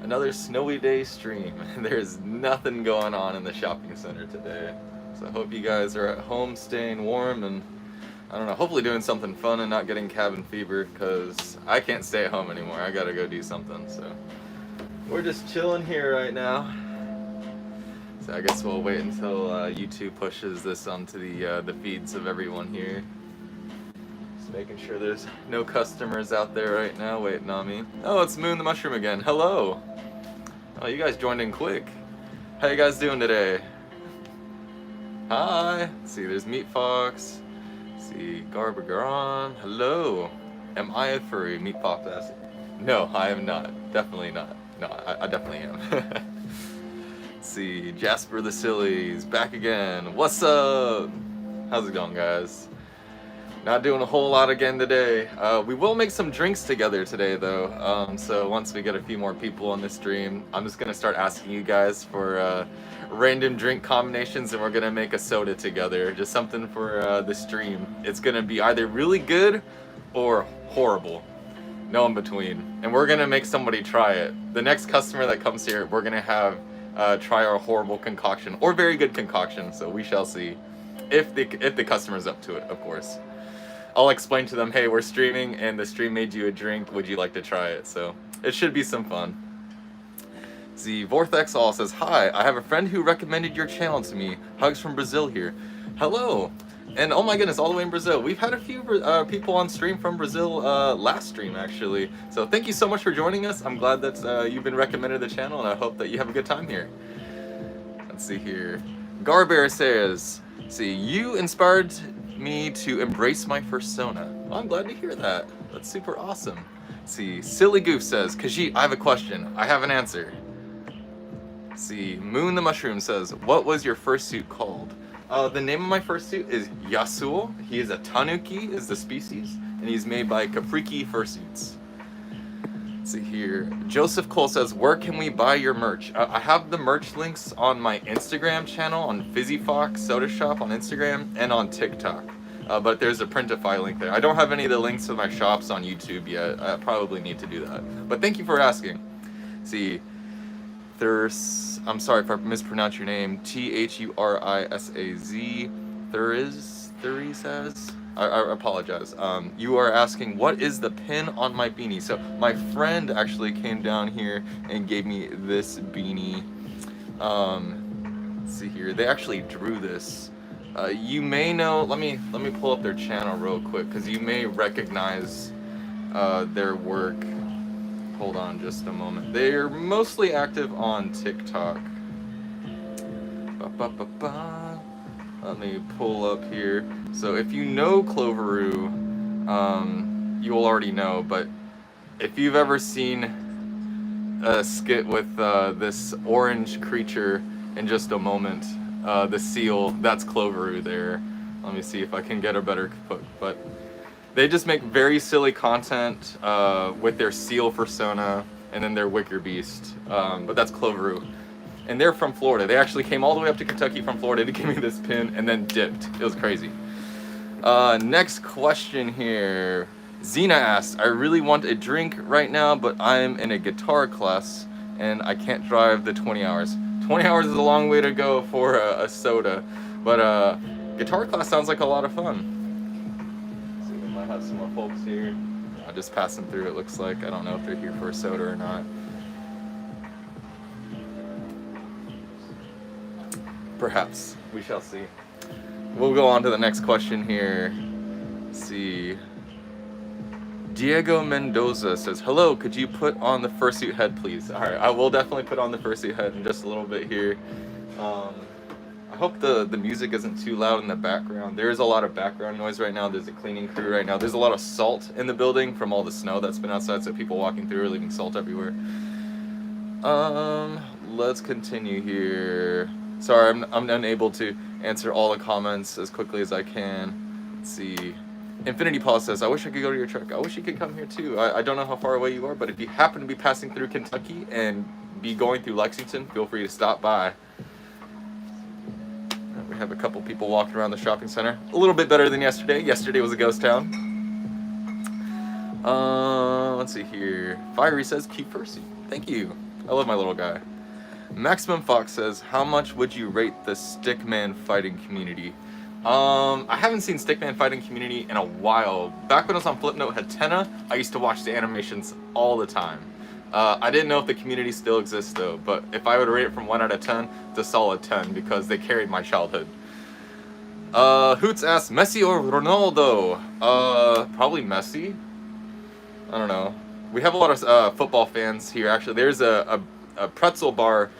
Another snowy day stream. There's nothing going on in the shopping center today. So I hope you guys are at home staying warm and, I don't know, hopefully doing something fun and not getting cabin fever, because I can't stay at home anymore. I gotta go do something, so. We're just chilling here right now. So I guess we'll wait until YouTube pushes this onto the feeds of everyone here. Just making sure there's no customers out there right now waiting on me. Oh, it's Moon the Mushroom again. Hello. Oh, you guys joined in quick. How you guys doing today? Hi. Let's see, there's Meat Fox. Let's see, Garber Garon. Hello. Am I a furry? Meat Fox asks. No, I am not. Definitely not. No, I definitely am. Let's see, Jasper the Silly's back again. What's up? How's it going, guys? Not doing a whole lot again today. We will make some drinks together today, though. So once we get a few more people on the stream, I'm just gonna start asking you guys for random drink combinations, and we're gonna make a soda together. Just something for the stream. It's gonna be either really good or horrible. No in between. And we're gonna make somebody try it. The next customer that comes here, we're gonna have try our horrible concoction or very good concoction. So we shall see, if the customer's up to it, of course. I'll explain to them, hey, we're streaming and the stream made you a drink. Would you like to try it? So it should be some fun. The Vortex All says, hi, I have a friend who recommended your channel to me. Hugs from Brazil here. Hello. And oh my goodness, all the way in Brazil. We've had a few people on stream from Brazil last stream, actually. So thank you so much for joining us. I'm glad that you've been recommended the channel, and I hope that you have a good time here. Let's see here. Garbear says, see, you inspired me to embrace my persona. Well, I'm glad to hear that. That's super awesome. Let's see, Silly Goof says, Khajiit, I have a question. I have an answer. Let's see, Moon the Mushroom says, what was your fursuit called? The name of my fursuit is Yasuo. He is a tanuki, is the species, and he's made by Capriki Fursuits. Let's see here. Joseph Cole says, where can we buy your merch? I have the merch links on my Instagram channel, on Fizzy Fox Soda Shop on Instagram, and on TikTok. But there's a Printify link there. I don't have any of the links to my shops on YouTube yet. I probably need to do that. But thank you for asking. See, I'm sorry if I mispronounced your name. Thurisaz. Thurisaz? I apologize. You are asking, what is the pin on my beanie? So my friend actually came down here and gave me this beanie. Let's see here. They actually drew this. You may know. Let me pull up their channel real quick, because you may recognize their work. Hold on just a moment. They're mostly active on TikTok. Let me pull up here. So if you know Cloveroo, you will already know, but if you've ever seen a skit with this orange creature in just a moment, the seal, that's Cloveroo there. Let me see if I can get a better put, but they just make very silly content with their seal persona and then their wicker beast, but that's Cloveroo. And they're from Florida. They actually came all the way up to Kentucky from Florida to give me this pin and then dipped. It was crazy. Next question here. Xena asks, I really want a drink right now, but I'm in a guitar class and I can't drive the 20 hours. 20 hours is a long way to go for a soda, but guitar class sounds like a lot of fun. So we might have some more folks here. I'll just pass them through, it looks like. I don't know if they're here for a soda or not. Perhaps. We shall see. We'll go on to the next question here. Let's see. Diego Mendoza says, hello, could you put on the fursuit head, please? All right, I will definitely put on the fursuit head in just a little bit here. I hope the music isn't too loud in the background. There is a lot of background noise right now. There's a cleaning crew right now. There's a lot of salt in the building from all the snow that's been outside, so people walking through are leaving salt everywhere. Let's continue here. Sorry, I'm unable to answer all the comments as quickly as I can. Let's see. Infinity Paul says, I wish I could go to your truck. I wish you could come here too. I don't know how far away you are, but if you happen to be passing through Kentucky and be going through Lexington, feel free to stop by. We have a couple people walking around the shopping center. A little bit better than yesterday. Yesterday was a ghost town. Let's see here. Fiery says, keep Percy. Thank you. I love my little guy. Maximum Fox says, how much would you rate the Stickman fighting community? I haven't seen Stickman fighting community in a while. Back when I was on Flipnote Hatena, I used to watch the animations all the time. I didn't know if the community still exists though, but if I would rate it from 1 out of 10, it's a solid 10 because they carried my childhood. Hoots asks, Messi or Ronaldo? Probably Messi. I don't know. We have a lot of football fans here. Actually, there's a pretzel bar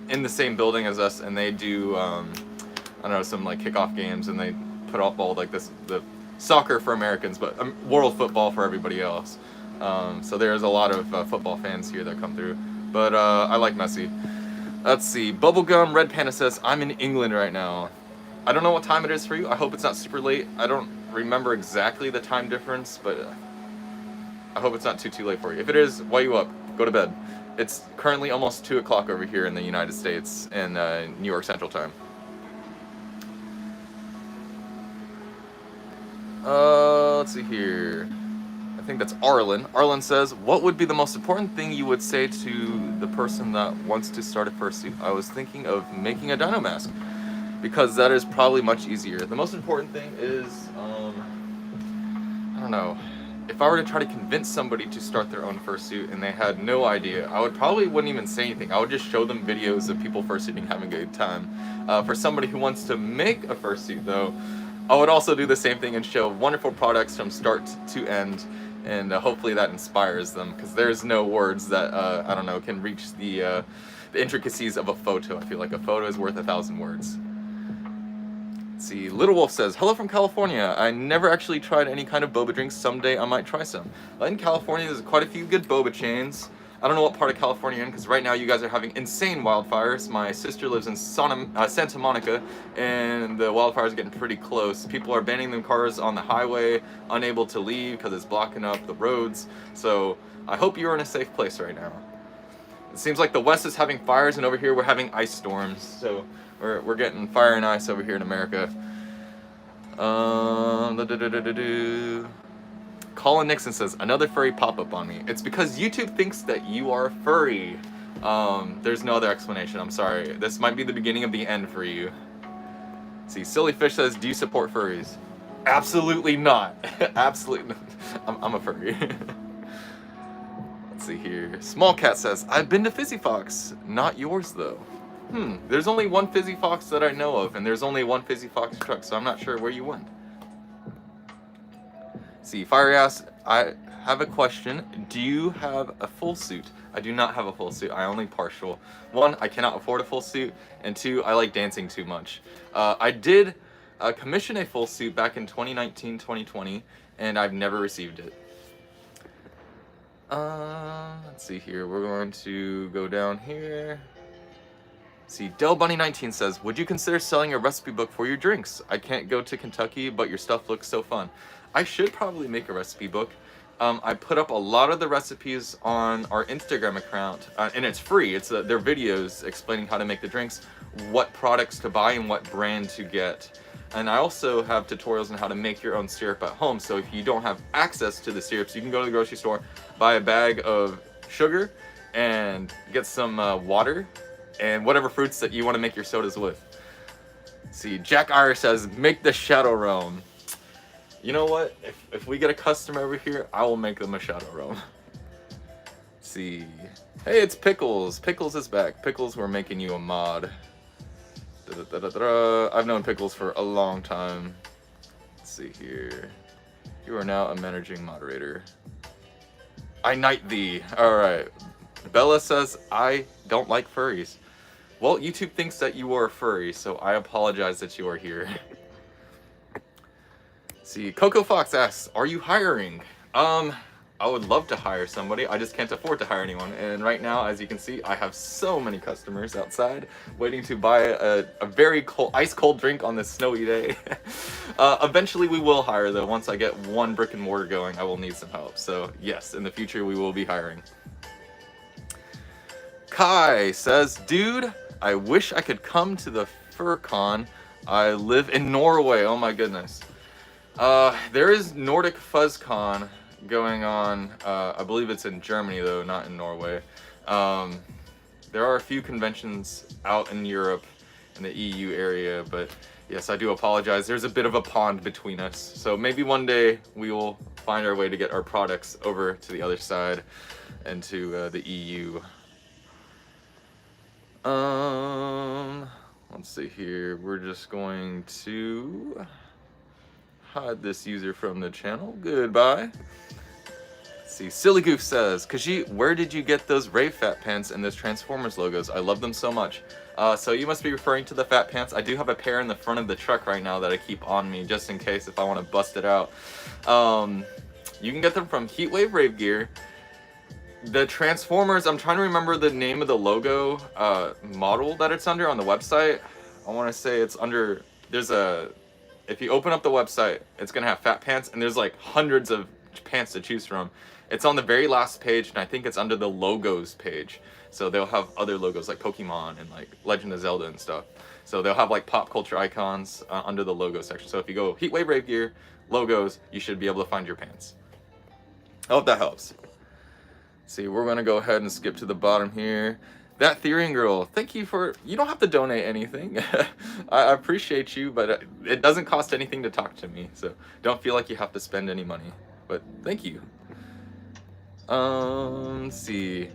in the same building as us, and they do I don't know, some like kickoff games, and they put up all like the soccer for Americans, but world football for everybody else. So there's a lot of football fans here that come through. But I like Messi. Let's see. Bubblegum Red Panda says, I'm in England right now. I don't know what time it is for you. I hope it's not super late. I don't remember exactly the time difference, but I hope it's not too late for you. If it is, why you up? Go to bed. It's currently almost 2 o'clock over here in the United States in New York Central Time. Let's see here. I think that's Arlen. Arlen says, what would be the most important thing you would say to the person that wants to start a fursuit? I was thinking of making a dino mask, because that is probably much easier. The most important thing is, I don't know. If I were to try to convince somebody to start their own fursuit and they had no idea, I wouldn't even say anything. I would just show them videos of people fursuiting having a good time. For somebody who wants to make a fursuit though, I would also do the same thing and show wonderful products from start to end, and hopefully that inspires them, because there's no words that, I don't know, can reach the intricacies of a photo. I feel like a photo is worth 1,000 words. Let's see, Little Wolf says, hello from California. I never actually tried any kind of boba drinks. Someday I might try some. In California, there's quite a few good boba chains. I don't know what part of California you're in, because right now you guys are having insane wildfires. My sister lives in Santa Monica, and the wildfires are getting pretty close. People are banning their cars on the highway, unable to leave because it's blocking up the roads. So I hope you're in a safe place right now. It seems like the West is having fires, and over here we're having ice storms. So we're getting fire and ice over here in America. Colin Nixon says, another furry pop-up on me. It's because YouTube thinks that you are furry. There's no other explanation. I'm sorry. This might be the beginning of the end for you. Let's see, Silly Fish says, do you support furries? Absolutely not. Absolutely not. I'm a furry. Let's see here. Small Cat says, I've been to Fizzy Fox. Not yours, though. There's only one Fizzy Fox that I know of, and there's only one Fizzy Fox truck, so I'm not sure where you went. See, Fiery asks, I have a question. Do you have a full suit? I do not have a full suit. I only partial. 1, I cannot afford a full suit, and 2, I like dancing too much. I did commission a full suit back in 2019, 2020, and I've never received it. Let's see here. We're going to go down here. See, Del Bunny 19 says, would you consider selling a recipe book for your drinks? I can't go to Kentucky, but your stuff looks so fun. I should probably make a recipe book. I put up a lot of the recipes on our Instagram account, and it's free. It's their videos explaining how to make the drinks, what products to buy, and what brand to get. And I also have tutorials on how to make your own syrup at home. So if you don't have access to the syrups, you can go to the grocery store, buy a bag of sugar, and get some water, and whatever fruits that you want to make your sodas with. See, Jack Irish says, make the Shadow Realm. You know what? If we get a customer over here, I will make them a Shadow Realm. See. Hey, it's Pickles. Pickles is back. Pickles, we're making you a mod. I've known Pickles for a long time. Let's see here. You are now a managing moderator. I knight thee. Alright. Bella says, I don't like furries. Well, YouTube thinks that you are a furry, so I apologize that you are here. See, Coco Fox asks, are you hiring? I would love to hire somebody. I just can't afford to hire anyone. And right now, as you can see, I have so many customers outside waiting to buy a very cold, ice cold drink on this snowy day. Eventually we will hire though. Once I get one brick and mortar going, I will need some help. So yes, in the future we will be hiring. Kai says, dude, I wish I could come to the FurCon. I live in Norway. Oh my goodness. There is Nordic FuzzCon going on. I believe it's in Germany though, not in Norway. There are a few conventions out in Europe, in the EU area, but yes, I do apologize. There's a bit of a pond between us. So maybe one day we will find our way to get our products over to the other side and to the EU. Let's see here. We're just going to hide this user from the channel. Goodbye. Let's see. Silly Goof says, Khajiit, where did you get those Rave Fat Pants and those Transformers logos? I love them so much. So you must be referring to the Fat Pants. I do have a pair in the front of the truck right now that I keep on me just in case if I want to bust it out. You can get them from Heatwave Rave Gear. The Transformers, I'm trying to remember the name of the logo model that it's under on the website. I want to say it's under, if you open up the website, it's going to have Fat Pants, and there's like hundreds of pants to choose from. It's on the very last page, and I think it's under the logos page. So they'll have other logos like Pokemon and like Legend of Zelda and stuff. So they'll have like pop culture icons under the logo section. So if you go Heatwave Rave Gear, logos, you should be able to find your pants. I hope that helps. See, we're gonna go ahead and skip to the bottom here. That Therian girl, thank you for, you don't have to donate anything. I appreciate you, but it doesn't cost anything to talk to me, so don't feel like you have to spend any money, but thank you. Let's see.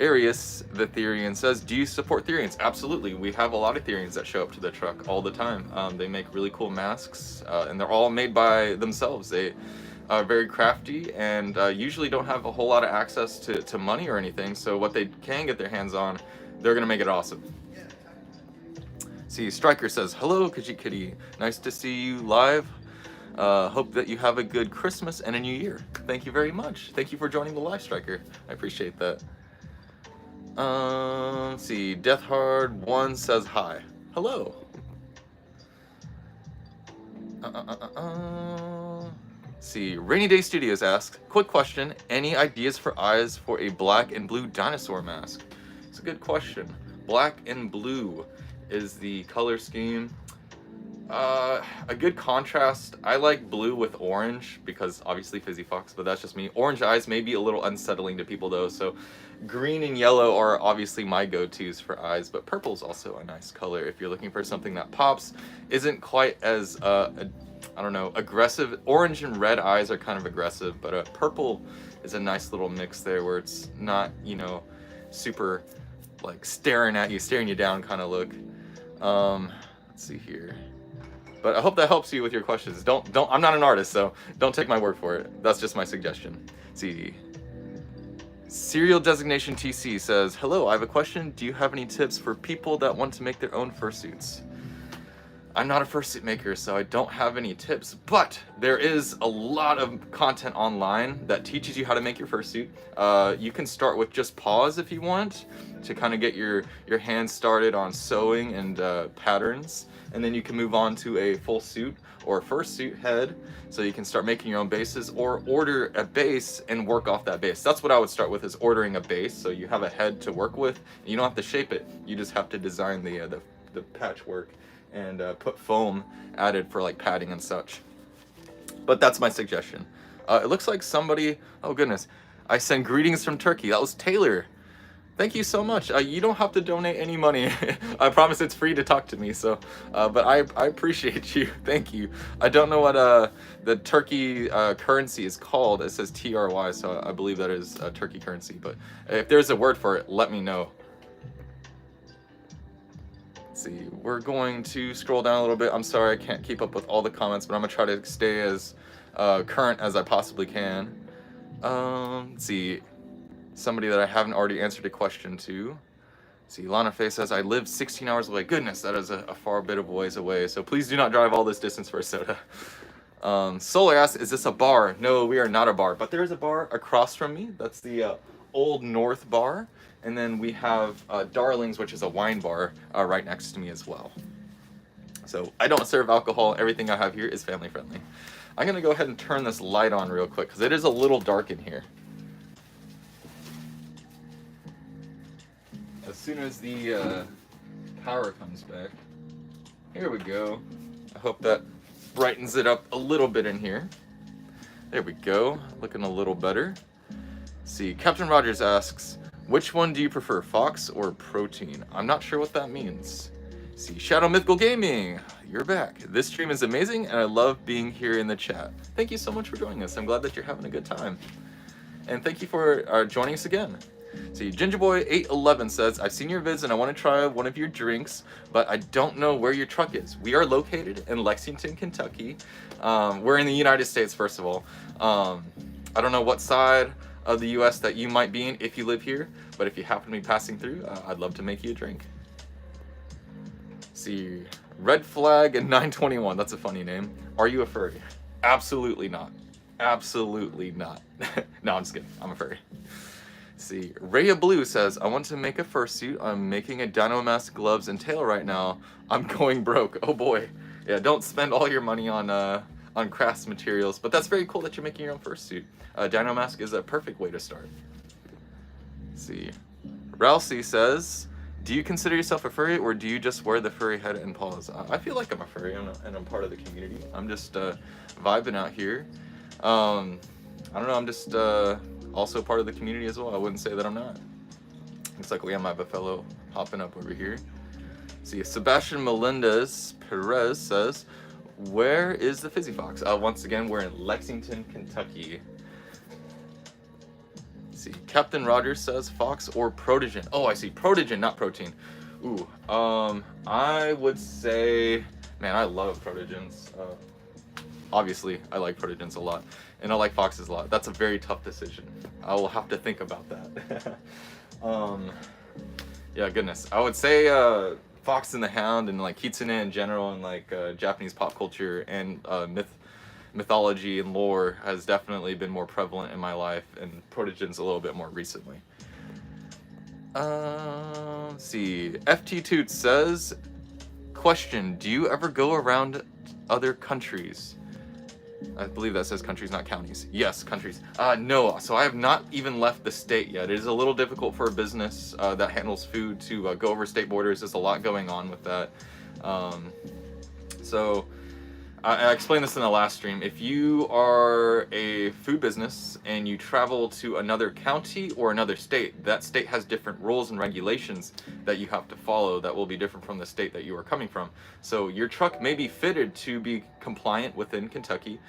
Arius, the Therian, says, do you support Therians? Absolutely, we have a lot of Therians that show up to the truck all the time. They make really cool masks, and they're all made by themselves. They are very crafty and usually don't have a whole lot of access to money or anything, so what they can get their hands on, they're gonna make it awesome. See, Striker says, hello Khajiit Kitty, nice to see you live. Hope that you have a good Christmas and a new year. Thank you very much. Thank you for joining the live, Striker. I appreciate that. Let's see, Deathhard1 says hi. Hello. See, Rainy Day Studios asks, quick question, any ideas for eyes for a black and blue dinosaur mask? It's a good question. Black and blue is the color scheme. A good contrast. I like blue with orange because obviously Fizzy Fox, but that's just me. Orange eyes may be a little unsettling to people though, so green and yellow are obviously my go-tos for eyes, but purple's also a nice color if you're looking for something that pops, isn't quite as I don't know, aggressive. Orange and red eyes are kind of aggressive, but purple is a nice little mix there where it's not, you know, super like staring you down kind of look. Let's see here. But I hope that helps you with your questions. I'm not an artist, so don't take my word for it. That's just my suggestion. Let's see. Serial Designation TC says, hello, I have a question. Do you have any tips for people that want to make their own fursuits? I'm not a fursuit maker, so I don't have any tips, but there is a lot of content online that teaches you how to make your fursuit. You can start with just paws if you want, to kind of get your hands started on sewing and patterns, and then you can move on to a full suit or a fursuit head, so you can start making your own bases, or order a base and work off that base. That's what I would start with, is ordering a base, so you have a head to work with. You don't have to shape it, you just have to design the patchwork and put foam added for like padding and such. But that's my suggestion. It looks like somebody, oh goodness, I send greetings from Turkey. That was Taylor. Thank you so much. You don't have to donate any money. I promise it's free to talk to me. So, but I appreciate you. Thank you. I don't know what the Turkey currency is called. It says TRY, so I believe that is Turkey currency. But if there's a word for it, let me know. See, we're going to scroll down a little bit. I'm sorry I can't keep up with all the comments, but I'm gonna try to stay as current as I possibly can. Let's see, somebody that I haven't already answered a question to. See, Lana Faye says, I live 16 hours away. Goodness, that is a far bit of ways away, so please do not drive all this distance for a soda. Solar asks, is this a bar? No, we are not a bar, but there is a bar across from me. That's the Old North Bar. And then we have Darlings, which is a wine bar, right next to me as well. So I don't serve alcohol. Everything I have here is family friendly. I'm gonna go ahead and turn this light on real quick because it is a little dark in here. As soon as the power comes back. Here we go. I hope that brightens it up a little bit in here. There we go, looking a little better. See, Captain Rogers asks, Which one do you prefer, fox or protein? I'm not sure what that means. See, Shadow Mythical Gaming, you're back. This stream is amazing, and I love being here in the chat. Thank you so much for joining us. I'm glad that you're having a good time. And thank you for joining us again. See, Gingerboy811 says, I've seen your vids and I want to try one of your drinks, but I don't know where your truck is. We are located in Lexington, Kentucky. We're in the United States, first of all. I don't know what side of the US that you might be in if you live here, but if you happen to be passing through, I'd love to make you a drink. See, Red Flag and 921, that's a funny name. Are you a furry? Absolutely not. Absolutely not. No, I'm just kidding. I'm a furry. See, Raya Blue says, I want to make a fursuit. I'm making a dino mask, gloves, and tail right now. I'm going broke. Oh boy. Yeah, don't spend all your money on crafts materials, but that's very cool that you're making your own fursuit. Dino mask is a perfect way to start. See, Ralsei says, do you consider yourself a furry, or do you just wear the furry head and paws? I feel like I'm a furry, and I'm part of the community. I'm just vibing out here. I don't know, I'm just also part of the community as well. I wouldn't say that I'm not. Looks like we have my fellow hopping up over here. See, Sebastian Melendez Perez says, where is the Fizzy Fox? Once again, we're in Lexington, Kentucky. See, Captain Rogers says, fox or protogen? Oh, I see, protogen, not protein. Ooh, I would say, man, I love protogens. Obviously, I like protogens a lot, and I like foxes a lot. That's a very tough decision. I will have to think about that. Yeah, goodness. I would say Fox and the Hound and like Kitsune in general, and like Japanese pop culture and mythology and lore has definitely been more prevalent in my life, and protogens a little bit more recently. Let's see. FT Toots says, question, do you ever go around other countries? I believe that says countries, not counties. Yes, countries. No, so I have not even left the state yet. It is a little difficult for a business that handles food to go over state borders. There's a lot going on with that. So I explained this in the last stream. If you are a food business and you travel to another county or another state, that state has different rules and regulations that you have to follow that will be different from the state that you are coming from. So your truck may be fitted to be compliant within Kentucky,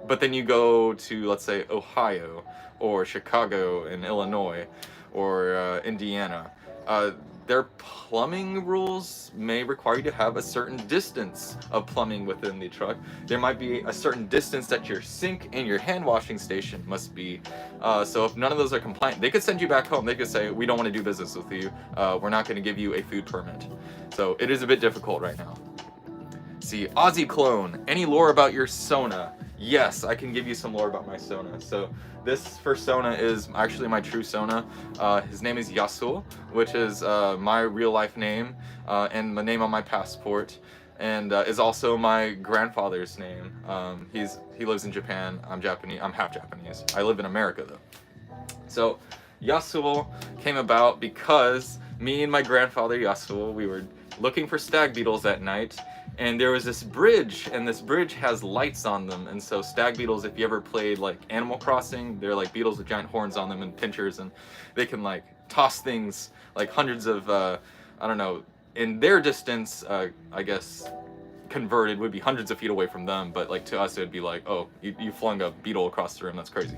but then you go to, let's say, Ohio or Chicago and Illinois or Indiana. Their plumbing rules may require you to have a certain distance of plumbing within the truck. There might be a certain distance that your sink and your hand washing station must be. So if none of those are compliant, they could send you back home. They could say, we don't want to do business with you. We're not going to give you a food permit. So it is a bit difficult right now. See, Aussie Clone, any lore about your Sona? Yes, I can give you some lore about my Sona. So this first Sona is actually my true Sona. His name is Yasuo, which is my real life name and the name on my passport, and is also my grandfather's name. He lives in Japan. I'm Japanese. I'm half Japanese. I live in America though. So Yasuo came about because me and my grandfather Yasuo, we were looking for stag beetles at night, and there was this bridge, and this bridge has lights on them. And so stag beetles, if you ever played like Animal Crossing, they're like beetles with giant horns on them and pinchers, and they can like toss things like hundreds of I don't know, in their distance, I guess converted would be hundreds of feet away from them, but like to us it would be like, oh, you flung a beetle across the room, that's crazy.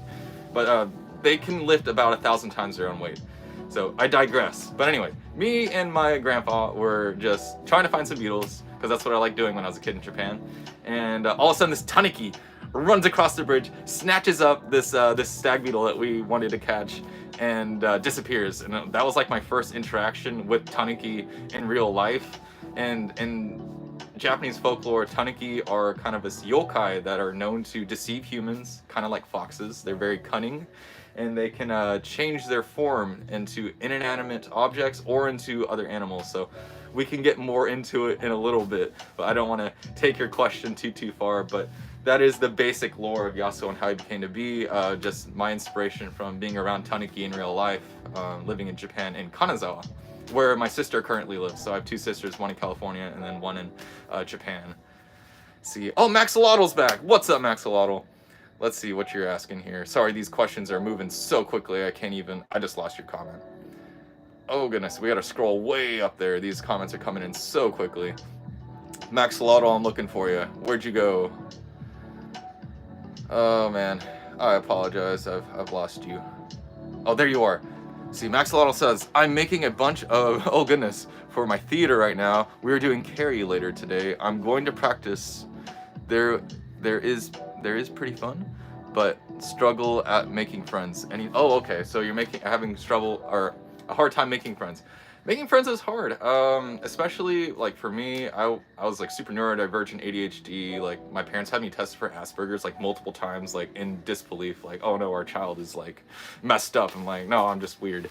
But they can lift about 1,000 times their own weight. So I digress. But anyway, me and my grandpa were just trying to find some beetles, because that's what I liked doing when I was a kid in Japan. And all of a sudden this Tanuki runs across the bridge, snatches up this this stag beetle that we wanted to catch, and disappears. And that was like my first interaction with Tanuki in real life. And in Japanese folklore, Tanuki are kind of this yokai that are known to deceive humans, kind of like foxes. They're very cunning, and they can change their form into inanimate objects or into other animals. So we can get more into it in a little bit, but I don't want to take your question too far. But that is the basic lore of Yasuo and how he became to be. Just my inspiration from being around Tanuki in real life, living in Japan in Kanazawa, where my sister currently lives. So I have two sisters, one in California and then one in Japan. See, oh, Maxolotl's back. What's up, Maxolotl? Let's see what you're asking here. Sorry, these questions are moving so quickly. I just lost your comment. Oh goodness, we gotta scroll way up there. These comments are coming in so quickly. Max Lotto, I'm looking for you. Where'd you go? Oh man, I apologize. I've lost you. Oh, there you are. See, Max Lotto says, I'm making a bunch of, oh goodness, for my theater right now. We're doing Carrie later today. I'm going to practice. There is pretty fun, but struggle at making friends. Oh, okay, so you're having trouble or a hard time making friends. Making friends is hard, especially like for me. I was like super neurodivergent, ADHD. Like my parents had me tested for Asperger's like multiple times, like in disbelief, like, oh no, our child is like messed up. I'm like, no, I'm just weird.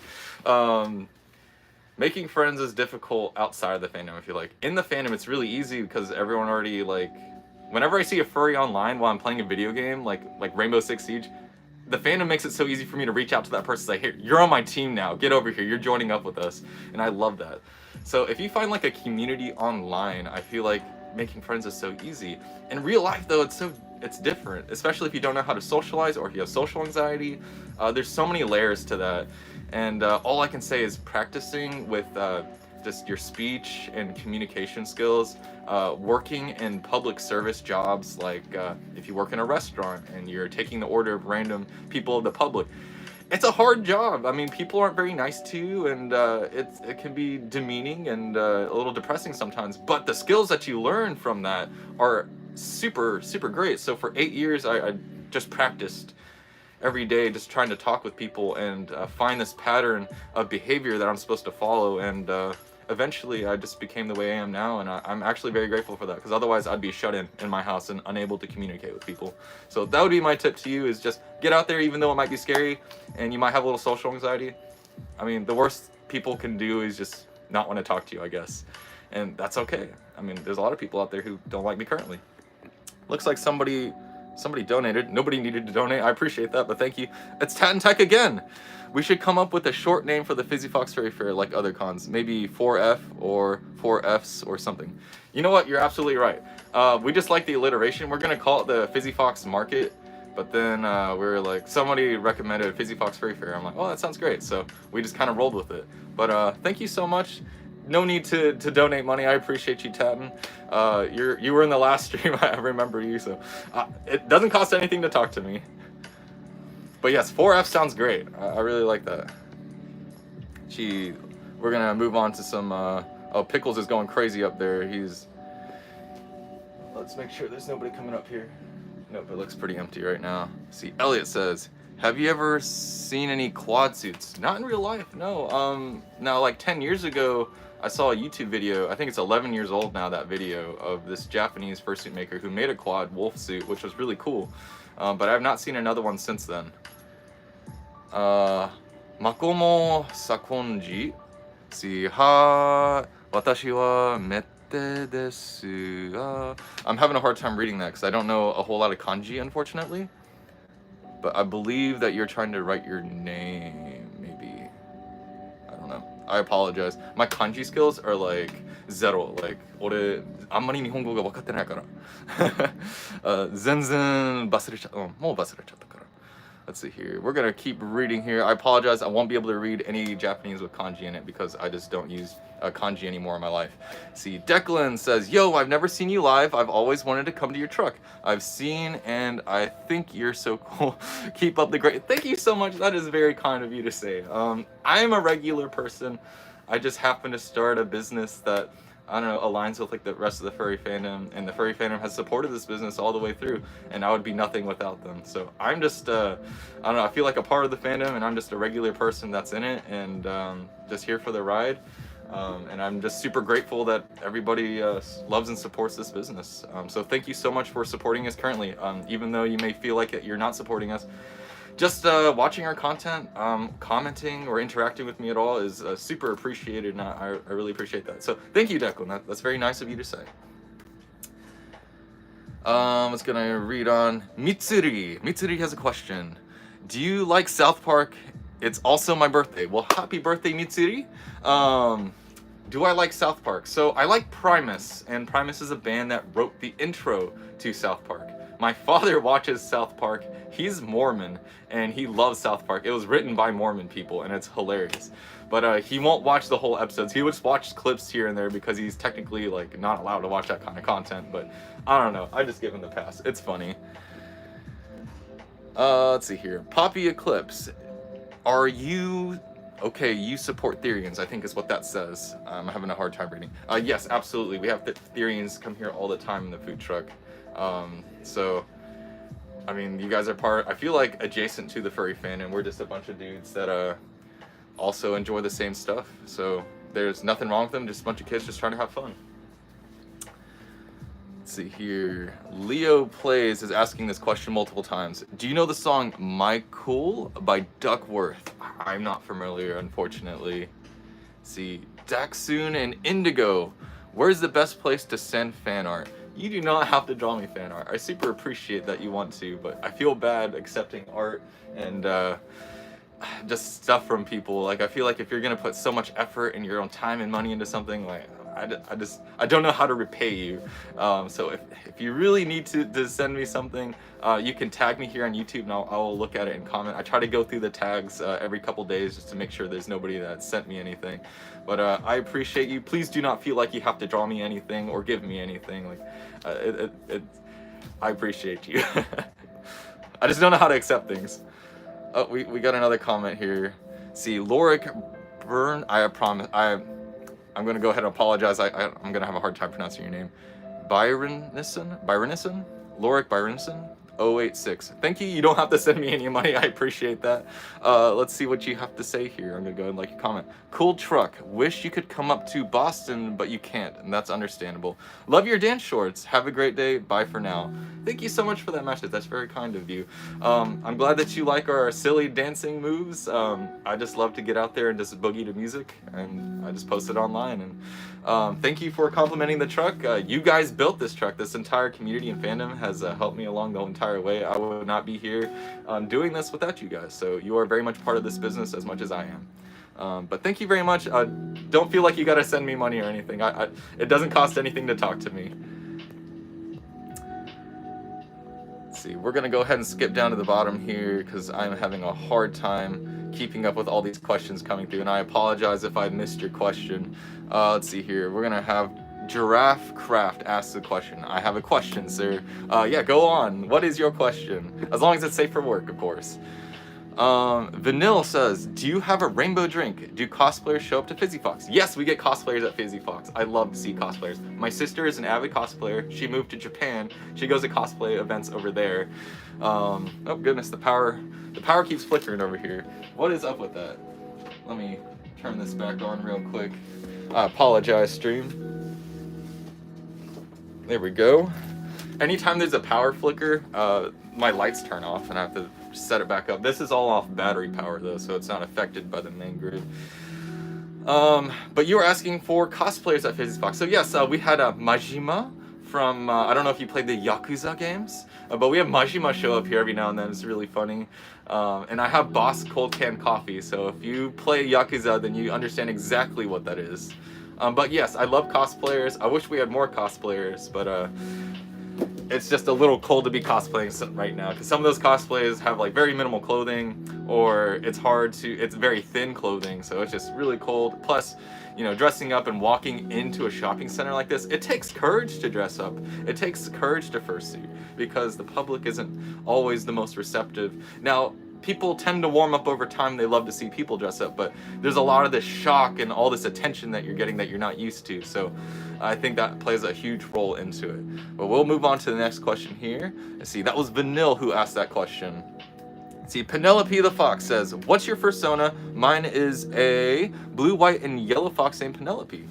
Making friends is difficult outside of the fandom. I feel like in the fandom it's really easy because everyone already like. Whenever I see a furry online while I'm playing a video game, like Rainbow Six Siege, the fandom makes it so easy for me to reach out to that person and say, hey, you're on my team now, get over here, you're joining up with us. And I love that. So if you find like a community online, I feel like making friends is so easy. In real life though, it's different, especially if you don't know how to socialize or if you have social anxiety. There's so many layers to that. And all I can say is practicing with just your speech and communication skills, working in public service jobs, like if you work in a restaurant and you're taking the order of random people of the public. It's a hard job. I mean, people aren't very nice to you, and it can be demeaning and a little depressing sometimes. But the skills that you learn from that are super, super great. So for 8 years, I just practiced every day, just trying to talk with people and find this pattern of behavior that I'm supposed to follow. And eventually I just became the way I am now, and I'm actually very grateful for that, because otherwise I'd be shut in my house and unable to communicate with people. So that would be my tip to you, is just get out there even though it might be scary and you might have a little social anxiety. I mean, the worst people can do is just not want to talk to you, I guess. And that's okay. I mean, there's a lot of people out there who don't like me currently. Looks like somebody donated. Nobody needed to donate. I appreciate that, but thank you. It's Tat and Tech again. We should come up with a short name for the Fizzy Fox Fairy Fair like other cons. Maybe 4F or 4Fs or something. You know what? You're absolutely right. We just like the alliteration. We're gonna call it the Fizzy Fox Market, but then we were like, somebody recommended Fizzy Fox Fairy Fair. I'm like, oh, that sounds great. So we just kind of rolled with it. But thank you so much. No need to donate money. I appreciate you, Tatten. You were in the last stream. I remember you. So it doesn't cost anything to talk to me. But yes, 4F sounds great. I really like that. Gee, we're gonna move on to some. Oh, Pickles is going crazy up there. Let's make sure there's nobody coming up here. Nope, it looks pretty empty right now. See, Elliot says, have you ever seen any quad suits? Not in real life, no. Now, like 10 years ago, I saw a YouTube video. I think it's 11 years old now, that video, of this Japanese fursuit maker who made a quad wolf suit, which was really cool. But I've not seen another one since then. Makomo Sakonji. See, watashi wa mette desu ga. I'm having a hard time reading that because I don't know a whole lot of kanji, unfortunately. But I believe that you're trying to write your name, maybe. I don't know. I apologize. My kanji skills are like zero. Like, 俺あんまり日本語が分かってないから。全然忘れちゃった。もう忘れちゃったから。Let's see here. We're gonna keep reading here. I apologize. I won't be able to read any Japanese with kanji in it because I just don't use kanji anymore in my life. See, Declan says, yo, I've never seen you live. I've always wanted to come to your truck. I've seen and I think you're so cool. Keep up the great. Thank you so much. That is very kind of you to say. I am a regular person. I just happen to start a business that, I don't know, aligns with like the rest of the furry fandom, and the furry fandom has supported this business all the way through, and I would be nothing without them. So I'm just, I don't know, I feel like a part of the fandom, and I'm just a regular person that's in it, and just here for the ride. And I'm just super grateful that everybody loves and supports this business. So thank you so much for supporting us currently, even though you may feel like you're not supporting us. Just watching our content, commenting or interacting with me at all is super appreciated, and I really appreciate that. So thank you, Declan. That's very nice of you to say. Let's gonna read on. Mitsuri. Mitsuri has a question. Do you like South Park? It's also my birthday. Well, happy birthday, Mitsuri. Do I like South Park? So I like Primus, and Primus is a band that wrote the intro to South Park. My father watches South Park. He's Mormon, and he loves South Park. It was written by Mormon people, and it's hilarious. But he won't watch the whole episodes. He would watch clips here and there because he's technically like not allowed to watch that kind of content. But I don't know. I just give him the pass. It's funny. Let's see here. Poppy Eclipse. Are you... Okay, you support Therians, I think is what that says. I'm having a hard time reading. Yes, absolutely. We have Therians come here all the time in the food truck. So, I mean, you guys are part... I feel like adjacent to the furry fan, and we're just a bunch of dudes that also enjoy the same stuff. So, there's nothing wrong with them, just a bunch of kids just trying to have fun. Let's see here. Leo Plays is asking this question multiple times. Do you know the song My Cool by Duckworth? I'm not familiar, unfortunately. Let's see. Daxoon and Indigo. Where's the best place to send fan art? You do not have to draw me fan art. I super appreciate that you want to, but I feel bad accepting art and just stuff from people. Like, I feel like if you're gonna put so much effort and your own time and money into something, like, I don't know how to repay you. So if you really need to send me something, you can tag me here on YouTube and I'll look at it and comment. I try to go through the tags every couple days just to make sure there's nobody that sent me anything. But I appreciate you. Please do not feel like you have to draw me anything or give me anything. Like, I appreciate you. I just don't know how to accept things. Oh, we got another comment here. See, Lorik Byrne, I promise, I'm gonna go ahead and apologize. I'm gonna have a hard time pronouncing your name. Byronison? Lorik Byronison? 086. Thank you. You don't have to send me any money. I appreciate that. Let's see what you have to say here. I'm gonna go ahead and like your comment. Cool truck. Wish you could come up to Boston, but you can't, and that's understandable. Love your dance shorts. Have a great day. Bye for now. Thank you so much for that message. That's very kind of you. I'm glad that you like our silly dancing moves. I just love to get out there and just boogie to music, and I just post it online. And thank you for complimenting the truck. You guys built this truck. This entire community and fandom has helped me along the entire way. I would not be here doing this without you guys. So you are very much part of this business as much as I am. But thank you very much. Don't feel like you gotta send me money or anything. It doesn't cost anything to talk to me. Let's see, we're gonna go ahead and skip down to the bottom here because I'm having a hard time keeping up with all these questions coming through, and I apologize if I missed your question. Let's see here. We're gonna have Giraffe Craft asks the question. I have a question, sir. Yeah, go on. What is your question? As long as it's safe for work, of course. Vanille says, do you have a rainbow drink? Do cosplayers show up to Fizzy Fox? Yes, we get cosplayers at Fizzy Fox. I love to see cosplayers. My sister is an avid cosplayer. She moved to Japan. She goes to cosplay events over there. Oh goodness, the power keeps flickering over here. What is up with that? Let me turn this back on real quick. I apologize, stream. There we go. Anytime there's a power flicker, my lights turn off and I have to set it back up. This is all off battery power though, so it's not affected by the main grid. But you were asking for cosplayers at Fizzy Fox. So yes, we had Majima from, I don't know if you played the Yakuza games, but we have Majima show up here every now and then. It's really funny. And I have Boss Cold Can Coffee, so if you play Yakuza, then you understand exactly what that is. But yes, I love cosplayers. I wish we had more cosplayers, but it's just a little cold to be cosplaying right now because some of those cosplays have like very minimal clothing, or it's very thin clothing, so it's just really cold. Plus, you know, dressing up and walking into a shopping center like this, it takes courage to dress up. It takes courage to fursuit because the public isn't always the most receptive. Now, people tend to warm up over time. They love to see people dress up, but there's a lot of this shock and all this attention that you're getting that you're not used to. So I think that plays a huge role into it. But we'll move on to the next question here. Let's see, that was Vanille who asked that question. Let's see, Penelope the Fox says, what's your fursona? Mine is a blue, white, and yellow fox named Penelope.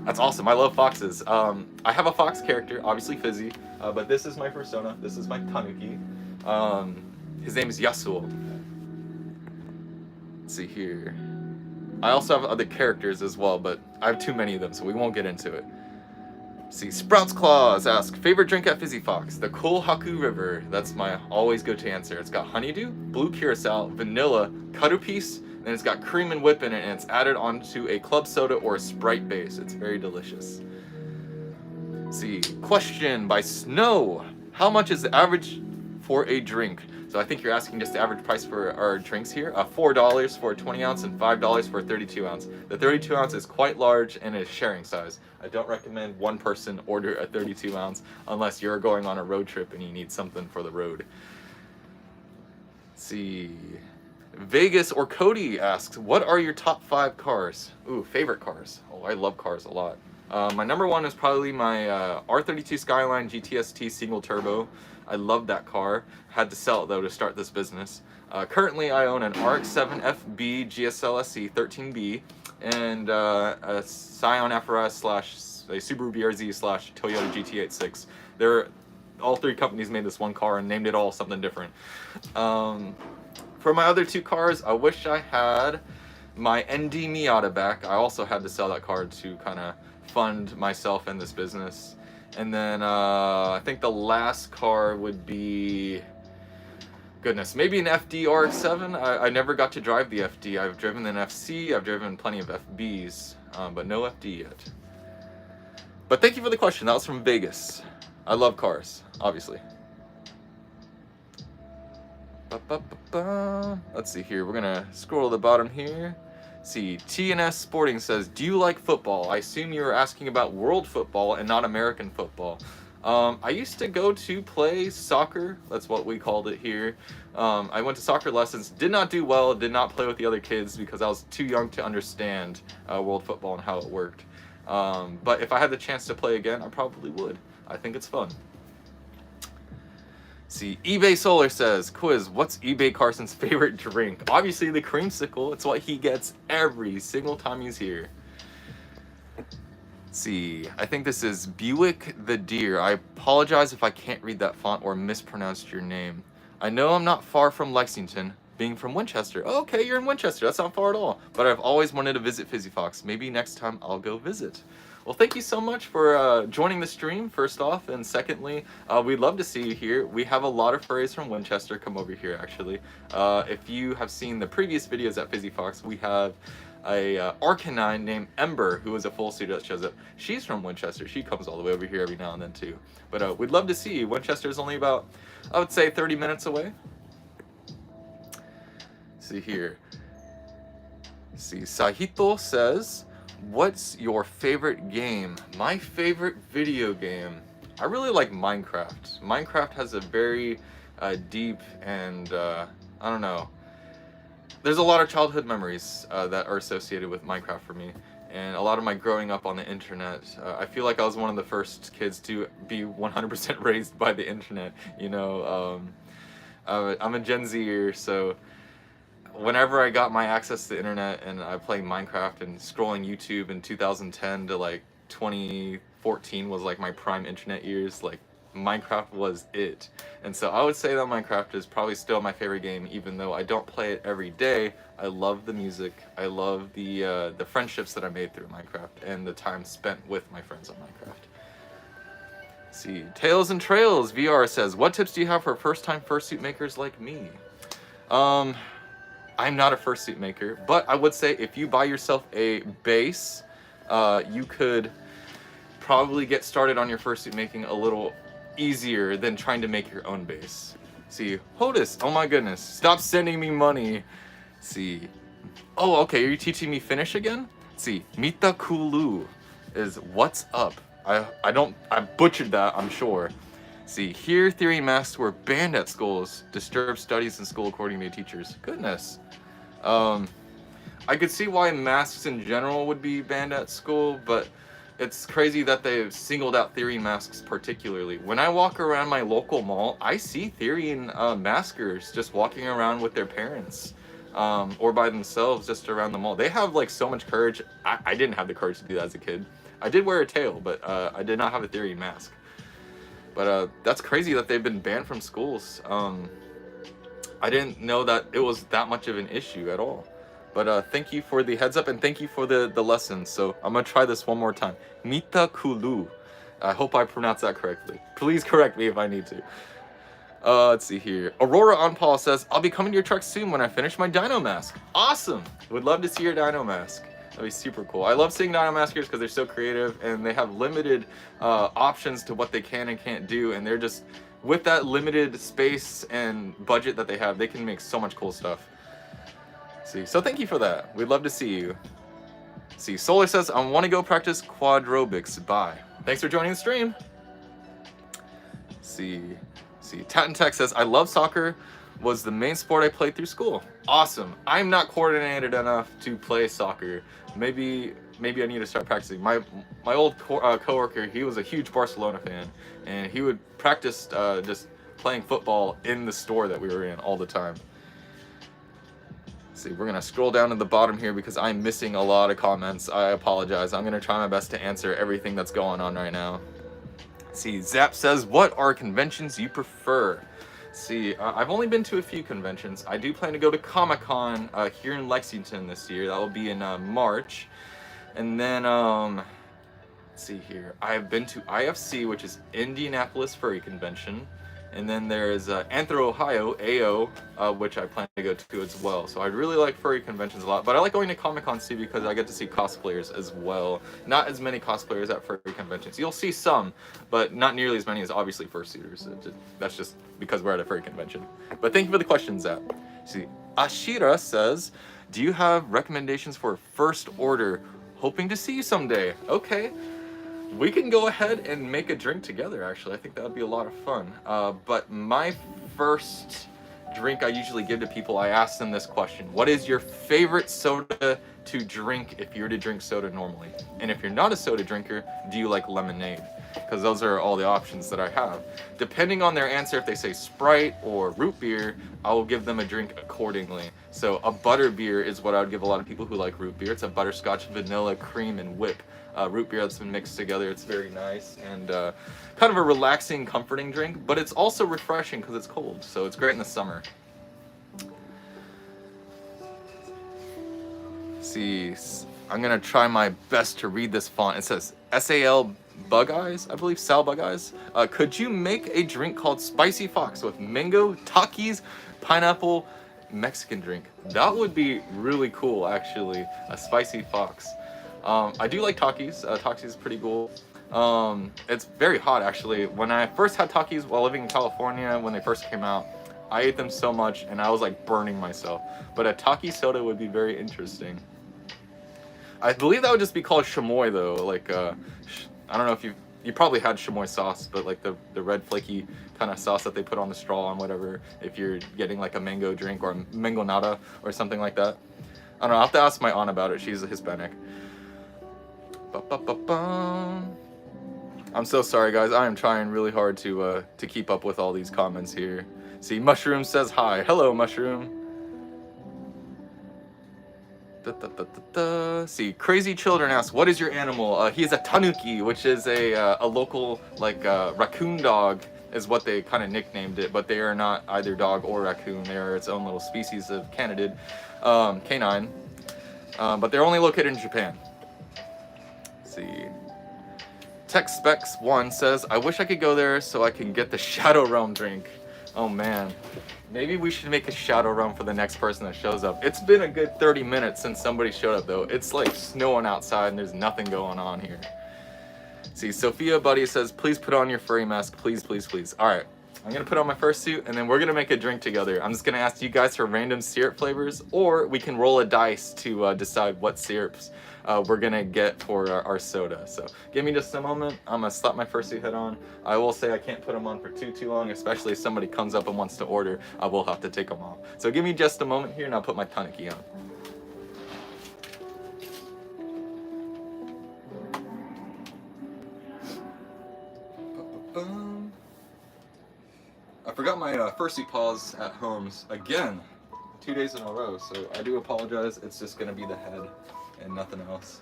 That's awesome. I love foxes. I have a fox character, obviously Fizzy, but this is my fursona. This is my tanuki. His name is Yasuo. Let's see here. I also have other characters as well, but I have too many of them, so we won't get into it. Let's see, Sprouts Claws asks, favorite drink at Fizzy Fox? The Kohaku River. That's my always go-to answer. It's got honeydew, blue curacao, vanilla, cutter piece, and it's got cream and whip in it, and it's added onto a club soda or a Sprite base. It's very delicious. Let's see, question by Snow. How much is the average for a drink? So I think you're asking just the average price for our drinks here. $4 for a 20 ounce and $5 for a 32 ounce. The 32 ounce is quite large and is sharing size. I don't recommend one person order a 32 ounce unless you're going on a road trip and you need something for the road. Let's see. Vegas or Cody asks, what are your top 5 cars? Ooh, favorite cars. Oh, I love cars a lot. My number 1 is probably my R32 Skyline GTST single turbo. I love that car. Had to sell it though to start this business. Currently I own an RX-7 FB GSL-SE 13B and a Scion FRS slash a Subaru BRZ slash Toyota GT86. All 3 companies made this one car and named it all something different. For my other 2 cars, I wish I had my ND Miata back. I also had to sell that car to kind of fund myself in this business. And then I think the last car would be, goodness, maybe an FD RX-7. I never got to drive the FD. I've driven an FC, I've driven plenty of FBs, but no FD yet. But thank you for the question. That was from Vegas. I love cars, obviously. Let's see here. We're gonna scroll to the bottom here. See, TNS Sporting says, do you like football? I assume you were asking about world football and not American football. I used to go to play soccer. That's what we called it here. I went to soccer lessons, did not do well, did not play with the other kids because I was too young to understand world football and how it worked. But if I had the chance to play again, I probably would. I think it's fun. See, eBay Solar says, quiz, what's eBay Carson's favorite drink? Obviously the creamsicle. It's what he gets every single time he's here. See, I think this is Buick the Deer. I apologize if I can't read that font or mispronounced your name. I know I'm not far from Lexington, being from Winchester. Oh, okay, you're in Winchester. That's not far at all. But I've always wanted to visit Fizzy Fox. Maybe next time I'll go visit. Well, thank you so much for joining the stream, first off, and secondly, we'd love to see you here. We have a lot of furries from Winchester come over here, actually. If you have seen the previous videos at Fizzy Fox, we have a Arcanine named Ember, who is a full suit that shows up. She's from Winchester. She comes all the way over here every now and then, too. But we'd love to see you. Winchester is only about, I would say, 30 minutes away. See here. See, Sahito says, what's your favorite game? My favorite video game, I really like Minecraft. Minecraft has a very deep and I don't know, there's a lot of childhood memories that are associated with Minecraft for me, and a lot of my growing up on the internet. I feel like I was one of the first kids to be 100% raised by the internet, you know. I'm a Gen Zer, so whenever I got my access to the internet and I played Minecraft and scrolling YouTube in 2010 to like 2014 was like my prime internet years, like Minecraft was it. And so I would say that Minecraft is probably still my favorite game, even though I don't play it every day. I love the music, I love the friendships that I made through Minecraft and the time spent with my friends on Minecraft. See, Tales and Trails VR says, what tips do you have for first-time fursuit makers like me? I'm not a fursuit maker, but I would say if you buy yourself a base, you could probably get started on your fursuit making a little easier than trying to make your own base. See, Hodis, oh my goodness, stop sending me money. See, oh, okay, are you teaching me Finnish again? See, Mita Kulu is what's up. I butchered that, I'm sure. See, here theory masks were banned at schools, disturbed studies in school according to teachers. Goodness. I could see why masks in general would be banned at school, but it's crazy that they've singled out theory masks particularly. When I walk around my local mall, I see theory and maskers just walking around with their parents, or by themselves just around the mall. They have like so much courage. I didn't have the courage to do that as a kid. I did wear a tail, but I did not have a theory mask. But that's crazy that they've been banned from schools. I didn't know that it was that much of an issue at all. But thank you for the heads up and thank you for the lesson. So I'm gonna try this one more time. Mita Kulu. I hope I pronounced that correctly. Please correct me if I need to. Let's see here. Aurora on Paul says, I'll be coming to your truck soon when I finish my dino mask. Awesome! Would love to see your dino mask. That'd be super cool. I love seeing dino maskers because they're so creative and they have limited options to what they can and can't do, and they're just with that limited space and budget that they have, they can make so much cool stuff. See, so thank you for that. We'd love to see you. See, Solar says, I want to go practice quadrobics. Bye. Thanks for joining the stream. See, Tatten Tech says, I love soccer. Was the main sport I played through school. Awesome. I'm not coordinated enough to play soccer. Maybe I need to start practicing. My old coworker, he was a huge Barcelona fan, and he would practice just playing football in the store that we were in all the time. See, we're gonna scroll down to the bottom here because I'm missing a lot of comments. I apologize. I'm gonna try my best to answer everything that's going on right now. See, Zap says, what are conventions you prefer? See, I've only been to a few conventions. I do plan to go to Comic-Con here in Lexington this year. That will be in March. And then, let's see here. I have been to IFC, which is Indianapolis Furry Convention. And then there's Anthro, Ohio, AO, which I plan to go to as well. So I really like furry conventions a lot. But I like going to Comic-Cons too because I get to see cosplayers as well. Not as many cosplayers at furry conventions. You'll see some, but not nearly as many as obviously fursuiters. That's just because we're at a furry convention. But thank you for the question, Zap. See, Ashira says, do you have recommendations for first order? Hoping to see you someday. Okay. We can go ahead and make a drink together, actually. I think that would be a lot of fun. But my first drink I usually give to people, I ask them this question. What is your favorite soda to drink if you were to drink soda normally? And if you're not a soda drinker, do you like lemonade? Because those are all the options that I have. Depending on their answer, if they say Sprite or root beer, I will give them a drink accordingly. So a butter beer is what I would give a lot of people who like root beer. It's a butterscotch, vanilla, cream, and whip. Root beer that's been mixed together. It's very nice and kind of a relaxing, comforting drink, but it's also refreshing because it's cold, so it's great in the summer. See, I'm gonna try my best to read this font. It says SAL Bug Eyes, I believe, Sal Bug Eyes. Could you make a drink called Spicy Fox with mango, Takis, pineapple, Mexican drink? That would be really cool, actually, a Spicy Fox. I do like Takis. Takis is pretty cool. It's very hot, actually. When I first had Takis while living in California, when they first came out, I ate them so much and I was like burning myself. But a Taki soda would be very interesting. I believe that would just be called chamoy though. Like, I don't know if you probably had chamoy sauce, but like the red flaky kind of sauce that they put on the straw and whatever, if you're getting like a mango drink or a mango nada or something like that. I don't know, I'll have to ask my aunt about it. She's a Hispanic. I'm so sorry, guys. I am trying really hard to keep up with all these comments here. See, Mushroom says hi. Hello, Mushroom. See, Crazy Children asks, what is your animal? He is a tanuki, which is a local, like, raccoon dog is what they kind of nicknamed it, but they are not either dog or raccoon. They are its own little species of canine, but they're only located in Japan. See, Tech Specs 1 says, I wish I could go there so I can get the Shadow Realm drink. Oh man, maybe we should make a Shadow Realm for the next person that shows up. It's been a good 30 minutes since somebody showed up though. It's like snowing outside and there's nothing going on here. See, Sophia Buddy says, please put on your furry mask, please, please, please. All right, I'm gonna put on my fursuit and then we're gonna make a drink together. I'm just gonna ask you guys for random syrup flavors, or we can roll a dice to decide what syrups we're gonna get for our soda. So give me just a moment. I'm gonna slap my fursuit head on. I will say I can't put them on for too long, especially if somebody comes up and wants to order. I will have to take them off. So give me just a moment here and I'll put my tanuki on. I forgot my fursuit paws at home again, 2 days in a row, so I do apologize. It's just gonna be the head and nothing else.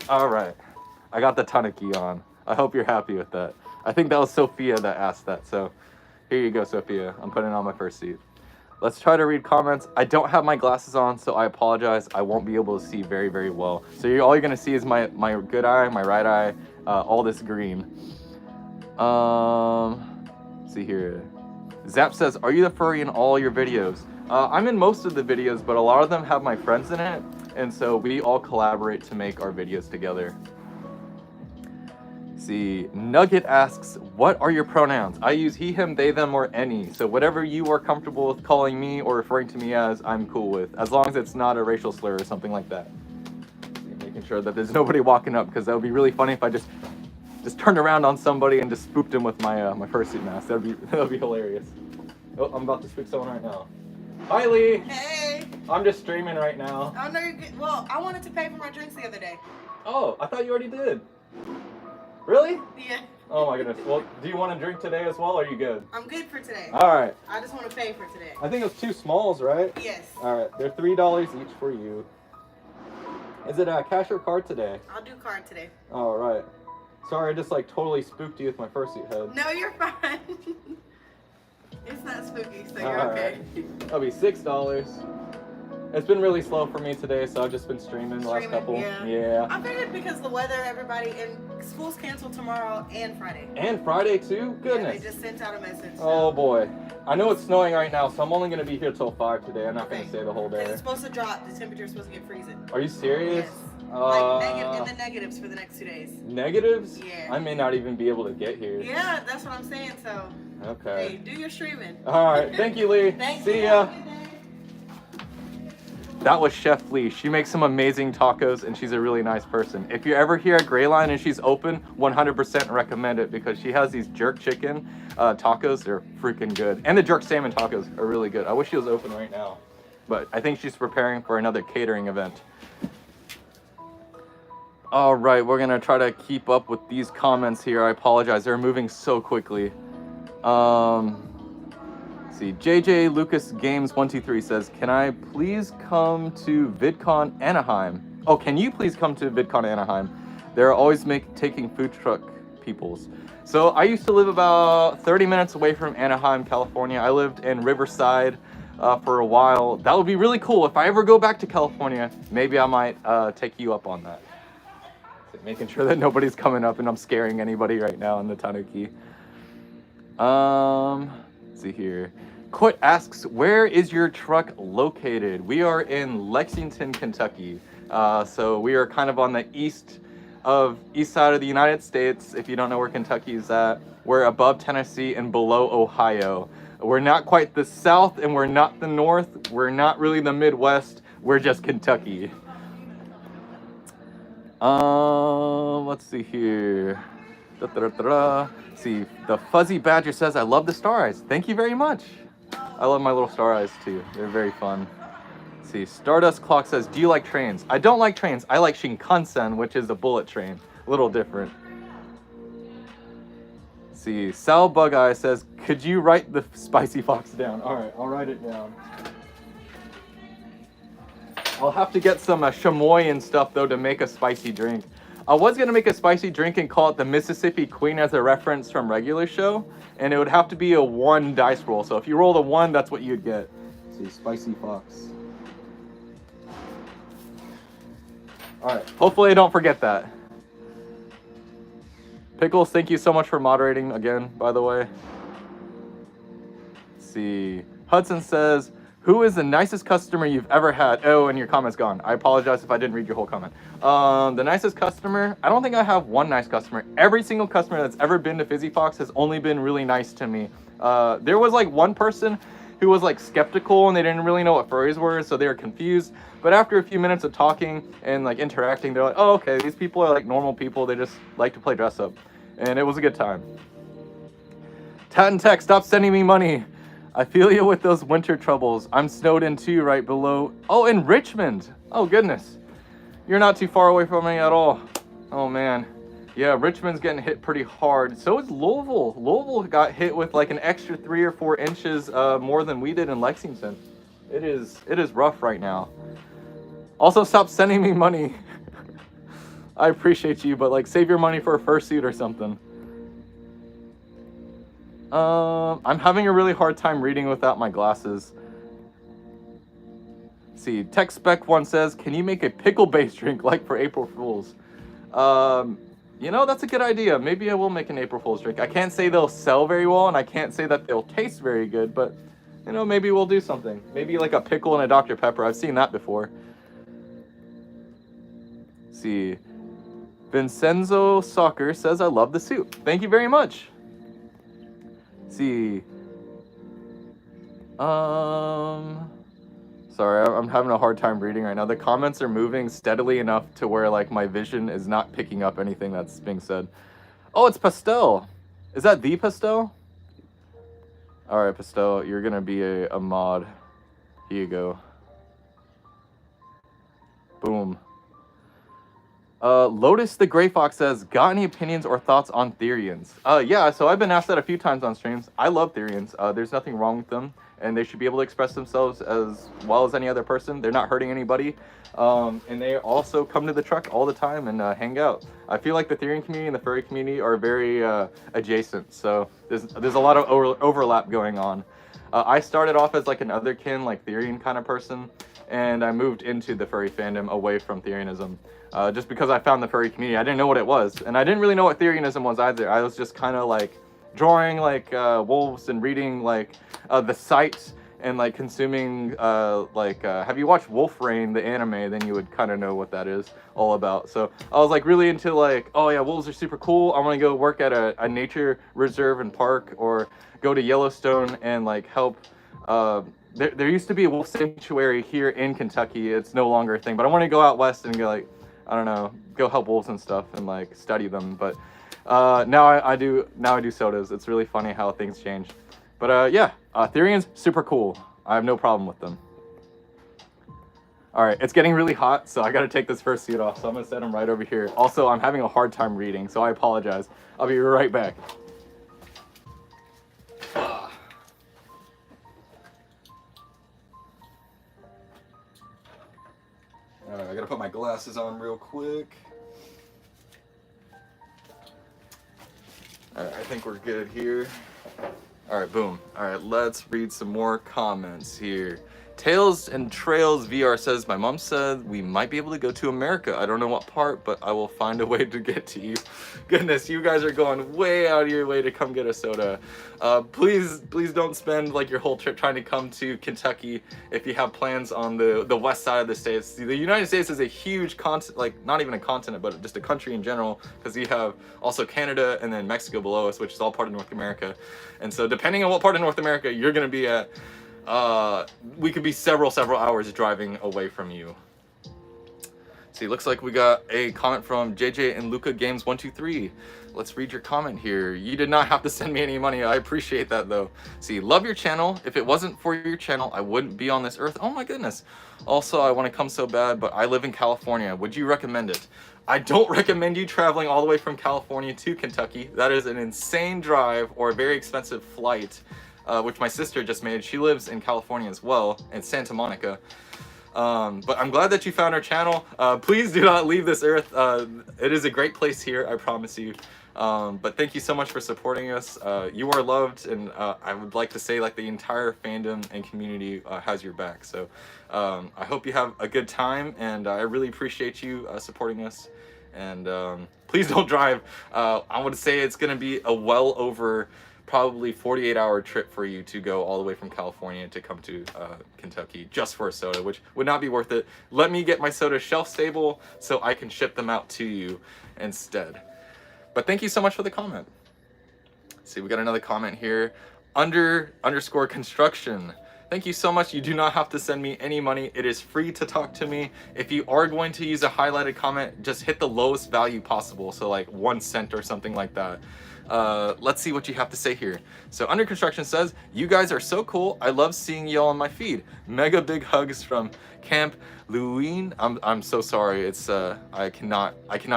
All right, I got the tanuki on. I hope you're happy with that. I think that was Sophia that asked that, so here you go, Sophia. I'm putting on my fursuit. Let's try to read comments. I don't have my glasses on, so I apologize. I won't be able to see very, very well. So all you're gonna see is my good eye, my right eye, all this green. See here. Zap says, are you the furry in all your videos? I'm in most of the videos, but a lot of them have my friends in it, and so we all collaborate to make our videos together. see, Nugget asks, what are your pronouns? I use he, him, they, them, or any. So whatever you are comfortable with calling me or referring to me as, I'm cool with. As long as it's not a racial slur or something like that. Making sure that there's nobody walking up, because that would be really funny if I just turned around on somebody and just spooked him with my my fursuit mask. That'd be hilarious. Oh, I'm about to spook someone right now. Hi, Lee. Hey. I'm just streaming right now. Oh, no, you're good. Well, I wanted to pay for my drinks the other day. Oh, I thought you already did. Really? Yeah. Oh my goodness. Well, do you want to drink today as well, or are you good? I'm good for today. All right. I just want to pay for today. I think it was 2 smalls, right? Yes. All right. They're $3 each for you. Is it cash or card today? I'll do card today. All right. Sorry, I just like totally spooked you with my fursuit head. No, you're fine. It's not spooky, so you're All okay. Right. That'll be $6. It's been really slow for me today, so I've just been streaming the last couple. Yeah. I figured because of the weather, everybody, and school's canceled tomorrow and Friday. And Friday too? Goodness. Yeah, they just sent out a message. So. Oh boy. I know it's snowing right now, so I'm only going to be here till 5 today. I'm not going to stay the whole day. It's supposed to drop. The temperature's supposed to get freezing. Are you serious? Yes. Like in the negatives for the next 2 days. Negatives? Yeah. I may not even be able to get here. Yeah, that's what I'm saying, so. Okay. Hey, do your streaming. Alright, thank you, Lee. See ya. That was Chef Lee. She makes some amazing tacos, and she's a really nice person. If you're ever here at Gray Line and she's open, 100% recommend it, because she has these jerk chicken tacos. They're freaking good. And the jerk salmon tacos are really good. I wish she was open right now, but I think she's preparing for another catering event. All right, we're gonna try to keep up with these comments here. I apologize, they're moving so quickly. See, JJ Lucas Games 123 says, can I please come to VidCon Anaheim? Oh, can you please come to VidCon Anaheim? They're always taking food truck peoples. So I used to live about 30 minutes away from Anaheim, California. I lived in Riverside for a while. That would be really cool. If I ever go back to California, maybe I might take you up on that. So making sure that nobody's coming up and I'm scaring anybody right now in the Tanuki. Let's see here. Quit asks, where is your truck located? We are in Lexington, Kentucky. So we are kind of on the east side of the United States. If you don't know where Kentucky is at, we're above Tennessee and below Ohio. We're not quite the South and we're not the North. We're not really the Midwest. We're just Kentucky. Let's see here. See, the Fuzzy Badger says, I love the star eyes. Thank you very much. I love my little star eyes too. They're very fun. Let's see, Stardust Clock says, do you like trains? I don't like trains. I like Shinkansen, which is a bullet train. A little different. Let's see, Sal Bug Eye says, could you write the Spicy Fox down? All right, I'll write it down. I'll have to get some chamois and stuff though to make a spicy drink. I was gonna make a spicy drink and call it the Mississippi Queen as a reference from regular show, and it would have to be a 1 dice roll. So if you rolled a 1, that's what you'd get. Let's see, Spicy Fox. All right, hopefully I don't forget that. Pickles, thank you so much for moderating again, by the way. Let's see, Hudson says, who is the nicest customer you've ever had? Oh, and your comment's gone. I apologize if I didn't read your whole comment. The nicest customer, I don't think I have one nice customer. Every single customer that's ever been to Fizzy Fox has only been really nice to me. There was like one person who was like skeptical and they didn't really know what furries were, so they were confused. But after a few minutes of talking and like interacting, they're like, oh, okay, these people are like normal people. They just like to play dress up. And it was a good time. Tat and Tech, stop sending me money. I feel you with those winter troubles. I'm snowed in too, right below. Oh, in Richmond. Oh, goodness. You're not too far away from me at all. Oh, man. Yeah, Richmond's getting hit pretty hard. So is Louisville. Louisville got hit with like an extra 3 or 4 inches more than we did in Lexington. It is rough right now. Also, stop sending me money. I appreciate you, but like save your money for a fursuit or something. I'm having a really hard time reading without my glasses. Let's see, Tech Spec 1 says, can you make a pickle-based drink like for April Fools? You know, that's a good idea. Maybe I will make an April Fool's drink. I can't say they'll sell very well, and I can't say that they'll taste very good, but, you know, maybe we'll do something. Maybe like a pickle and a Dr. Pepper. I've seen that before. Let's see. Vincenzo Soccer says, I love the suit. Thank you very much. Let's see. Sorry, I'm having a hard time reading right now. The comments are moving steadily enough to where like my vision is not picking up anything that's being said. Oh, it's Pastel. Is that the Pastel? All right, Pastel, you're gonna be a mod. Here you go. Boom. Lotus the Gray Fox says, got any opinions or thoughts on Therians? Yeah, so I've been asked that a few times on streams. I love Therians. There's nothing wrong with them, and they should be able to express themselves as well as any other person. They're not hurting anybody, and they also come to the truck all the time and hang out. I feel like the Therian community and the furry community are very adjacent, so there's a lot of overlap going on. I started off as like an otherkin, like Therian kind of person, and I moved into the furry fandom away from Therianism. Just because I found the furry community. I didn't know what it was, and I didn't really know what Therianism was either. I was just kind of like drawing like wolves and reading like the sites and like consuming have you watched Wolf Rain, the anime, then you would kind of know what that is all about. So I was like really into like, oh yeah, wolves are super cool. I want to go work at a nature reserve and park, or go to Yellowstone and like help. There used to be a wolf sanctuary here in Kentucky. It's no longer a thing, but I want to go out west and go like, I don't know, go help wolves and stuff and like study them. But now I do sodas. It's really funny how things change. But yeah, Therians, super cool. I have no problem with them. All right, it's getting really hot, so I gotta take this first suit off. So I'm gonna set them right over here. Also, I'm having a hard time reading, so I apologize. I'll be right back. Alright, I gotta put my glasses on real quick. Alright, I think we're good here. Alright, boom. Alright, let's read some more comments here. Tails and Trails VR says, my mom said we might be able to go to America. I don't know what part, but I will find a way to get to you. Goodness, you guys are going way out of your way to come get a soda. Please don't spend like your whole trip trying to come to Kentucky if you have plans on the west side of the states. The United States is a huge continent, like not even a continent, but just a country in general, because you have also Canada and then Mexico below us, which is all part of North America. And so depending on what part of North America you're gonna be at, we could be several hours driving away from you. See, looks like we got a comment from JJ and Luca Games 123. Let's read your comment here. You did not have to send me any money. I appreciate that though. See, love your channel. If it wasn't for your channel, I wouldn't be on this earth. Oh my goodness. Also, I want to come so bad, but I live in California. Would you recommend it? I don't recommend you traveling all the way from California to Kentucky. That is an insane drive or a very expensive flight. Which my sister just made. She lives in California as well, in Santa Monica. But I'm glad that you found our channel. Please do not leave this earth. It is a great place here, I promise you. But thank you so much for supporting us. You are loved, and I would like to say like the entire fandom and community has your back. So I hope you have a good time, and I really appreciate you supporting us. And please don't drive. I would say it's gonna be a well over probably 48-hour trip for you to go all the way from California to come to Kentucky just for a soda, which would not be worth it. Let me get my soda shelf stable so I can ship them out to you instead. But thank you so much for the comment. See, we got another comment here. Underscore construction. Thank you so much. You do not have to send me any money. It is free to talk to me. If you are going to use a highlighted comment, just hit the lowest value possible. So like 1 cent or something like that. Let's see what you have to say here. So Under Construction says, you guys are so cool. I love seeing y'all on my feed. Mega big hugs from Camp Leeuwin. I'm so sorry. It's I cannot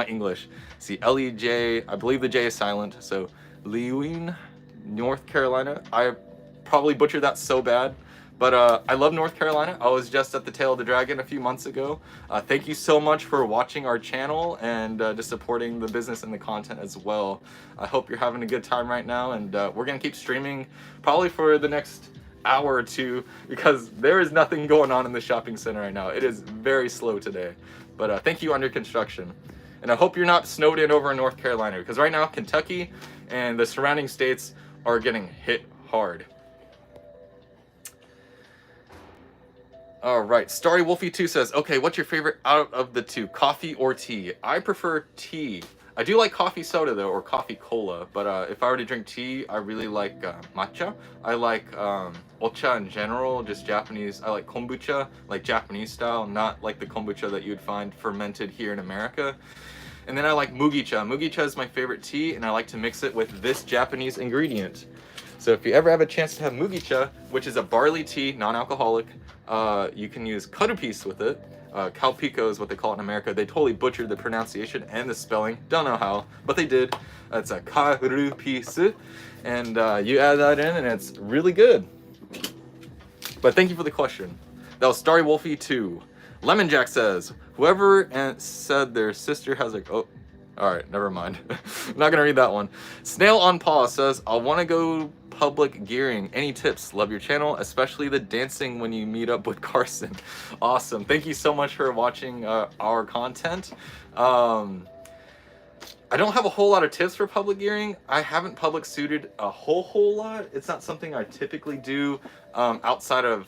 English. See, L-E-J, I believe the J is silent. So Leeuwin, North Carolina. I probably butchered that so bad. But I love North Carolina. I was just at the Tail of the Dragon a few months ago. Thank you so much for watching our channel and just supporting the business and the content as well. I hope you're having a good time right now, and we're gonna keep streaming probably for the next hour or two, because there is nothing going on in the shopping center right now. It is very slow today. But thank you, Under Construction. And I hope you're not snowed in over in North Carolina, because right now Kentucky and the surrounding states are getting hit hard. All right, Starry Wolfie 2 says, okay, what's your favorite out of the two, coffee or tea? I prefer tea. I do like coffee soda though, or coffee cola, but if I were to drink tea, I really like matcha. I like ocha in general, just Japanese. I like kombucha, like Japanese style, not like the kombucha that you'd find fermented here in America. And then I like mugicha. Mugicha is my favorite tea, and I like to mix it with this Japanese ingredient. So if you ever have a chance to have mugicha, which is a barley tea, non-alcoholic, you can use karupis with it. Calpico is what they call it in America. They totally butchered the pronunciation and the spelling. Don't know how, but they did. It's a karupis, and you add that in, and it's really good. But thank you for the question. That was Starry Wolfie 2. Lemon Jack says, whoever said their sister has a... Oh, alright, never mind. I'm not gonna read that one. Snail on Paw says, I want to go public gearing. Any tips? Love your channel, especially the dancing when you meet up with Carson. Awesome. Thank you so much for watching our content. I don't have a whole lot of tips for public gearing. I haven't public suited a whole lot. It's not something I typically do outside of,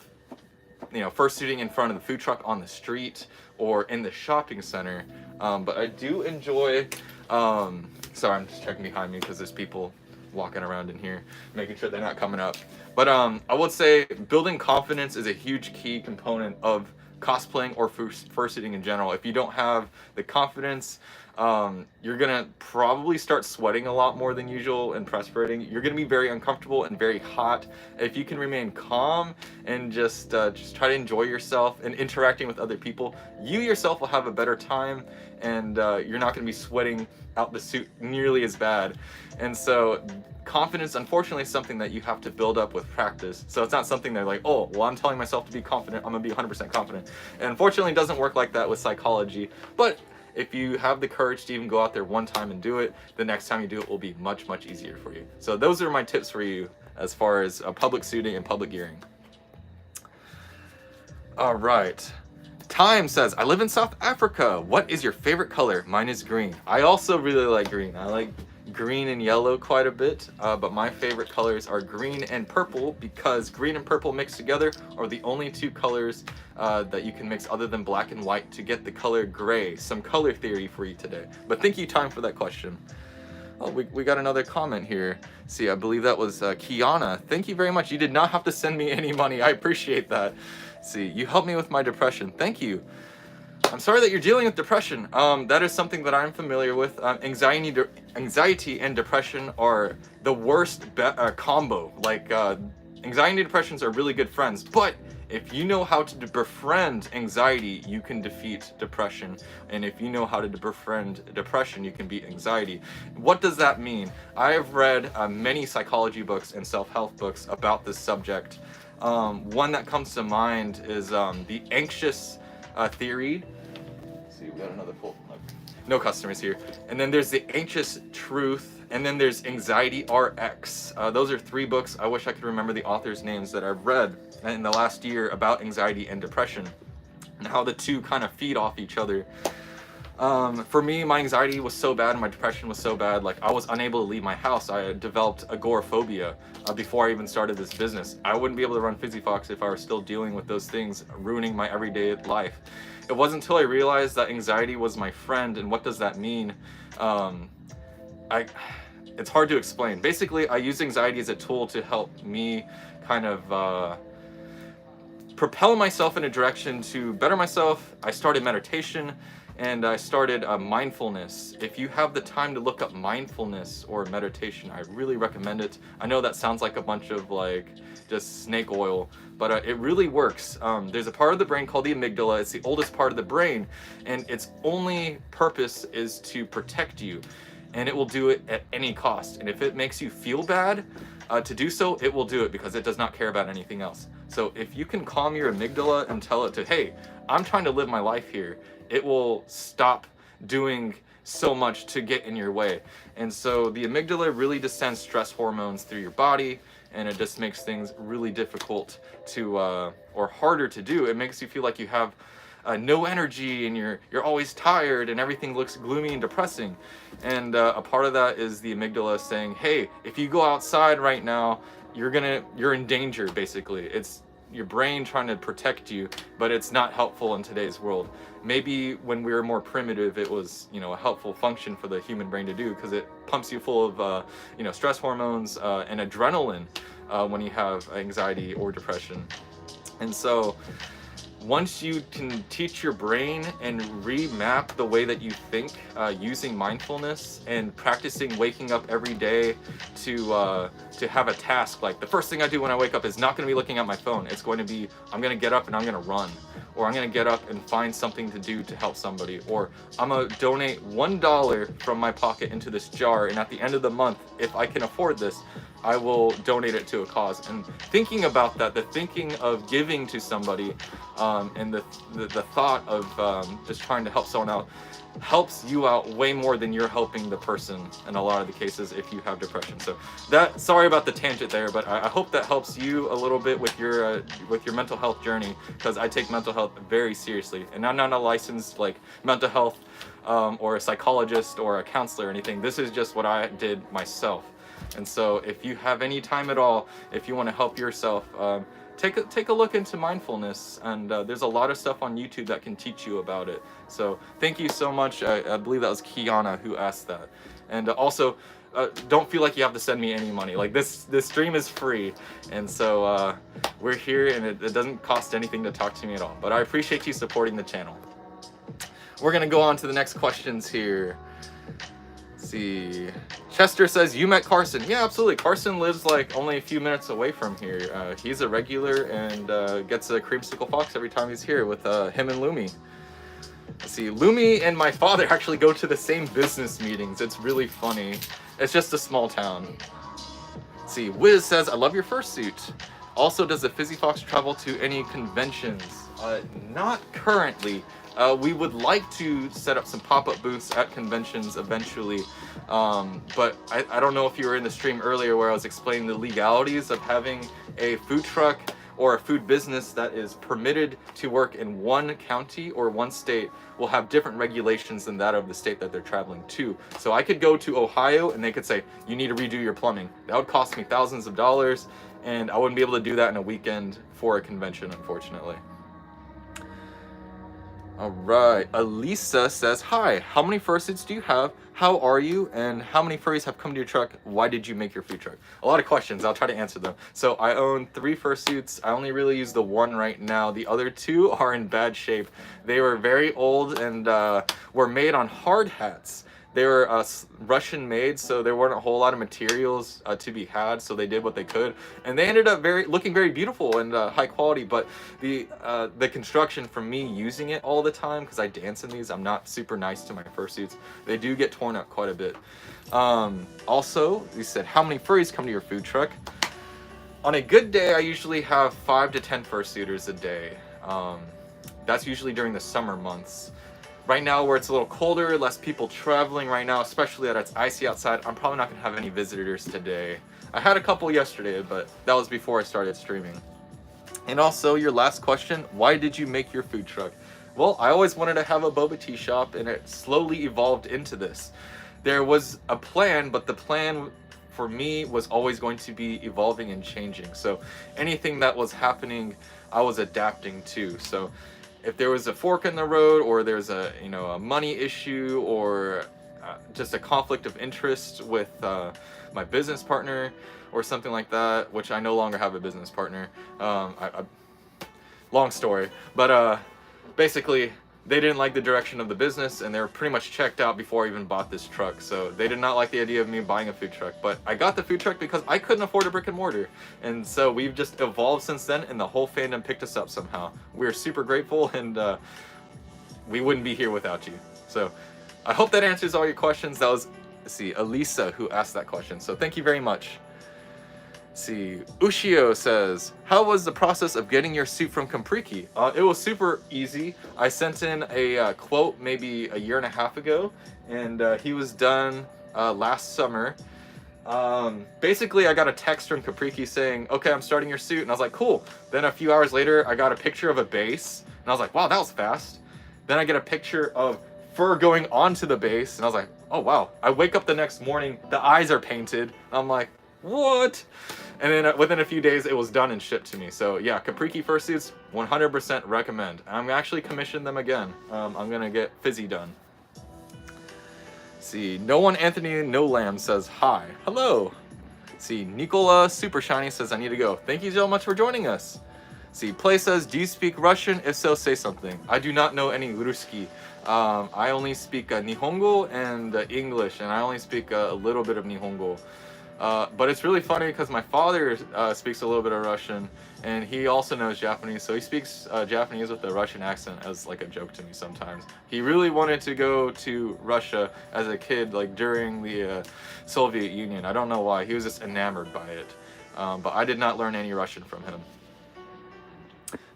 you know, first suiting in front of the food truck on the street or in the shopping center. But I do enjoy, sorry, I'm just checking behind me because there's people walking around in here, making sure they're not coming up. But I would say building confidence is a huge key component of cosplaying or fursuiting in general. If you don't have the confidence, you're gonna probably start sweating a lot more than usual and perspiring. You're gonna be very uncomfortable and very hot. If you can remain calm and just try to enjoy yourself and interacting with other people, you yourself will have a better time, and you're not gonna be sweating out the suit nearly as bad. And so confidence, unfortunately, is something that you have to build up with practice. So it's not something that like, oh, well, I'm telling myself to be confident, I'm gonna be 100% confident. And unfortunately, it doesn't work like that with psychology. But if you have the courage to even go out there one time and do it, the next time you do it will be much, much easier for you. So those are my tips for you as far as public suiting and public gearing. All right. Time says, I live in South Africa. What is your favorite color? Mine is green. I also really like green. I like green and yellow quite a bit, but my favorite colors are green and purple, because green and purple mixed together are the only two colors that you can mix other than black and white to get the color gray. Some color theory for you today. But thank you, Time, for that question. Oh, we got another comment here. See, I believe that was QnA. Thank you very much. You did not have to send me any money. I appreciate that. See, you helped me with my depression. Thank you. I'm sorry that you're dealing with depression. That is something that I'm familiar with. Anxiety and depression are the worst combo. Like, anxiety and depressions are really good friends, but if you know how to befriend anxiety, you can defeat depression. And if you know how to befriend depression, you can beat anxiety. What does that mean? I have read many psychology books and self-help books about this subject. One that comes to mind is the anxious theory. Let's see, we got another pull. No customers here. And then there's the anxious truth, and then there's anxiety RX. Those are 3 books. I wish I could remember the authors' names that I've read in the last year about anxiety and depression and how the two kind of feed off each other. For me, my anxiety was so bad and my depression was so bad, like I was unable to leave my house. I developed agoraphobia before I even started this business. I wouldn't be able to run Fizzy Fox if I were still dealing with those things, ruining my everyday life. It wasn't until I realized that anxiety was my friend. And what does that mean? It's hard to explain. Basically, I use anxiety as a tool to help me kind of propel myself in a direction to better myself. I started meditation, and I started mindfulness. If you have the time to look up mindfulness or meditation, I really recommend it. I know that sounds like a bunch of like just snake oil, but it really works. There's a part of the brain called the amygdala. It's the oldest part of the brain, and its only purpose is to protect you, and it will do it at any cost. And if it makes you feel bad to do so, it will do it because it does not care about anything else. So if you can calm your amygdala and tell it to, hey, I'm trying to live my life here, it will stop doing so much to get in your way. And so the amygdala really just sends stress hormones through your body, and it just makes things really difficult to, or harder to do. It makes you feel like you have no energy, and you're always tired, and everything looks gloomy and depressing. And a part of that is the amygdala saying, hey, if you go outside right now, you're in danger, basically. your brain trying to protect you, but it's not helpful in today's world. Maybe when we were more primitive, it was, you know, a helpful function for the human brain to do, because it pumps you full of, you know, stress hormones and adrenaline when you have anxiety or depression. And so once you can teach your brain and remap the way that you think using mindfulness and practicing waking up every day to have a task, like the first thing I do when I wake up is not going to be looking at my phone. It's going to be, I'm going to get up and I'm going to run, or I'm going to get up and find something to do to help somebody, or I'm going to donate $1 from my pocket into this jar, and at the end of the month, if I can afford this, I will donate it to a cause. And thinking about that, the thinking of giving to somebody, and the thought of just trying to help someone out helps you out way more than you're helping the person in a lot of the cases if you have depression. So that, sorry about the tangent there, but I hope that helps you a little bit with your mental health journey, because I take mental health very seriously, and I'm not a licensed like mental health or a psychologist or a counselor or anything. This is just what I did myself. And so if you have any time at all, if you want to help yourself, take a look into mindfulness, and there's a lot of stuff on YouTube that can teach you about it. So thank you so much. I believe that was QnA who asked that. And also, don't feel like you have to send me any money. Like this stream is free, and so we're here, and it doesn't cost anything to talk to me at all. But I appreciate you supporting the channel. We're gonna go on to the next questions here. See, Chester says, you met Carson. Yeah, absolutely. Carson lives like only a few minutes away from here. He's a regular and gets a creamsicle fox every time he's here with him and Lumi. Let's see, Lumi and my father actually go to the same business meetings. It's really funny. It's just a small town. Let's see, Wiz says, I love your fursuit. Also, does the Fizzy Fox travel to any conventions? Not currently. We would like to set up some pop-up booths at conventions eventually, but I don't know if you were in the stream earlier where I was explaining the legalities of having a food truck or a food business that is permitted to work in one county or one state will have different regulations than that of the state that they're traveling to. So I could go to Ohio and they could say, you need to redo your plumbing. That would cost me thousands of dollars, and I wouldn't be able to do that in a weekend for a convention, unfortunately. All right, Elisa says, hi, how many fursuits do you have? How are you? And how many furries have come to your truck? Why did you make your food truck? A lot of questions, I'll try to answer them. So I own 3 fursuits. I only really use the 1 right now. The other 2 are in bad shape. They were very old and were made on hard hats. They were Russian made, so there weren't a whole lot of materials to be had, so they did what they could. And they ended up looking very beautiful and high quality, but the construction from me using it all the time, because I dance in these, I'm not super nice to my fursuits, they do get torn up quite a bit. Also, you said, how many furries come to your food truck? On a good day, I usually have 5 to 10 fursuiters a day. That's usually during the summer months. Right now, where it's a little colder, less people traveling right now, especially that it's icy outside, I'm probably not going to have any visitors today. I had a couple yesterday, but that was before I started streaming. And also, your last question, why did you make your food truck? Well, I always wanted to have a boba tea shop, and it slowly evolved into this. There was a plan, but the plan for me was always going to be evolving and changing. So anything that was happening, I was adapting to. So if there was a fork in the road, or there's a money issue, or just a conflict of interest with my business partner or something like that, which I no longer have a business partner. Long story, but basically they didn't like the direction of the business, and they were pretty much checked out before I even bought this truck. So they did not like the idea of me buying a food truck, but I got the food truck because I couldn't afford a brick and mortar. And so we've just evolved since then, and the whole fandom picked us up somehow. We're super grateful, and we wouldn't be here without you. So I hope that answers all your questions. That was, let's see, Elisa who asked that question. So thank you very much. See, Ushio says, how was the process of getting your suit from Compriki? It was super easy. I sent in a quote maybe a year and a half ago, and he was done last summer. Basically, I got a text from Compriki saying, okay, I'm starting your suit, and I was like, cool. Then a few hours later, I got a picture of a base, and I was like, wow, that was fast. Then I get a picture of fur going onto the base, and I was like, oh wow. I wake up the next morning, the eyes are painted. I'm like, what? And then within a few days, it was done and shipped to me. So yeah, Capriki fursuits, 100% recommend. I'm actually commissioned them again. I'm gonna get Fizzy done. See, no one Anthony No Lamb says hi. Hello. See, Nicola Super Shiny says I need to go. Thank you so much for joining us. See, Play says, do you speak Russian? If so, say something. I do not know any Ruski. I only speak Nihongo and English, and I only speak a little bit of Nihongo. But it's really funny because my father speaks a little bit of Russian, and he also knows Japanese, so he speaks Japanese with a Russian accent as like a joke to me sometimes. He really wanted to go to Russia as a kid, like during the Soviet Union. I don't know why. He was just enamored by it. But I did not learn any Russian from him.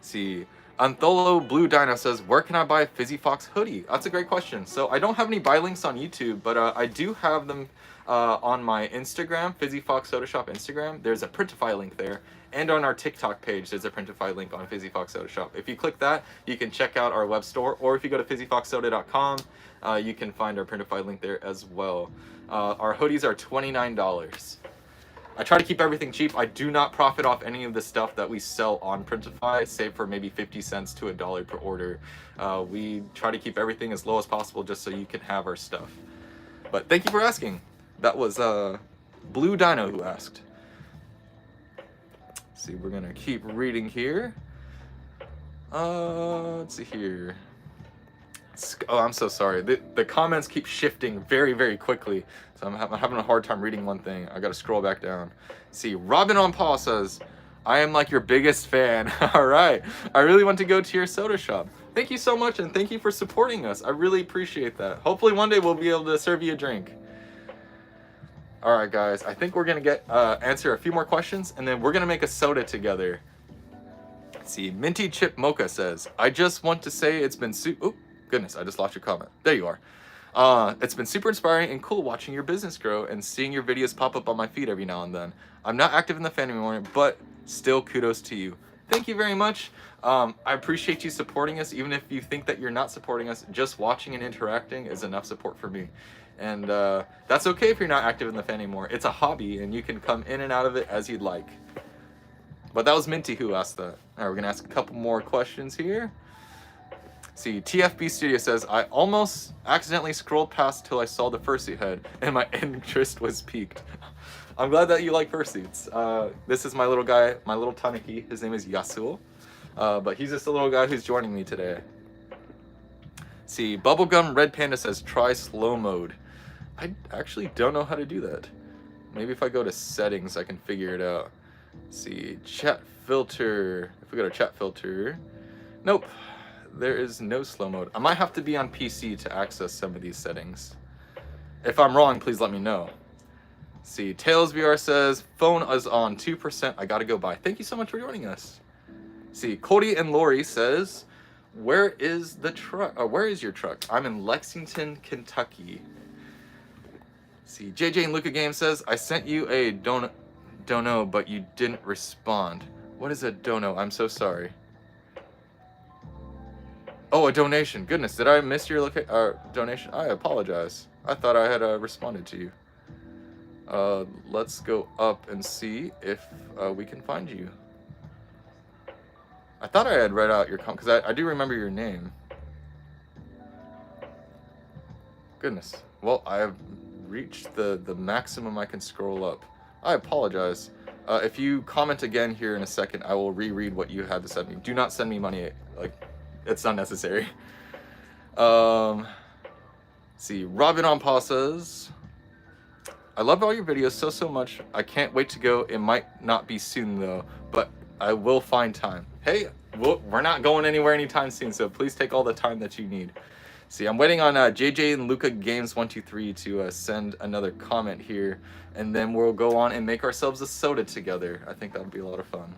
See, Antholo Blue Dino says, where can I buy a Fizzy Fox hoodie? That's a great question. So I don't have any buy links on YouTube, but I do have them on my Instagram, Fizzy Fox Soda Shop Instagram. There's a Printify link there. And on our TikTok page, there's a Printify link on Fizzy Fox Soda Shop. If you click that, you can check out our web store. Or if you go to fizzyfoxsoda.com, you can find our Printify link there as well. Our hoodies are $29. I try to keep everything cheap. I do not profit off any of the stuff that we sell on Printify, save for maybe 50 cents to $1 per order. We try to keep everything as low as possible just so you can have our stuff. But thank you for asking. That was Blue Dino who asked. Let's see, we're gonna keep reading here. Let's see here. Oh, I'm so sorry. The comments keep shifting very, very quickly. So I'm having a hard time reading one thing. I gotta scroll back down. See, Robin on Paul says, I am like your biggest fan. All right. I really want to go to your soda shop. Thank you so much, and thank you for supporting us. I really appreciate that. Hopefully one day we'll be able to serve you a drink. All right, guys. I think we're gonna answer a few more questions, and then we're gonna make a soda together. Let's see, Minty Chip Mocha says, I just want to say it's been oh, goodness, I just lost your comment. There you are. It's been super inspiring and cool watching your business grow and seeing your videos pop up on my feed every now and then. I'm not active in the fan anymore, but still kudos to you. Thank you very much. I appreciate you supporting us. Even if you think that you're not supporting us, just watching and interacting is enough support for me. And that's okay if you're not active in the fan anymore. It's a hobby and you can come in and out of it as you'd like. But that was Minty who asked that. All right, we're gonna ask a couple more questions here. See, TFB Studio says, I almost accidentally scrolled past till I saw the fursuit head and my interest was piqued. I'm glad that you like fursuits. This is my little guy, my little Tanuki. His name is Yasuo. But he's just a little guy who's joining me today. See, Bubblegum Red Panda says, try slow mode. I actually don't know how to do that. Maybe if I go to settings, I can figure it out. See, chat filter. If we go to chat filter, nope. There is no slow mode. I might have to be on PC to access some of these settings. If I'm wrong, please let me know. See, Tails VR says, phone is on 2%. I gotta go by. Thank you so much for joining us. See, Cody and Lori says, where is the truck? Where is your truck? I'm in Lexington, Kentucky. See, JJ and Luca Game says, I sent you a dono, but you didn't respond. What is a dono? I'm so sorry. Oh, a donation. Goodness, did I miss your donation? I apologize. I thought I had responded to you. Let's go up and see if we can find you. I thought I had read out your comment, because I do remember your name. Goodness. Well, I have reached the maximum I can scroll up. I apologize. If you comment again here in a second, I will reread what you had to send me. Do not send me money, like, it's unnecessary. See, Robin on Paw says, I love all your videos so much. I can't wait to go. It might not be soon though, but I will find time. Hey, we're not going anywhere anytime soon, so please take all the time that you need. See, I'm waiting on JJ and Luca Games 123 to send another comment here, and then we'll go on and make ourselves a soda together. I think that would be a lot of fun.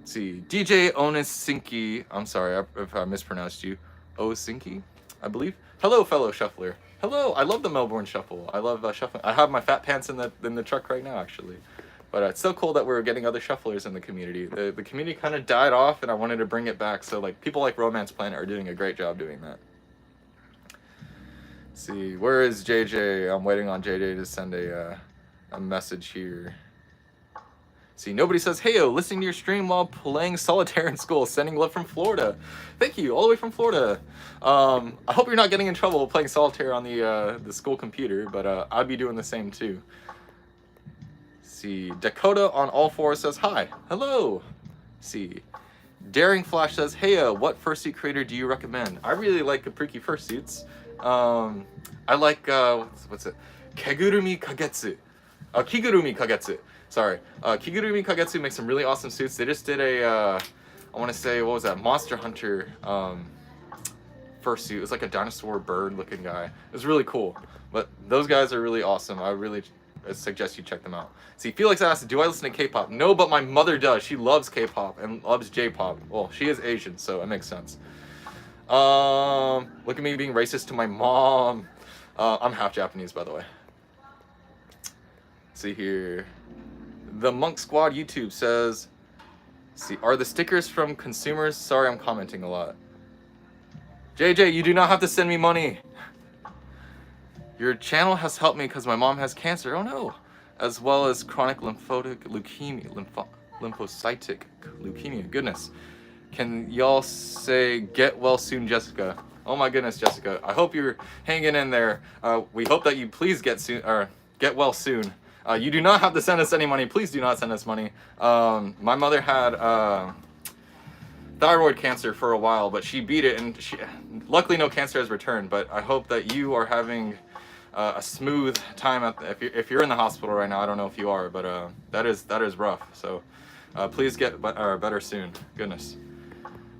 See, DJ Onisinki, I'm sorry if I mispronounced you. Osinki, I believe. Hello, fellow shuffler. Hello, I love the Melbourne Shuffle. I love shuffling. I have my fat pants in the truck right now, actually. But it's so cool that we're getting other shufflers in the community. The community kind of died off, and I wanted to bring it back. So like people like Romance Planet are doing a great job doing that. Let's see, where is JJ? I'm waiting on JJ to send a a message here. See, nobody says, "Heyo, listening to your stream while playing solitaire in school. Sending love from Florida." Thank you, all the way from Florida. I hope you're not getting in trouble playing solitaire on the school computer, but I'd be doing the same too. See, Dakota on all fours says hi. Hello. See, Daring Flash says, "Heyo, what fursuit creator do you recommend?" I really like Capriki fursuits. I like what's it? Kigurumi Kagetsu. Kigurumi Kagetsu. Sorry, Kigurumi Kagetsu makes some really awesome suits. They just did a, I want to say, what was that? Monster Hunter fursuit. It was like a dinosaur bird looking guy. It was really cool. But those guys are really awesome. I really suggest you check them out. See, Felix asked, do I listen to K-pop? No, but my mother does. She loves K-pop and loves J-pop. Well, she is Asian, so it makes sense. Look at me being racist to my mom. I'm half Japanese, by the way. See here. The Monk Squad YouTube says, see, are the stickers from consumers? Sorry, I'm commenting a lot. JJ, you do not have to send me money. Your channel has helped me because my mom has cancer. Oh no. As well as chronic lymphocytic leukemia. Lymphocytic leukemia. Goodness. Can y'all say get well soon, Jessica? Oh my goodness, Jessica. I hope you're hanging in there. We hope that you please get well soon. You do not have to send us any money. Please do not send us money. My mother had thyroid cancer for a while, but she beat it, and luckily no cancer has returned. But I hope that you are having a smooth time if you're in the hospital right now. I don't know if you are, but that is rough. So please get better soon. Goodness.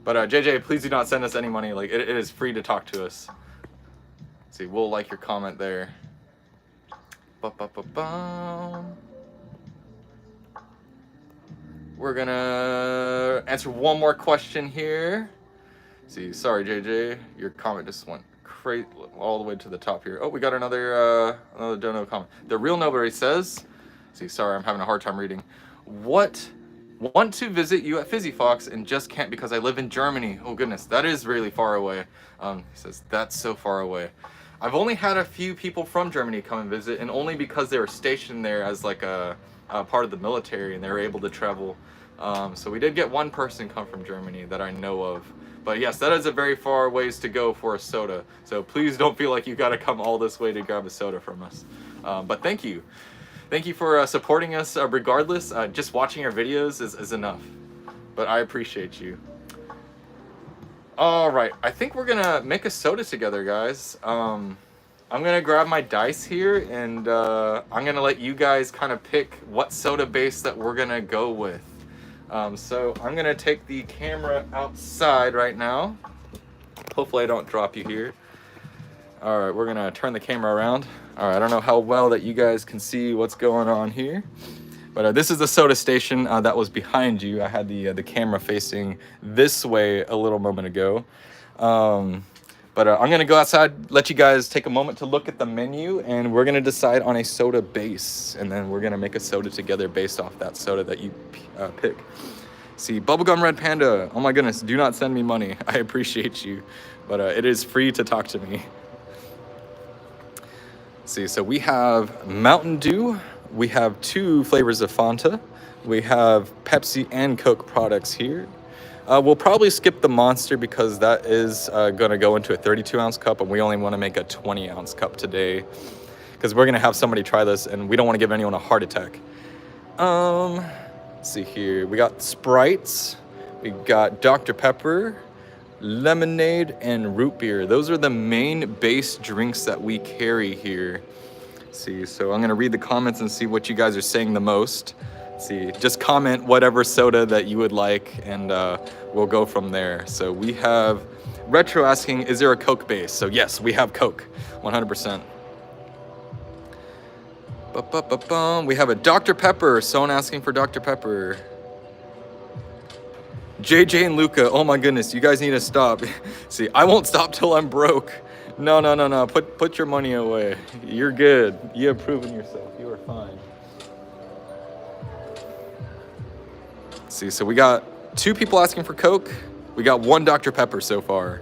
But JJ, please do not send us any money. Like it is free to talk to us. Let's see, we'll like your comment there. We're gonna answer one more question here. See, sorry JJ, your comment just went crazy all the way to the top here. Oh, we got another dono comment. The real nobody says, see, sorry, I'm having a hard time reading. Want to visit you at Fizzy Fox and just can't because I live in Germany. Oh goodness, that is really far away. He says that's so far away. I've only had a few people from Germany come and visit, and only because they were stationed there as like a part of the military and they were able to travel. So we did get one person come from Germany that I know of. But yes, that is a very far ways to go for a soda. So please don't feel like you gotta come all this way to grab a soda from us. But thank you. Thank you for supporting us regardless. Just watching our videos is enough. But I appreciate you. All right, I think we're gonna make a soda together, guys. I'm gonna grab my dice here, and I'm gonna let you guys kind of pick what soda base that we're gonna go with. So I'm gonna take the camera outside right now. Hopefully I don't drop you here. All right, we're gonna turn the camera around. All right, I don't know how well that you guys can see what's going on here. But this is the soda station that was behind you. I had the camera facing this way a little moment ago. But I'm gonna go outside, let you guys take a moment to look at the menu, and we're gonna decide on a soda base, and then we're gonna make a soda together based off that soda that you pick. See, Bubblegum Red Panda, oh my goodness, do not send me money. I appreciate you, but it is free to talk to me. See, so we have Mountain Dew. We have 2 flavors of Fanta. We have Pepsi and Coke products here. We'll probably skip the Monster because that is gonna go into a 32-ounce cup, and we only wanna make a 20-ounce cup today because we're gonna have somebody try this and we don't wanna give anyone a heart attack. Let's see here. We got Sprites, we got Dr. Pepper, lemonade, and root beer. Those are the main base drinks that we carry here. See, so I'm gonna read the comments and see what you guys are saying the most. See, just comment whatever soda that you would like, and we'll go from there. So we have Retro asking, is there a Coke base? So yes, we have Coke, 100%. We have a Dr. Pepper, someone asking for Dr. Pepper. JJ and Luca, oh my goodness, you guys need to stop. See, I won't stop till I'm broke. No, put your money away. You're good. You have proven yourself. You are fine. See, so we got 2 people asking for Coke. We got 1 Dr. Pepper so far.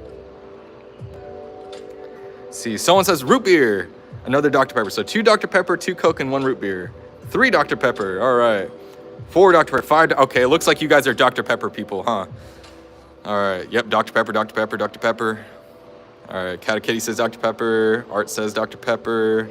See, someone says root beer. Another Dr. Pepper. So 2 Dr. Pepper, 2 Coke, and 1 root beer. 3 Dr. Pepper. All right. 4 Dr. Pepper. 5. Okay, it looks like you guys are Dr. Pepper people, huh? All right. Yep, Dr. Pepper, Dr. Pepper, Dr. Pepper. All right. Cat Kitty says Dr. Pepper. Art says Dr. Pepper.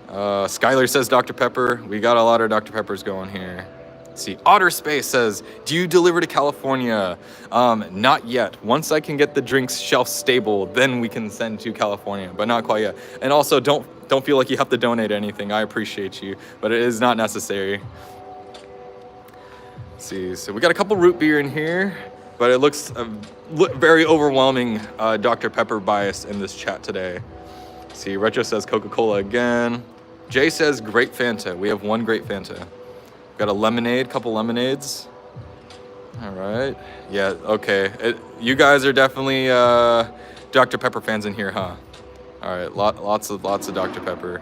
Skylar says Dr. Pepper. We got a lot of Dr. Peppers going here. Let's see, Otter Space says, do you deliver to California? Not yet. Once I can get the drinks shelf stable, then we can send to California, but not quite yet. And also, don't feel like you have to donate anything. I appreciate you, but it is not necessary. Let's see, so we got a couple root beer in here, but it looks very overwhelming Dr. Pepper bias in this chat today. Let's see, Retro says Coca-Cola again. Jay says grape Fanta. We have 1 grape Fanta. Got a lemonade, couple lemonades. All right. Yeah, okay. You guys are definitely Dr. Pepper fans in here, huh? All right, lots of Dr. Pepper.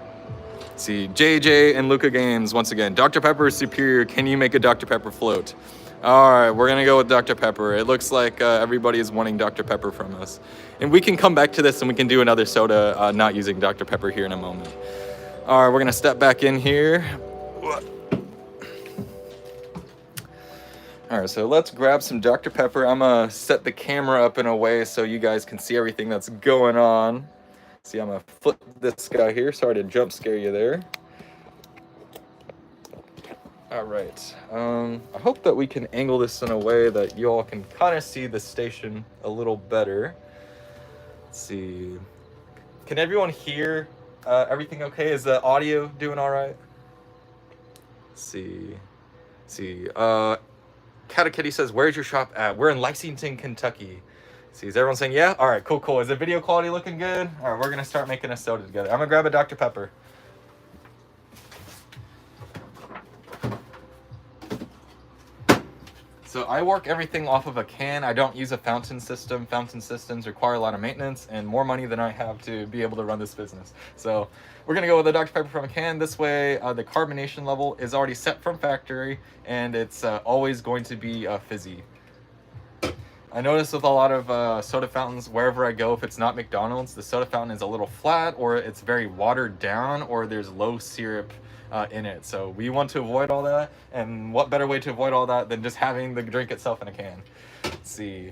Let's see, JJ and Luca Games, once again. Dr. Pepper is superior. Can you make a Dr. Pepper float? All right, we're gonna go with Dr. Pepper. It looks like everybody is wanting Dr. Pepper from us. And we can come back to this and we can do another soda not using Dr. Pepper here in a moment. All right, we're gonna step back in here. All right, so let's grab some Dr. Pepper. I'm gonna set the camera up in a way so you guys can see everything that's going on. See, I'm gonna flip this guy here. Sorry to jump scare you there. All right, I hope that we can angle this in a way that you all can kind of see the station a little better. Let's see, can everyone hear everything okay? Is the audio doing all right? Let's see, Cat Kitty says, where's your shop at? We're in Lexington, Kentucky. See, is everyone saying yeah? All right, cool. Is the video quality looking good? All right, we're gonna start making a soda together. I'm gonna grab a Dr. Pepper. So I work everything off of a can. I don't use a fountain system. Fountain systems require a lot of maintenance and more money than I have to be able to run this business. So we're gonna go with a Dr. Pepper from a can. This way, the carbonation level is already set from factory and it's always going to be fizzy. I notice with a lot of soda fountains, wherever I go, if it's not McDonald's, the soda fountain is a little flat or it's very watered down or there's low syrup in it. So we want to avoid all that, and what better way to avoid all that than just having the drink itself in a can. Let's see,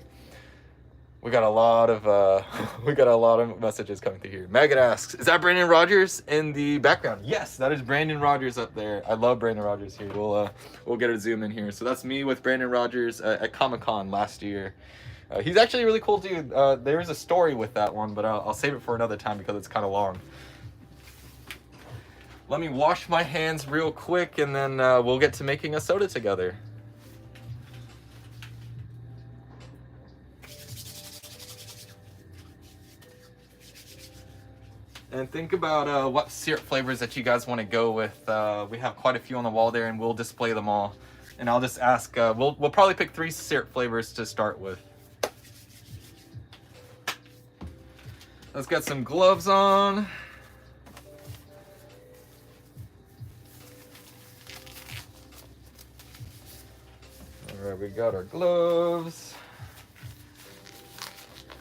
we got a lot of messages coming through here. Megan asks, is that Brandon Rogers in the background? Yes, that is Brandon Rogers up there. I love Brandon Rogers here. We'll get a zoom in here. So that's me with Brandon Rogers at Comic-Con last year. He's actually a really cool dude. There's a story with that one, but I'll save it for another time because it's kind of long. Let me wash my hands real quick and then we'll get to making a soda together. And think about what syrup flavors that you guys want to go with. We have quite a few on the wall there and we'll display them all. And I'll just ask, we'll probably pick 3 syrup flavors to start with. Let's get some gloves on. All right, we got our gloves.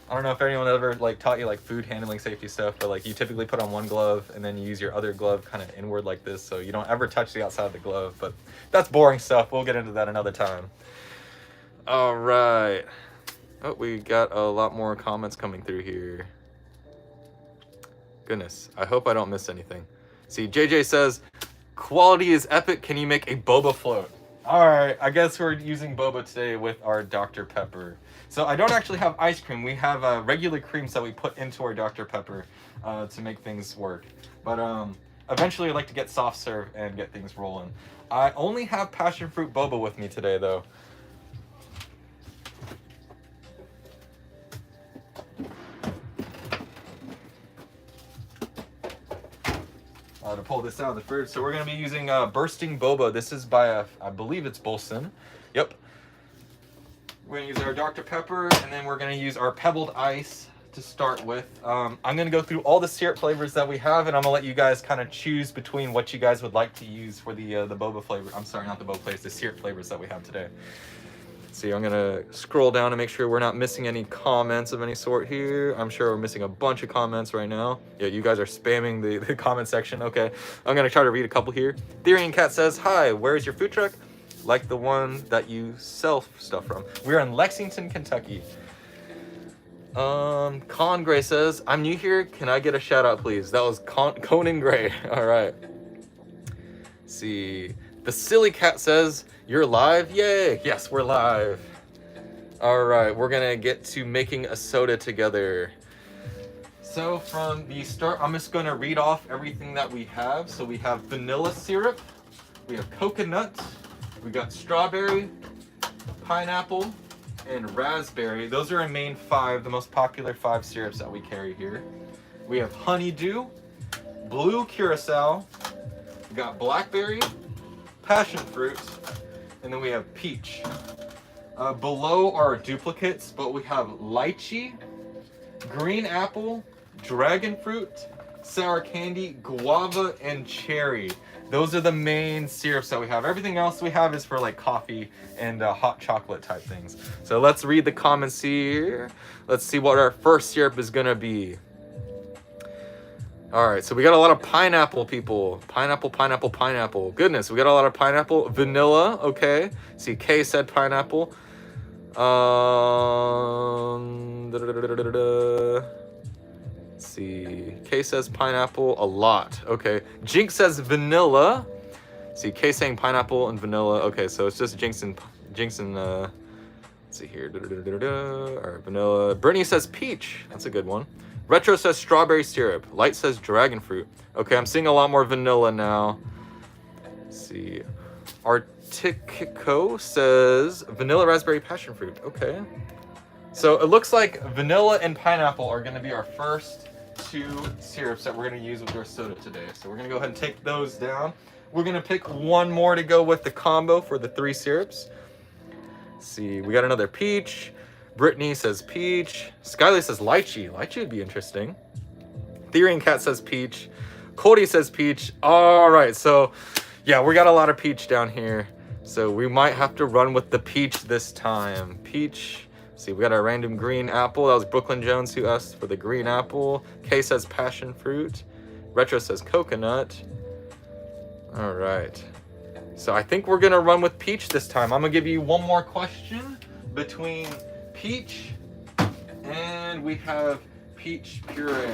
I don't know if anyone ever taught you food handling safety stuff, but you typically put on one glove and then you use your other glove kind of inward like this, so you don't ever touch the outside of the glove. But that's boring stuff. We'll get into that another time. All right. Oh, we got a lot more comments coming through here. Goodness, I hope I don't miss anything. See, JJ says, quality is epic. Can you make a boba float? All right, I guess we're using boba today with our Dr. Pepper. So I don't actually have ice cream. We have regular creams that we put into our Dr. Pepper to make things work. But eventually I'd like to get soft serve and get things rolling. I only have passion fruit boba with me today though. To pull this out of the fridge. So we're going to be using Bursting Boba. This is by, I believe it's Bolson. Yep. We're going to use our Dr. Pepper, and then we're going to use our pebbled ice to start with. I'm going to go through all the syrup flavors that we have, and I'm going to let you guys kind of choose between what you guys would like to use for the boba flavor. I'm sorry, not the boba flavors, the syrup flavors that we have today. See, I'm gonna scroll down and make sure we're not missing any comments of any sort here. I'm sure we're missing a bunch of comments right now. Yeah, you guys are spamming the comment section. Okay, I'm gonna try to read a couple here. Theory and Cat says, hi, where's your food truck? Like the one that you sell stuff from. We're in Lexington, Kentucky. Con Gray says, I'm new here. Can I get a shout out, please? That was Conan Gray. All right. Let's see. The Silly Cat says, you're live? Yay. Yes, we're live. All right. We're going to get to making a soda together. So from the start, I'm just going to read off everything that we have. So we have vanilla syrup. We have coconut. We got strawberry, pineapple, and raspberry. Those are our main 5, the most popular 5 syrups that we carry here. We have honeydew, blue curacao, we got blackberry, passion fruit, and then we have peach. Below are duplicates, but we have lychee, green apple, dragon fruit, sour candy, guava, and cherry. Those are the main syrups that we have. Everything else we have is for like coffee and hot chocolate type things. So let's read the comments here. Let's see what our first syrup is gonna be. All right, so we got a lot of pineapple, people. Pineapple, pineapple, pineapple. Goodness, we got a lot of pineapple. Vanilla, okay. See, Kay said pineapple. Let's see. Kay says pineapple a lot. Okay. Jinx says vanilla. See, Kay saying pineapple and vanilla. Okay, so it's just Jinx and let's see here. All right, vanilla. Brittany says peach. That's a good one. Retro says strawberry syrup. Light says dragon fruit. Okay, I'm seeing a lot more vanilla now. Let's see. Artico says vanilla raspberry passion fruit. Okay. So it looks like vanilla and pineapple are going to be our first 2 syrups that we're going to use with our soda today. So we're going to go ahead and take those down. We're going to pick one more to go with the combo for the 3 syrups. Let's see, we got another peach. Brittany says peach. Skyly says lychee. Lychee would be interesting. Theory and Cat says peach. Cody says peach. All right, so yeah, we got a lot of peach down here. So we might have to run with the peach this time. Peach. See, we got our random green apple. That was Brooklyn Jones who asked for the green apple. Kay says passion fruit. Retro says coconut. All right. So I think we're going to run with peach this time. I'm going to give you one more question between peach and we have peach puree.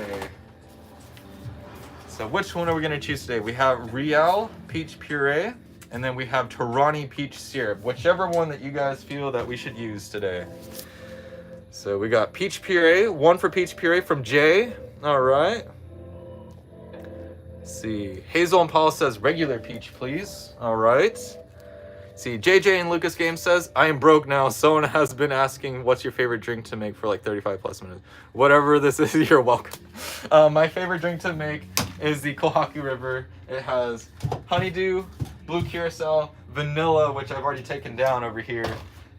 So which one are we going to choose today? We have Real peach puree and then we have Torani peach syrup. Whichever one that you guys feel that we should use today. So we got peach puree, 1 for peach puree from Jay. All right. Let's see, Hazel and Paul says regular peach, please. All right. See, JJ and Lucas Game says, I am broke now. Someone has been asking, what's your favorite drink to make for like 35 plus minutes? Whatever this is, you're welcome. My favorite drink to make is the Kohaku River. It has honeydew, blue curacao, vanilla, which I've already taken down over here,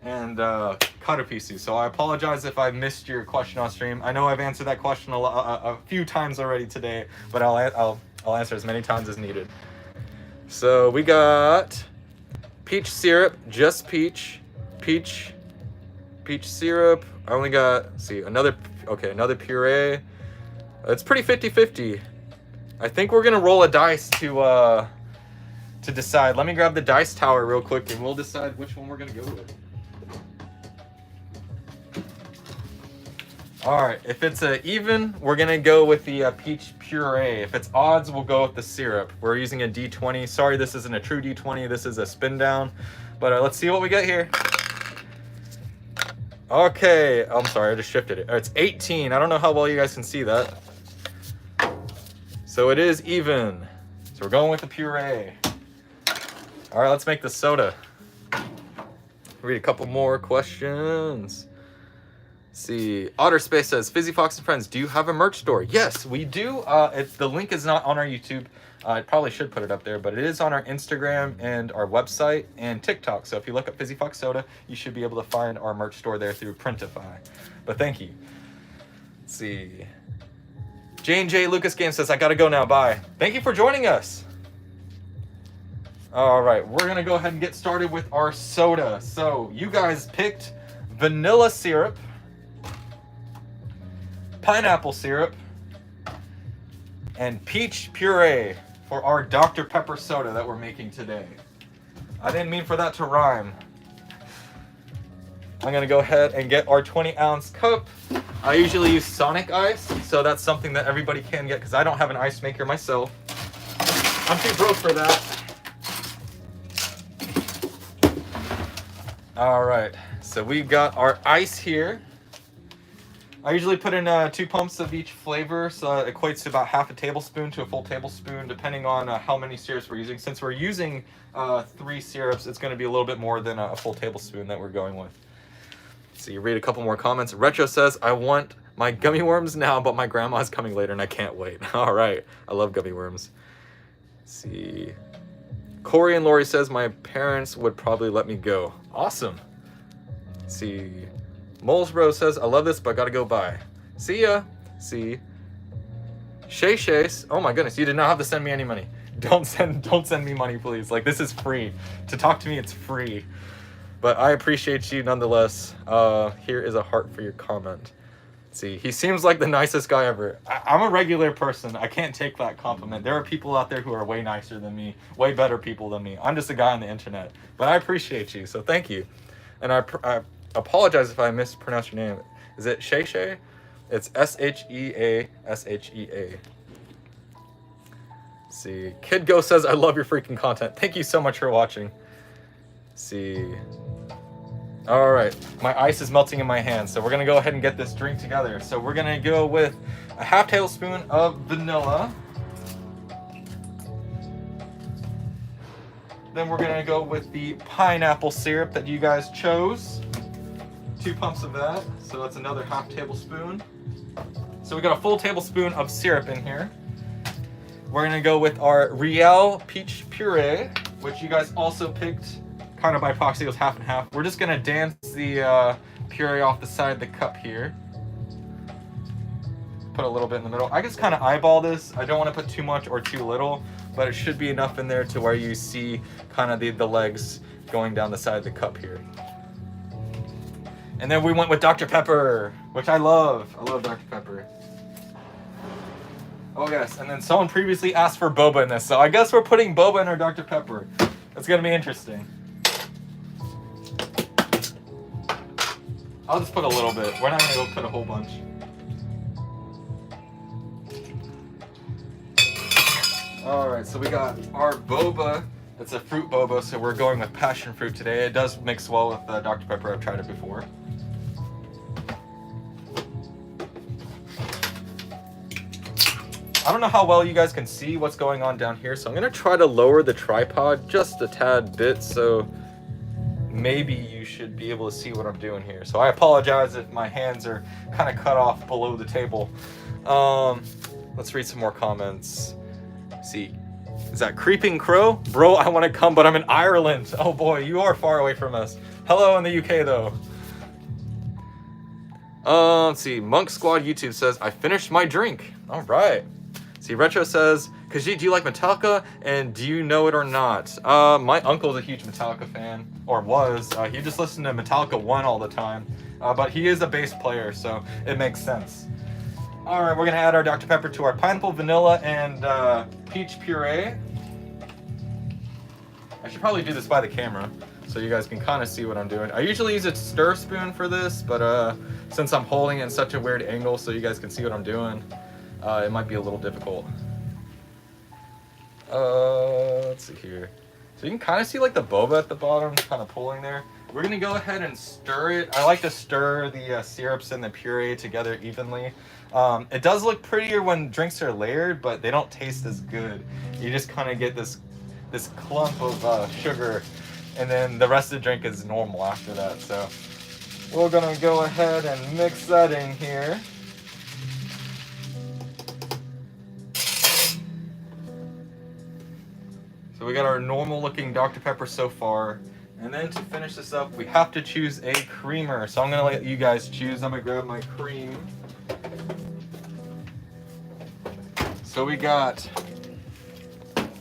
and karapisu. So I apologize if I missed your question on stream. I know I've answered that question a few times already today, but I'll answer as many times as needed. So we got peach syrup, just peach syrup. I only got, see, another puree. It's pretty 50-50. I think we're gonna roll a dice to decide. Let me grab the dice tower real quick and we'll decide which one we're gonna go with. All right, if it's even, we're gonna go with the peach puree. If it's odds, we'll go with the syrup. We're using a D20. Sorry, this isn't a true D20. This is a spin down. But let's see what we get here. Okay, I'm sorry, I just shifted it. It's 18. I don't know how well you guys can see that. So it is even. So we're going with the puree. All right, let's make the soda. Read a couple more questions. See, Otter Space says, Fizzy Fox and Friends, do you have a merch store? Yes, we do. The link is not on our YouTube. I probably should put it up there, but it is on our Instagram and our website and TikTok. So if you look up Fizzy Fox Soda, you should be able to find our merch store there through Printify. But thank you. Let's see. J&J Lucas Game says, I gotta go now, bye. Thank you for joining us. All right, we're gonna go ahead and get started with our soda. So you guys picked vanilla syrup, pineapple syrup, and peach puree for our Dr. Pepper soda that we're making today. I didn't mean for that to rhyme. I'm gonna go ahead and get our 20-ounce cup. I usually use Sonic ice, so that's something that everybody can get because I don't have an ice maker myself. I'm too broke for that. All right, so we've got our ice here. I usually put in 2 pumps of each flavor, so it equates to about half a tablespoon to a full tablespoon, depending on how many syrups we're using. Since we're using 3 syrups, it's going to be a little bit more than a full tablespoon that we're going with. So you read a couple more comments. Retro says, I want my gummy worms now, but my grandma's coming later and I can't wait. All right, I love gummy worms. Let's see. Corey and Lori says, my parents would probably let me go. Awesome. Let's see. Molesbro says, I love this, but I gotta go bye. See ya. See. Shay. Oh my goodness, you did not have to send me any money. Don't send me money, please. Like, this is free. To talk to me, it's free. But I appreciate you nonetheless. Here is a heart for your comment. See, he seems like the nicest guy ever. I'm a regular person. I can't take that compliment. There are people out there who are way nicer than me, way better people than me. I'm just a guy on the internet. But I appreciate you, so thank you. And I apologize if I mispronounced your name. Is it Shay? It's Shea. See, Kid Go says, I love your freaking content. Thank you so much for watching. See. All right, my ice is melting in my hand, so we're gonna go ahead and get this drink together. So we're gonna go with a half tablespoon of vanilla. Then we're gonna go with the pineapple syrup that you guys chose. 2 pumps of that, so that's another half tablespoon. So we got a full tablespoon of syrup in here. We're gonna go with our Real peach puree, which you guys also picked kind of by proxy. It was half and half. We're just gonna dance the puree off the side of the cup here. Put a little bit in the middle. I just kind of eyeball this. I don't want to put too much or too little, but it should be enough in there to where you see kind of the legs going down the side of the cup here. And then we went with Dr. Pepper, which I love. I love Dr. Pepper. Oh yes, and then someone previously asked for boba in this, so I guess we're putting boba in our Dr. Pepper. It's gonna be interesting. I'll just put a little bit. We're not gonna go put a whole bunch. All right, so we got our boba. It's a fruit boba, so we're going with passion fruit today. It does mix well with Dr. Pepper. I've tried it before. I don't know how well you guys can see what's going on down here, so I'm gonna try to lower the tripod just a tad bit, so maybe you should be able to see what I'm doing here. So I apologize if my hands are kind of cut off below the table. Let's read some more comments. See, is that Creeping Crow? Bro, I want to come, but I'm in Ireland. Oh boy, you are far away from us. Hello in the UK though. Let's see, Monk Squad YouTube says, I finished my drink. All right. See, Retro says, Khajiit, do you like Metallica? And do you know it or not? My uncle's a huge Metallica fan, or was. He just listened to Metallica 1 all the time. But he is a bass player, so it makes sense. All right, we're gonna add our Dr. Pepper to our pineapple, vanilla, and peach puree. I should probably do this by the camera, so you guys can kind of see what I'm doing. I usually use a stir spoon for this, but since I'm holding it in such a weird angle so you guys can see what I'm doing, it might be a little difficult. Let's see here. So you can kind of see like the boba at the bottom, kind of pulling there. We're gonna go ahead and stir it. I like to stir the syrups and the puree together evenly. It does look prettier when drinks are layered, but they don't taste as good. You just kind of get this clump of sugar, and then the rest of the drink is normal after that. So we're gonna go ahead and mix that in here. So we got our normal looking Dr. Pepper so far. And then to finish this up, we have to choose a creamer. So I'm gonna let you guys choose. I'm gonna grab my cream. So we got,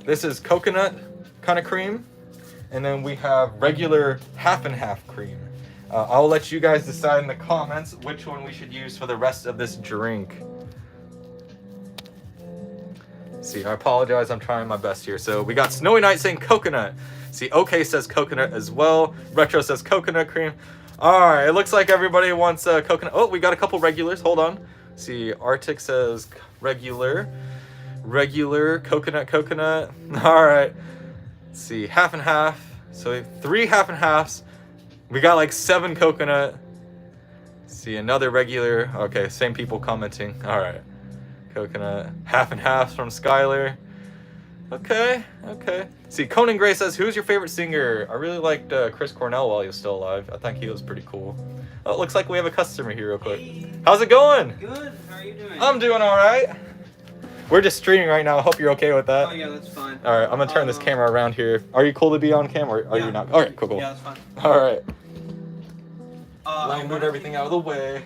this is coconut kind of cream. And then we have regular half and half cream. I'll let you guys decide in the comments which one we should use for the rest of this drink. See, I apologize, I'm trying my best here. So we got Snowy Night saying coconut. See, OK says coconut as well. Retro says coconut cream. All right, it looks like everybody wants coconut. Oh, we got a couple regulars, hold on. See, Arctic says regular, coconut. All right, let's see, half and half. So we have 3 half and halves. We got like 7 coconut. See, another regular. Okay, same people commenting. All right. Coconut. Half and half from Skylar. Okay. See, Conan Gray says, who's your favorite singer? I really liked Chris Cornell while he was still alive. I think he was pretty cool. Oh, it looks like we have a customer here real quick. Hey. How's it going? Good. How are you doing? I'm doing all right. We're just streaming right now. I hope you're okay with that. Oh, yeah, that's fine. All right, I'm going to turn this camera around here. Are you cool to be on camera or are you not? All right, cool. Yeah, that's fine. All right. Let me move everything out of the way.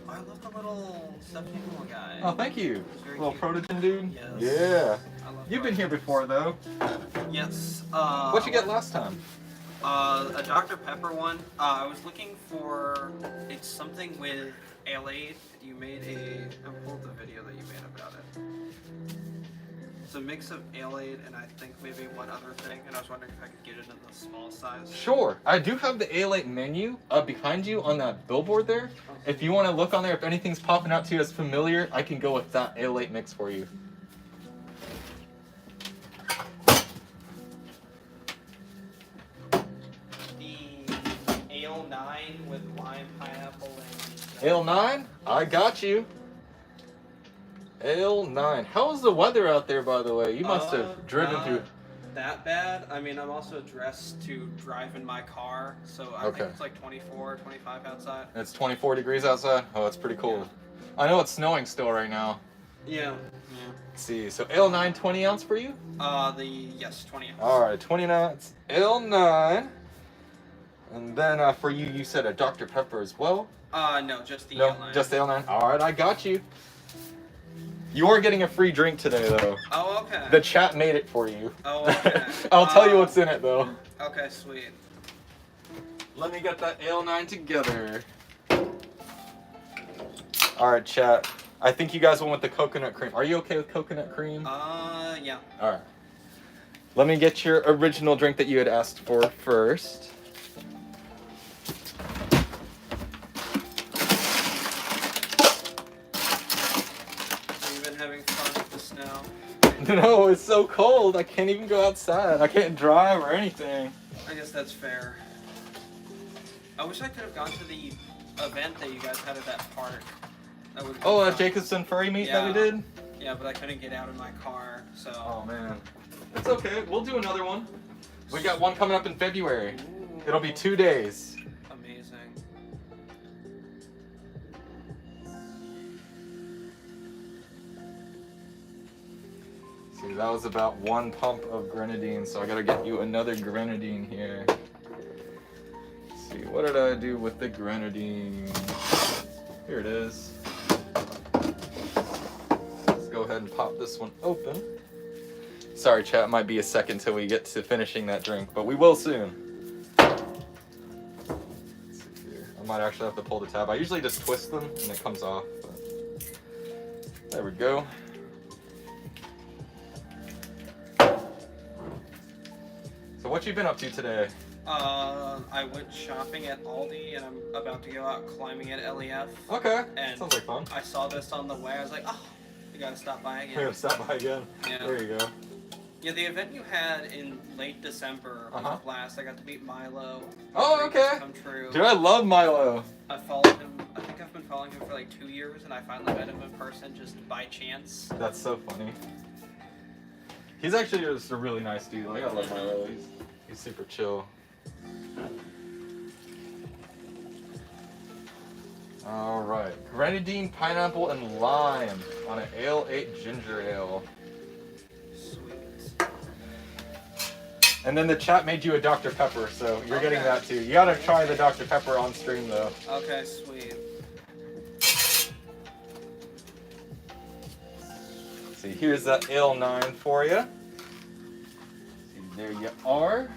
I love the little stuffed animal guy. Oh, thank you. Very Little cute. protogen dude? Yes. Yeah. I love You've been here before, though. Yes. What'd you get last time? A Dr. Pepper one. I was looking for, it's something with Ale. You made I pulled the video that you made about it. It's a mix of Ale and I think maybe one other thing, and I was wondering if I could get it in the small size. Sure. I do have the A8 menu behind you on that billboard there. If you want to look on there, if anything's popping out to you as familiar, I can go with that A8 mix for you. Ale 9 with lime, pineapple, and... Ale 9? I got you. Ale 9. How's the weather out there, by the way? You must have driven through... that bad. I mean, I'm also dressed to drive in my car, so I think it's like 24, 25 outside. It's 24 degrees outside? Oh, that's pretty cold. Yeah. I know it's snowing still right now. Yeah. Let's see, so Ale 9, 20 ounce for you? Yes, 20 ounce. Alright, 20 ounce. Ale 9. And then for you, you said a Dr. Pepper as well? No, just the Ale 9. Just Ale 9. Alright, I got you. You are getting a free drink today, though. Oh, okay. The chat made it for you. Oh, okay. I'll tell you what's in it, though. Okay, sweet. Let me get that Ale 9 together. Alright, chat. I think you guys went with the coconut cream. Are you okay with coconut cream? Yeah. Alright. Let me get your original drink that you had asked for first. Having fun with the snow. No, it's so cold. I can't even go outside. I can't drive or anything. I guess that's fair. I wish I could have gone to the event that you guys had at that park. That would. Oh, that Jacobson furry meet that we did? Yeah, but I couldn't get out of my car, so. Oh man. It's okay. We'll do another one. We got one coming up in February. Ooh. It'll be 2 days. Amazing. See, that was about 1 pump of grenadine, so I gotta get you another grenadine here. Let's see, what did I do with the grenadine? Here it is. Let's go ahead and pop this one open. Sorry, chat, it might be a second till we get to finishing that drink, but we will soon. Let's see here. I might actually have to pull the tab. I usually just twist them and it comes off. But... There we go. So what you been up to today? I went shopping at Aldi and I'm about to go out climbing at LEF. Okay, and sounds like fun. I saw this on the way. I was like, oh, we gotta stop by again. We're gonna stop by again. Yeah. There you go. Yeah, the event you had in late December was a blast. I got to meet Milo. Oh, okay. Come true. Dude, I love Milo. I followed him. I think I've been following him for like 2 years, and I finally met him in person just by chance. That's so funny. He's actually just a really nice dude. Like, I love Milo. He's super chill. All right, grenadine, pineapple, and lime on an Ale 8 ginger ale. Sweet. And then the chat made you a Dr. Pepper, so you're getting that too. You gotta try the Dr. Pepper on stream though. Okay, sweet. See, here's that Ale 9 for you. There you are.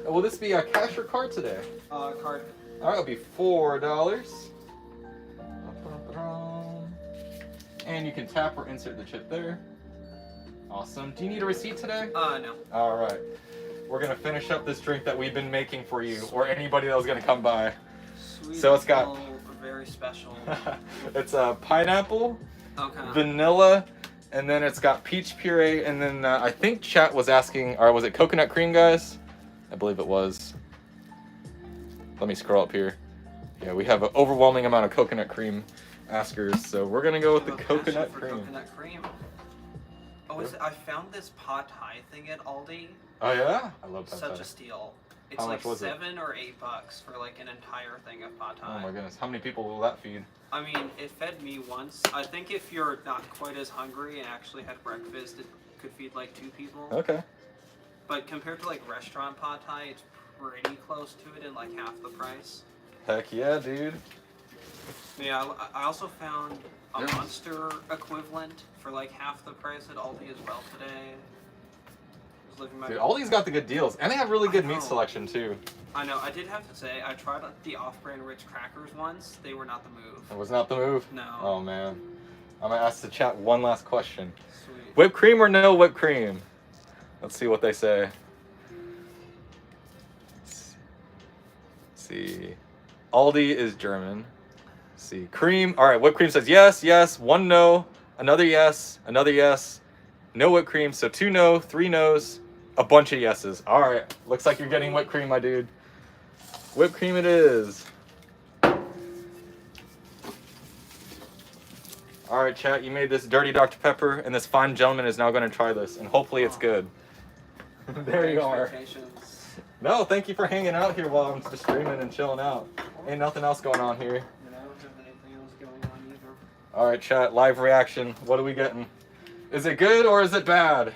Will this be a cash or card today? Card. All right, it'll be $4. And you can tap or insert the chip there. Awesome. Do you need a receipt today? No. All right. We're gonna finish up this drink that we've been making for you, or anybody that was gonna come by. Sweet. So it's got very special. it's pineapple, Okay. vanilla, and then it's got peach puree, and then I think chat was asking, or was it coconut cream, guys? I believe it was. Let me scroll up here. Yeah, we have an overwhelming amount of coconut cream askers, so we're gonna go with the coconut cream. Coconut cream. Oh, I found this pot thai thing at Aldi. Oh yeah, I love pad Such thai. a steal. It's How like much was it? $7 or $8 for like an entire thing of pot thai. Oh my goodness, how many people will that feed? I mean, it fed me once. I think if you're not quite as hungry and actually had breakfast, it could feed like 2 people. Okay. But compared to like restaurant pot thai, it's pretty close to it in like half the price. Heck yeah, dude. Yeah, I also found a Yeah. Monster equivalent for like half the price at Aldi as well today. Was living my Dude, Aldi's got the good deals, and they have really good I meat know. selection too. I know. I did have to say, I tried the off-brand Ritz crackers once. They were not the move. It was not the move. No. Oh man. I'm gonna ask the chat one last question. Sweet. Whipped cream or no whipped cream? Let's see what they say. Let's see. Aldi is German. Let's see. Cream. All right. Whipped cream says yes, yes. 1 no. Another yes. Another yes. No whipped cream. So 2 no, 3 no's. A bunch of yeses. All right. Looks like you're getting whipped cream, my dude. Whipped cream it is. All right, chat. You made this dirty Dr. Pepper, and this fine gentleman is now going to try this, and hopefully it's good. There you are. Expectations. No, thank you for hanging out here while I'm just streaming and chilling out. Ain't nothing else going on here. And I don't have anything else going on either. All right, chat. Live reaction. What are we getting? Is it good or is it bad?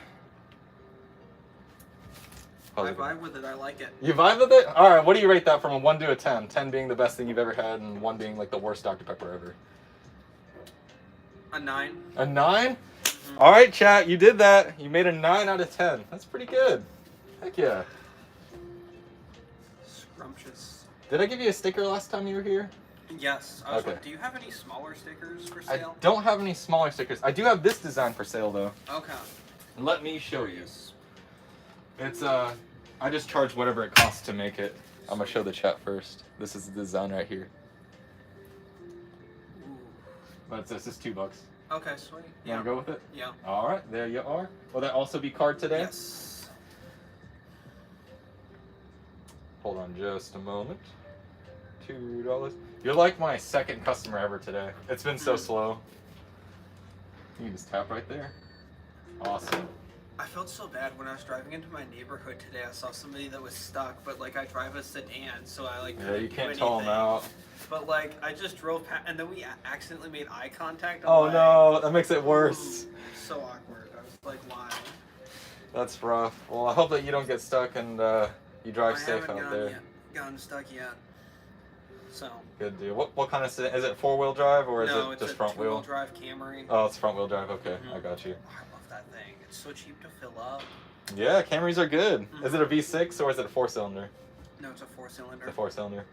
How's I it vibe with it. I like it. You vibe with it? All right. What do you rate that from a 1 to a 10? 10 being the best thing you've ever had, and 1 being like the worst Dr. Pepper ever. A 9. A 9? All right, chat. You did that. You made a 9 out of 10. That's pretty good. Heck yeah. Scrumptious. Did I give you a sticker last time you were here? Yes. I was Okay. like, do you have any smaller stickers for I sale? don't have any smaller stickers. I do have this design for sale though. Okay. Let me show you. It's I just charge whatever it costs to make it. I'm gonna show the chat first. This is the design right here. Ooh. But it's just $2. Okay, sweet. You Yeah. wanna go with it? Yeah. All right, there you are. Will that also be card today? Yes. Hold on just a moment. $2. You're like my second customer ever today. It's been so slow. You can just tap right there. Awesome. I felt so bad when I was driving into my neighborhood today. I saw somebody that was stuck, but like I drive a sedan, so I like Yeah, couldn't you do can't tell them anything. out. But like I just drove past, and then we accidentally made eye contact. I'm Oh like, no, that makes it worse. So awkward. I was like, why? That's rough. Well, I hope that you don't get stuck and you drive I safe haven't out there. gotten stuck yet. So. Good dude. What kind of is it 4-wheel drive or is No, it it's just a front wheel? two-wheel drive Camry. Oh, it's front wheel drive. Okay, Mhm. I got you. Oh, I love that thing. It's so cheap to fill up. Yeah, Camrys are good. Mhm. Is it a V6 or is it a 4-cylinder? No, it's a 4-cylinder. It's a 4-cylinder.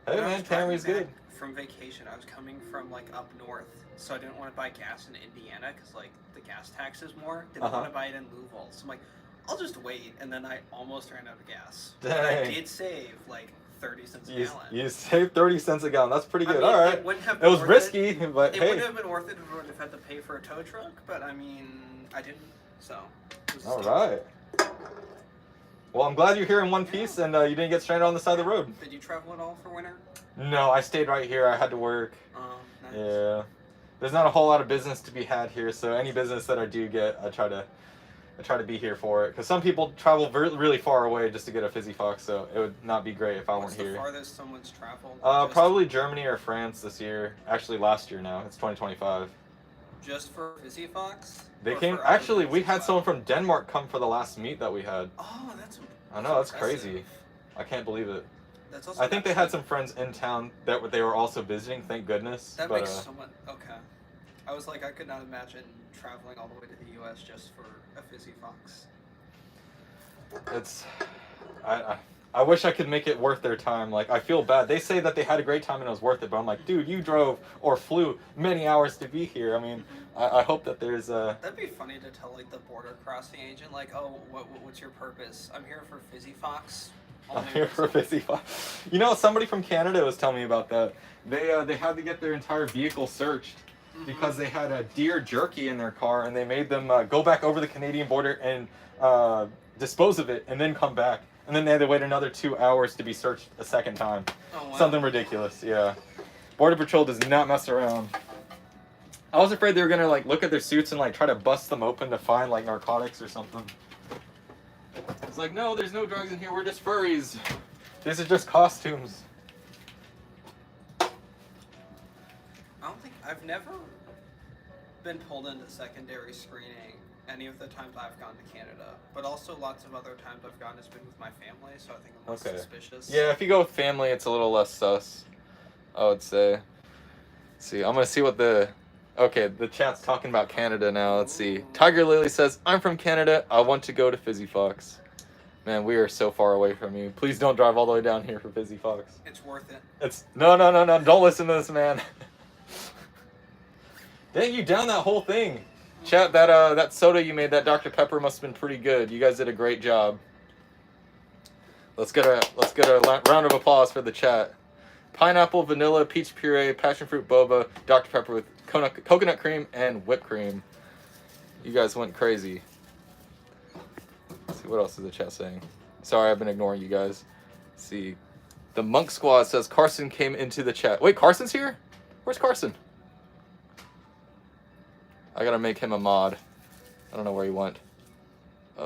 Hey When I man, was driving Camry's good. back From vacation, I was coming from like up north, so I didn't want to buy gas in Indiana because like the gas tax is more. Didn't Uh-huh. want to buy it in Louisville, so I'm like, I'll just wait, and then I almost ran out of gas. But I Dang. did save like 30 cents a You, gallon. you saved 30 cents a gallon. That's pretty I good. mean, All right. It wouldn't have It been was worth risky, but It hey. wouldn't have been worth it if I would have had to pay for a tow truck, but I mean, I didn't. So. It was a All steal. right. Well, I'm glad you're here in one piece and you didn't get stranded on the side of the road. Did you travel at all for winter? No, I stayed right here. I had to work. Nice. Yeah. There's not a whole lot of business to be had here, so any business that I do get, I try to be here for it. Because some people travel really far away just to get a Fizzy Fox, so it would not be great if I What's weren't the here. farthest someone's traveled? Probably Germany or France this year. Actually, last year now. It's 2025. Just for Fizzy Fox? They Or came. for other Actually, things we as had well? someone from Denmark come for the last meet that we had. Oh, that's. I know, that's impressive. crazy. I can't believe it. That's also. I think they had some friends in town that they were also visiting. Thank goodness. That but, makes so much. Okay. I was like, I could not imagine traveling all the way to the U.S. just for a Fizzy Fox. it's I wish I could make it worth their time. Like, I feel bad. They say that they had a great time and it was worth it, but I'm like, dude, you drove or flew many hours to be here. I mean, I hope that there's That'd be funny to tell like the border crossing agent, like, oh, what's your purpose? I'm here for Fizzy Fox. I'm here for Fizzy Fox. You know, somebody from Canada was telling me about that. They had to get their entire vehicle searched because they had a deer jerky in their car, and they made them go back over the Canadian border and dispose of it, and then come back. And then they had to wait another 2 hours to be searched a second time. Oh, wow. Something ridiculous, yeah. Border Patrol does not mess around. I was afraid they were gonna like look at their suits and like try to bust them open to find like narcotics or something. It's like, no, there's no drugs in here. We're just furries. These are just costumes. I've never been pulled into secondary screening any of the times I've gone to Canada, but also lots of other times I've gone has been with my family, so I think I'm less suspicious. Yeah, if you go with family, it's a little less sus, I would say. Let's see, I'm gonna see what the chat's talking about Canada now. Let's see. Tiger Lily says, I'm from Canada. I want to go to Fizzy Fox. Man, we are so far away from you. Please don't drive all the way down here for Fizzy Fox. It's worth it. It's no. Don't listen to this man. Dang, you down that whole thing. Chat, that soda you made, that Dr. Pepper, must have been pretty good. You guys did a great job. Let's get a round of applause for the chat. Pineapple, vanilla, peach puree, passion fruit boba, Dr. Pepper with coconut cream and whipped cream. You guys went crazy. Let's see, what else is the chat saying? Sorry, I've been ignoring you guys. Let's see. The Monk Squad says Carson came into the chat. Wait, Carson's here? Where's Carson? I gotta make him a mod. I don't know where he went. I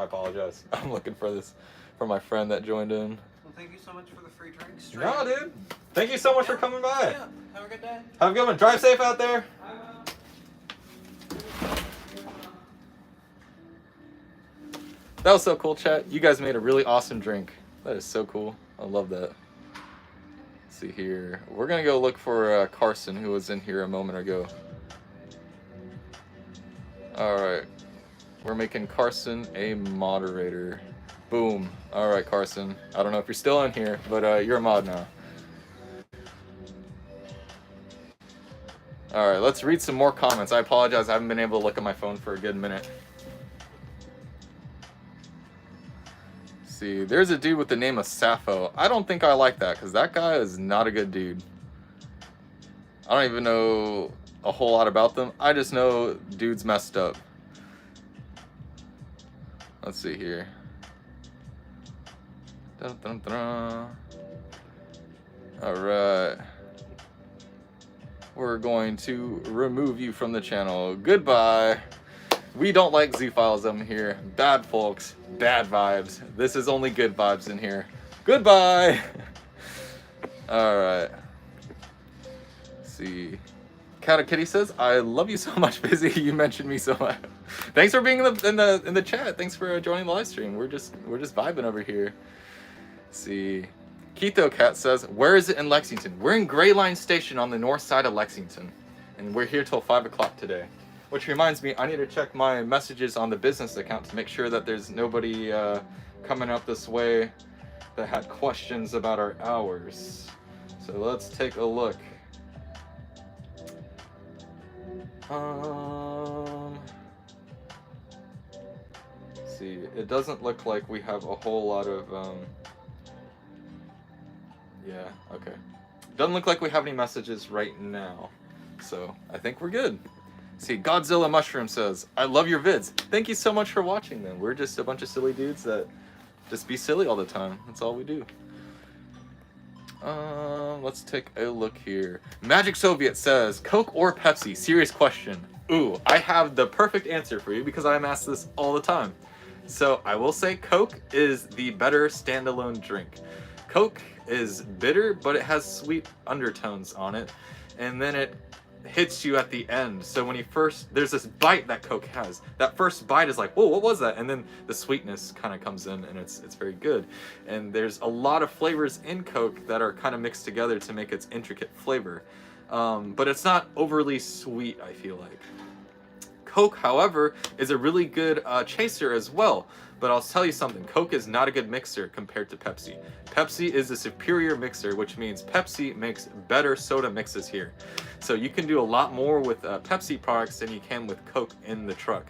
apologize. I'm looking for this for my friend that joined in. Well, thank you so much for the free drinks. No, dude. Thank you so much for coming by. Yeah, have a good day. Have a good one. Drive safe out there. That was so cool, chat. You guys made a really awesome drink. That is so cool. I love that. Let's see here. We're gonna go look for Carson, who was in here a moment ago. Alright. We're making Carson a moderator. Boom. Alright, Carson. I don't know if you're still in here, but you're a mod now. Alright, let's read some more comments. I apologize, I haven't been able to look at my phone for a good minute. See, there's a dude with the name of Sappho. I don't think I like that, because that guy is not a good dude. I don't even know a whole lot about them. I just know dude's messed up. Let's see here. Dun, dun, dun. Alright. We're going to remove you from the channel. Goodbye. We don't like Z-Files here. Bad folks. Bad vibes. This is only good vibes in here. Goodbye. Alright. See. Cat Kitty says, I love you so much, Busy. You mentioned me so much. Thanks for being in the chat. Thanks for joining the live stream. We're just vibing over here. Let's see. Keto Cat says, where is it in Lexington? We're in Gray Line Station on the north side of Lexington. And we're here till 5 o'clock today. Which reminds me, I need to check my messages on the business account to make sure that there's nobody coming up this way that had questions about our hours. So let's take a look. Let's see, it doesn't look like we have a whole lot of, yeah, okay. Doesn't look like we have any messages right now. So I think we're good. See, Godzilla Mushroom says, I love your vids. Thank you so much for watching them. We're just a bunch of silly dudes that just be silly all the time. That's all we do. Let's take a look here. Magic Soviet says, Coke or Pepsi? Serious question. Ooh, I have the perfect answer for you because I'm asked this all the time. So I will say Coke is the better standalone drink. Coke is bitter, but it has sweet undertones on it. And then it hits you at the end. So when you there's this bite that Coke has. That first bite is like, whoa, what was that? And then the sweetness kind of comes in and it's very good. And there's a lot of flavors in Coke that are kind of mixed together to make its intricate flavor. But it's not overly sweet, I feel like. Coke, however, is a really good chaser as well. But I'll tell you something, Coke is not a good mixer compared to Pepsi. Pepsi is a superior mixer, which means Pepsi makes better soda mixes here. So you can do a lot more with Pepsi products than you can with Coke in the truck.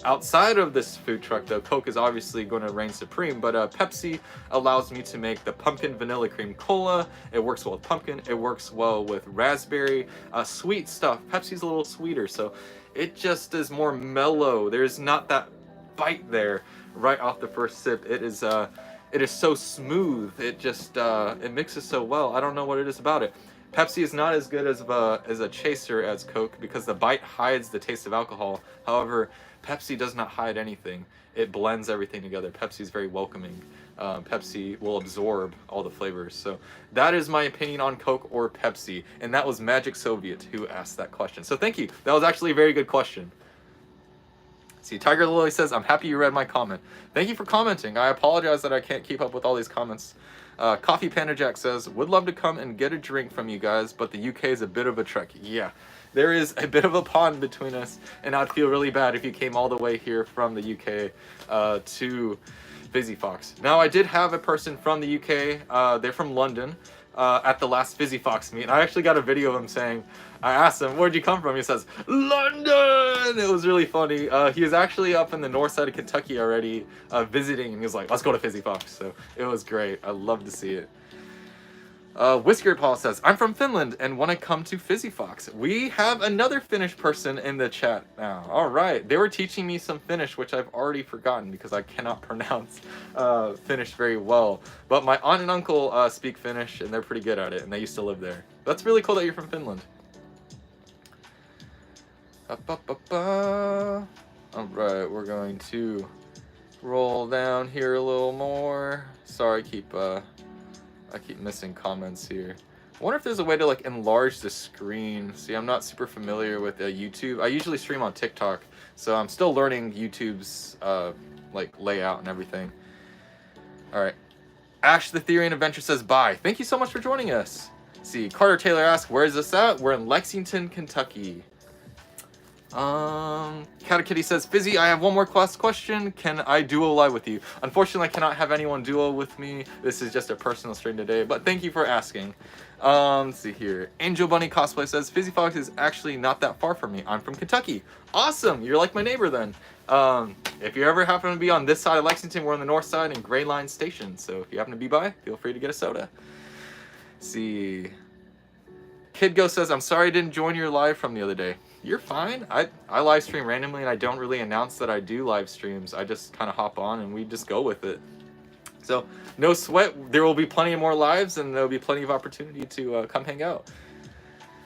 Outside of this food truck though, Coke is obviously going to reign supreme, but Pepsi allows me to make the pumpkin vanilla cream cola. It works well with pumpkin, it works well with raspberry, sweet stuff. Pepsi's a little sweeter, so it just is more mellow. There's not that bite there right off the first sip. It is so smooth. It just it mixes so well. I don't know what it is about it. Pepsi is not as good as a chaser as Coke because the bite hides the taste of alcohol. However, Pepsi does not hide anything. It blends everything together. Pepsi is very welcoming. Pepsi will absorb all the flavors. So that is my opinion on Coke or Pepsi. And that was Magic Soviet who asked that question. So thank you. That was actually a very good question. See, Tiger Lily says, I'm happy you read my comment. Thank you for commenting. I apologize that I can't keep up with all these comments. Coffee Panda Jack says, would love to come and get a drink from you guys, but the UK is a bit of a trek. Yeah, there is a bit of a pond between us, and I'd feel really bad if you came all the way here from the UK to Fizzy Fox. Now, I did have a person from the UK, they're from London, at the last Fizzy Fox meet. And I actually got a video of him saying, I asked him, where'd you come from? He says, London! It was really funny. He was actually up in the north side of Kentucky already visiting, and he was like, let's go to Fizzy Fox. So it was great. I love to see it. Whiskered Paul says, I'm from Finland and want to come to Fizzy Fox. We have another Finnish person in the chat now. All right. They were teaching me some Finnish, which I've already forgotten because I cannot pronounce Finnish very well. But my aunt and uncle speak Finnish, and they're pretty good at it, and they used to live there. That's really cool that you're from Finland. All right, we're going to roll down here a little more. Sorry, I keep missing comments here. I wonder if there's a way to like enlarge the screen. See, I'm not super familiar with YouTube. I usually stream on TikTok, so I'm still learning YouTube's like layout and everything. All right, Ash the Theory and Adventure says bye. Thank you so much for joining us. See, Carter Taylor asks, where is this at? We're in Lexington, Kentucky. Cat Kitty says, Fizzy, I have one more question. Can I duo live with you? Unfortunately, I cannot have anyone duo with me. This is just a personal stream today, but thank you for asking. Let's see here. Angel Bunny Cosplay says, Fizzy Fox is actually not that far from me. I'm from Kentucky. Awesome. You're like my neighbor then. If you ever happen to be on this side of Lexington, we're on the north side in Gray Line Station. So if you happen to be by, feel free to get a soda. Let's see. Kid Ghost says, I'm sorry I didn't join your live from the other day. You're fine. I live stream randomly and I don't really announce that I do live streams. I just kind of hop on and we just go with it. So no sweat. There will be plenty of more lives and there will be plenty of opportunity to come hang out.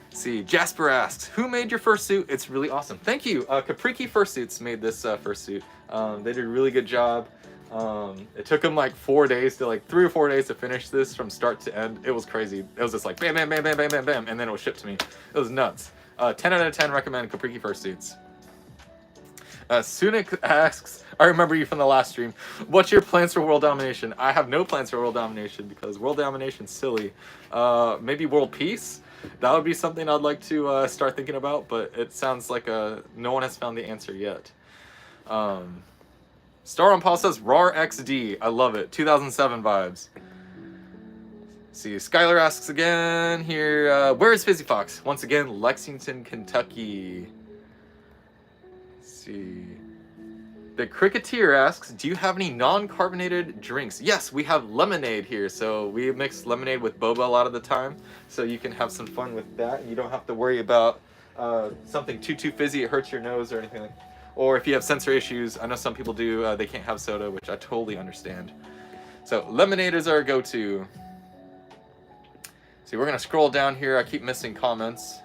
Let's see, Jasper asks, who made your fursuit? It's really awesome. Thank you. Capriki Fursuits made this fursuit. They did a really good job. It took them like 4 days to like 3 or 4 days to finish this from start to end. It was crazy. It was just like bam, bam, bam, bam, bam, bam, bam, and then it was shipped to me. It was nuts. 10 out of 10 recommend Capriki Fursuits. Sunik asks, I remember you from the last stream. What's your plans for world domination? I have no plans for world domination because world domination's silly. Maybe world peace? That would be something I'd like to start thinking about, but it sounds like no one has found the answer yet. Star on Paul says, RAR XD. I love it. 2007 vibes. See, Skylar asks again here, where is Fizzy Fox? Once again, Lexington, Kentucky. Let's see. The Cricketeer asks, do you have any non-carbonated drinks? Yes, we have lemonade here. So we mix lemonade with boba a lot of the time. So you can have some fun with that. You don't have to worry about something too fizzy. It hurts your nose or anything like that. Or if you have sensory issues, I know some people do, they can't have soda, which I totally understand. So lemonade is our go-to. See, we're gonna scroll down here. I keep missing comments.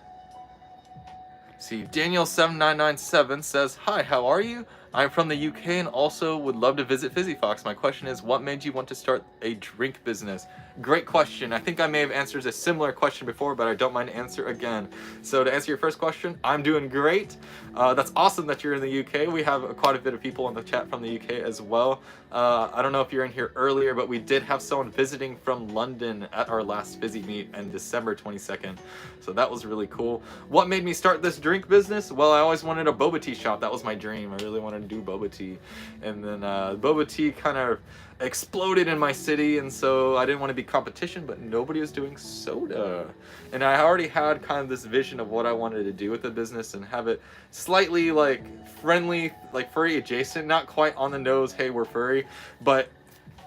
See, Daniel7997 says, hi, how are you? I'm from the UK and also would love to visit Fizzy Fox. My question is, what made you want to start a drink business? Great question. I think I may have answered a similar question before, but I don't mind to answer again. So to answer your first question, I'm doing great. That's awesome that you're in the UK. We have quite a bit of people in the chat from the UK as well. I don't know if you're in here earlier, but we did have someone visiting from London at our last Fizzy meet on December 22nd. So that was really cool. What made me start this drink business? Well, I always wanted a boba tea shop. That was my dream. I really wanted to do boba tea. And then boba tea kind of exploded in my city, and so I didn't want to be competition, but nobody was doing soda. And I already had kind of this vision of what I wanted to do with the business and have it slightly like friendly, like furry adjacent, not quite on the nose, hey, we're furry, but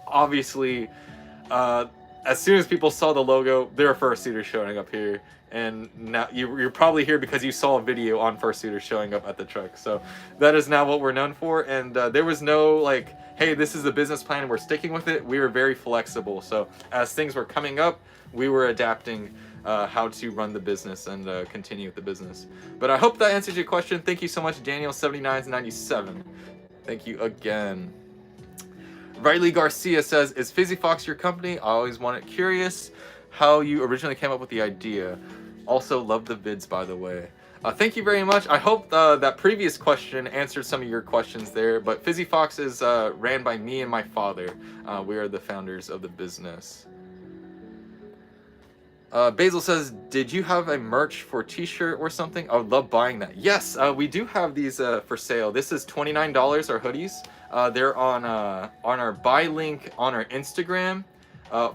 obviously as soon as people saw the logo, there were fursuiters showing up here. And now you're probably here because you saw a video on fursuiters showing up at the truck. So that is now what we're known for. And there was no like, hey, this is the business plan and we're sticking with it. We were very flexible. So as things were coming up, we were adapting how to run the business and continue with the business. But I hope that answers your question. Thank you so much, Daniel7997. Thank you again. Riley Garcia says, is Fizzy Fox your company? I always wanted curious how you originally came up with the idea. Also love the vids, by the way. Thank you very much. I hope that previous question answered some of your questions there, but Fizzy Fox is ran by me and my father. We are the founders of the business. Basil says, did you have a merch for t-shirt or something? I would love buying that. Yes, we do have these for sale. This is $29, our hoodies. They're on our buy link on our Instagram,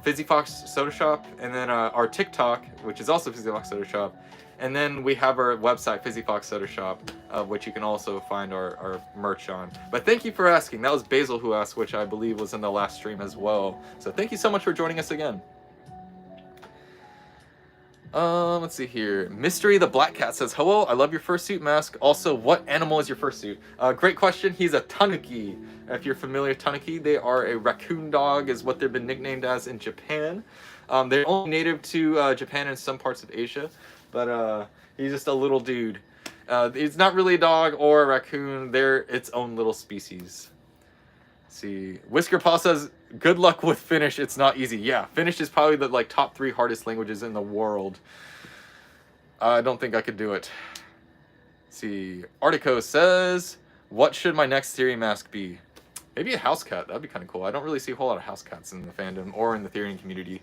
Fizzy Fox Soda Shop, and then our TikTok, which is also Fizzy Fox Soda Shop. And then we have our website, Fizzy Fox Soda Shop, which you can also find our merch on. But thank you for asking. That was Basil who asked, which I believe was in the last stream as well. So thank you so much for joining us again. Let's see here. Mystery the Black Cat says, hello, I love your fursuit mask. Also, what animal is your fursuit? Great question. He's a tanuki. If you're familiar with tanuki, they are a raccoon dog, is what they've been nicknamed as in Japan. They're only native to Japan and some parts of Asia, but he's just a little dude. He's not really a dog or a raccoon. They're its own little species. Let's see. Whisker Paw says, good luck with Finnish. It's not easy. Yeah, Finnish is probably the top 3 hardest languages in the world. I don't think I could do it. Let's see. Artico says, what should my next theory mask be? Maybe a house cat. That'd be kind of cool. I don't really see a whole lot of house cats in the fandom or in the theory community.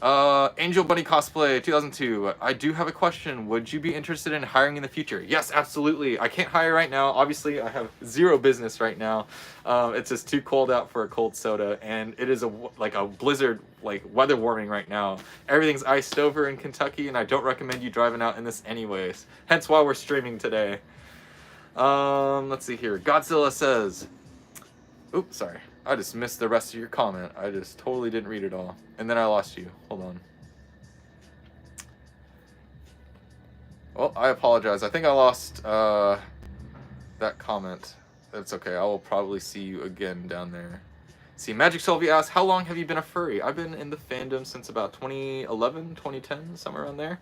Angel Bunny Cosplay 2002. I do have a question. Would you be interested in hiring in the future? Yes, absolutely. I can't hire right now. Obviously, I have zero business right now. It's just too cold out for a cold soda, and it is a blizzard, weather warming right now. Everything's iced over in Kentucky, and I don't recommend you driving out in this anyways. Hence why we're streaming today. Let's see here. Godzilla says, oops, sorry. I just missed the rest of your comment. I just totally didn't read it all. And then I lost you. Hold on. Well, I apologize. I think I lost that comment. That's okay. I will probably see you again down there. See, Magic Sylvie asks, how long have you been a furry? I've been in the fandom since about 2011, 2010, somewhere around there.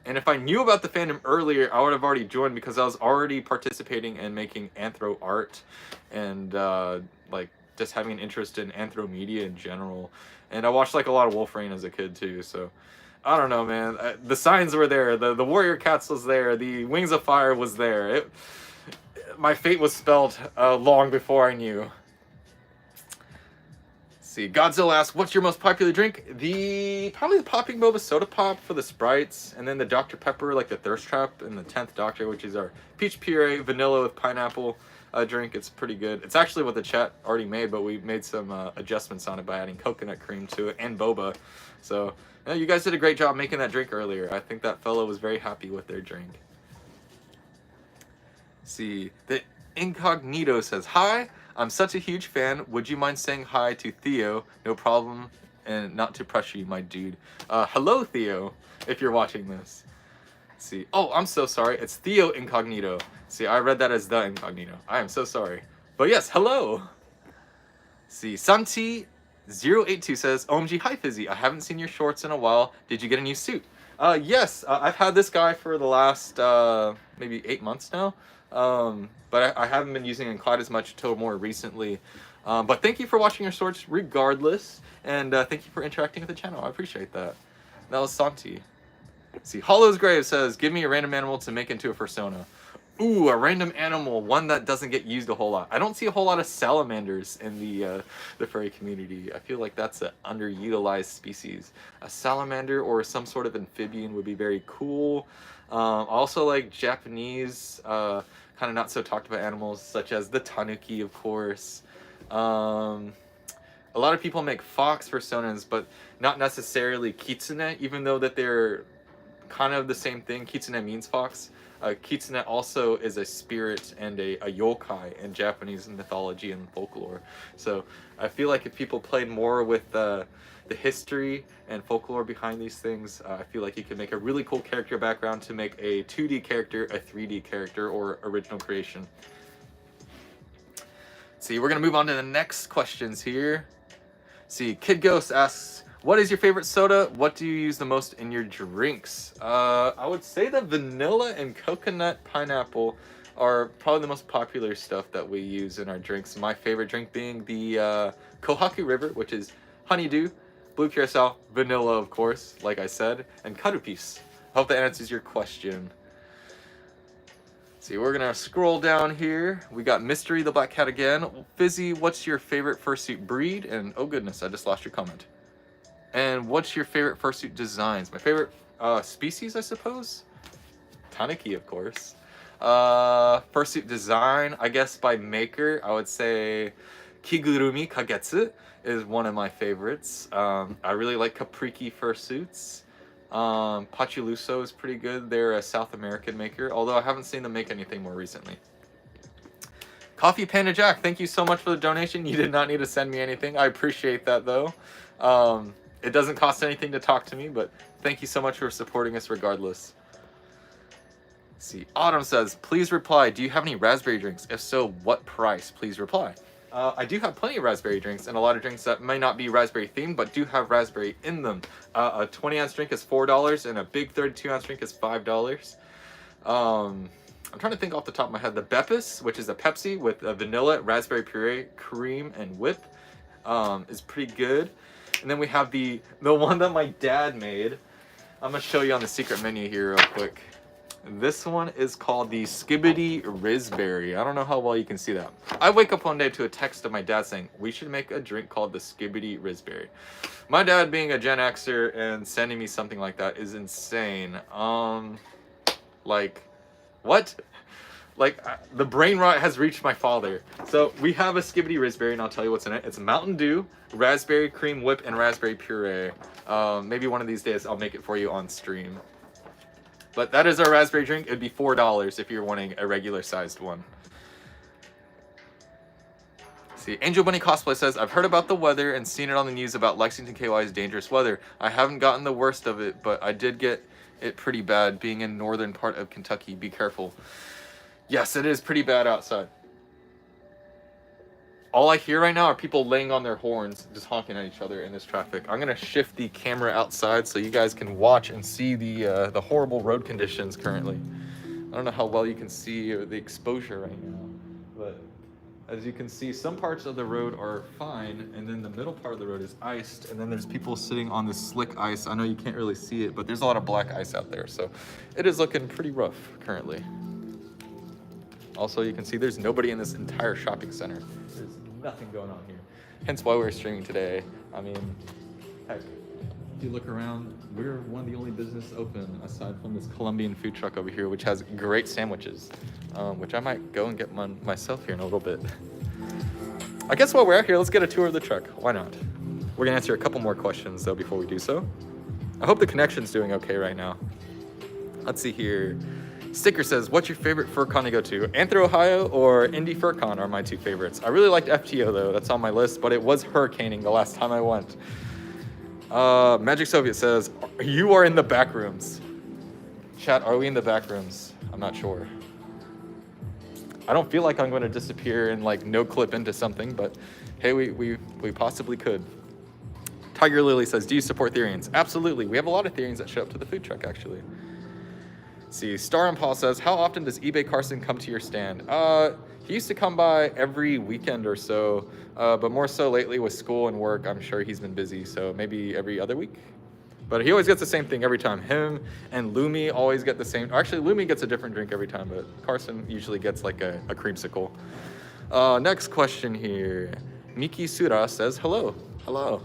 And if I knew about the fandom earlier, I would have already joined because I was already participating in making anthro art and just having an interest in anthro media in general. And I watched a lot of Wolf Rain as a kid too, so I don't know, man. The signs were there. The Warrior Cats was there. The Wings of Fire was there. My fate was spelled long before I knew. See, Godzilla asks, what's your most popular drink? Probably the Popping Boba Soda Pop for the Sprites, and then the Dr. Pepper, the Thirst Trap, and the 10th Doctor, which is our peach puree, vanilla with pineapple drink. It's pretty good. It's actually what the chat already made, but we made some adjustments on it by adding coconut cream to it and boba. So, you guys did a great job making that drink earlier. I think that fellow was very happy with their drink. See, the Incognito says, hi. I'm such a huge fan. Would you mind saying hi to Theo? No problem, and not to pressure you, my dude. Hello, Theo, if you're watching this. Let's see. Oh, I'm so sorry. It's Theo Incognito. See, I read that as the Incognito. I am so sorry. But yes, hello. See, Santi082 says, OMG, hi, Fizzy. I haven't seen your shorts in a while. Did you get a new suit? Yes, I've had this guy for the last maybe 8 months now, but I haven't been using it quite as much until more recently. But thank you for watching your sorts regardless, and thank you for interacting with the channel. I appreciate that. That was Santi. Let's see, Hollow's Grave says, give me a random animal to make into a fursona. Ooh, a random animal, one that doesn't get used a whole lot. I don't see a whole lot of salamanders in the furry community. I feel like that's an underutilized species. A salamander or some sort of amphibian would be very cool. Also like Japanese, kind of not so talked about animals, such as the tanuki, of course. A lot of people make fox personas, but not necessarily kitsune, even though that they're kind of the same thing. Kitsune means fox. Kitsune also is a spirit and a yokai in Japanese mythology and folklore. So I feel like if people played more with the history and folklore behind these things, I feel like you could make a really cool character background to make a 2D character, a 3D character, or original creation. See, we're gonna move on to the next questions here. See, Kid Ghost asks, what is your favorite soda? What do you use the most in your drinks? I would say that vanilla and coconut pineapple are probably the most popular stuff that we use in our drinks. My favorite drink being the Kohaku River, which is honeydew, blue curacao, vanilla, of course, like I said, and karupis. Hope that answers your question. See, we're gonna scroll down here. We got Mystery the Black Cat again. Fizzy, what's your favorite fursuit breed? And oh goodness, I just lost your comment. And what's your favorite fursuit designs? My favorite species, I suppose? Tanuki, of course. Fursuit design, I guess by maker, I would say Kigurumi Kagetsu is one of my favorites. I really like Capriki fursuits. Pachuluso is pretty good. They're a South American maker, although I haven't seen them make anything more recently. Coffee Panda Jack, thank you so much for the donation. You did not need to send me anything. I appreciate that, though. It doesn't cost anything to talk to me, but thank you so much for supporting us regardless. Let's see, Autumn says, please reply, do you have any raspberry drinks? If so, what price? Please reply. I do have plenty of raspberry drinks, and a lot of drinks that may not be raspberry themed, but do have raspberry in them. A 20-ounce drink is $4, and a big 32-ounce drink is $5. I'm trying to think off the top of my head. The Beppis, which is a Pepsi with a vanilla, raspberry puree, cream, and whip, is pretty good. And then we have the one that my dad made. I'm gonna show you on the secret menu here real quick. This one is called the Skibbity Raspberry. I don't know how well you can see that. I wake up one day to a text of my dad saying, we should make a drink called the Skibbity Raspberry. My dad being a Gen Xer and sending me something like that is insane. Like, what? Like, the brain rot has reached my father. So we have a Skibbity Raspberry, and I'll tell you what's in it. It's Mountain Dew, raspberry cream whip, and raspberry puree. Maybe one of these days I'll make it for you on stream. But that is our raspberry drink. It'd be $4 if you're wanting a regular sized one. See, Angel Bunny Cosplay says, I've heard about the weather and seen it on the news about Lexington KY's dangerous weather. I haven't gotten the worst of it, but I did get it pretty bad being in northern part of Kentucky. Be careful. Yes, it is pretty bad outside. All I hear right now are people laying on their horns, just honking at each other in this traffic. I'm gonna shift the camera outside so you guys can watch and see the horrible road conditions currently. I don't know how well you can see the exposure right now, but as you can see, some parts of the road are fine, and then the middle part of the road is iced, and then there's people sitting on this slick ice. I know you can't really see it, but there's a lot of black ice out there, so it is looking pretty rough currently. Also, you can see there's nobody in this entire shopping center. There's nothing going on here. Hence why we're streaming today. I mean, heck, if you look around, we're one of the only businesses open aside from this Colombian food truck over here, which has great sandwiches, which I might go and get myself here in a little bit. I guess while we're out here, let's get a tour of the truck. Why not? We're gonna answer a couple more questions though before we do so. I hope the connection's doing okay right now. Let's see here. Sticker says, what's your favorite FurCon to go to? Anthro, Ohio or Indy FurCon are my two favorites. I really liked FTO though, that's on my list, but it was hurricaning the last time I went. Magic Soviet says, you are in the back rooms. Chat, are we in the back rooms? I'm not sure. I don't feel like I'm going to disappear and like no clip into something, but hey, we possibly could. Tiger Lily says, do you support Therians? Absolutely. We have a lot of Therians that show up to the food truck, actually. Let's see, Star and Paul says, how often does eBay Carson come to your stand? He used to come by every weekend or so, but more so lately with school and work, I'm sure he's been busy, so maybe every other week. But he always gets the same thing every time. Him and Lumi always get the same. Actually, Lumi gets a different drink every time, but Carson usually gets like a creamsicle. Next question here. Miki Sura says, hello. Hello.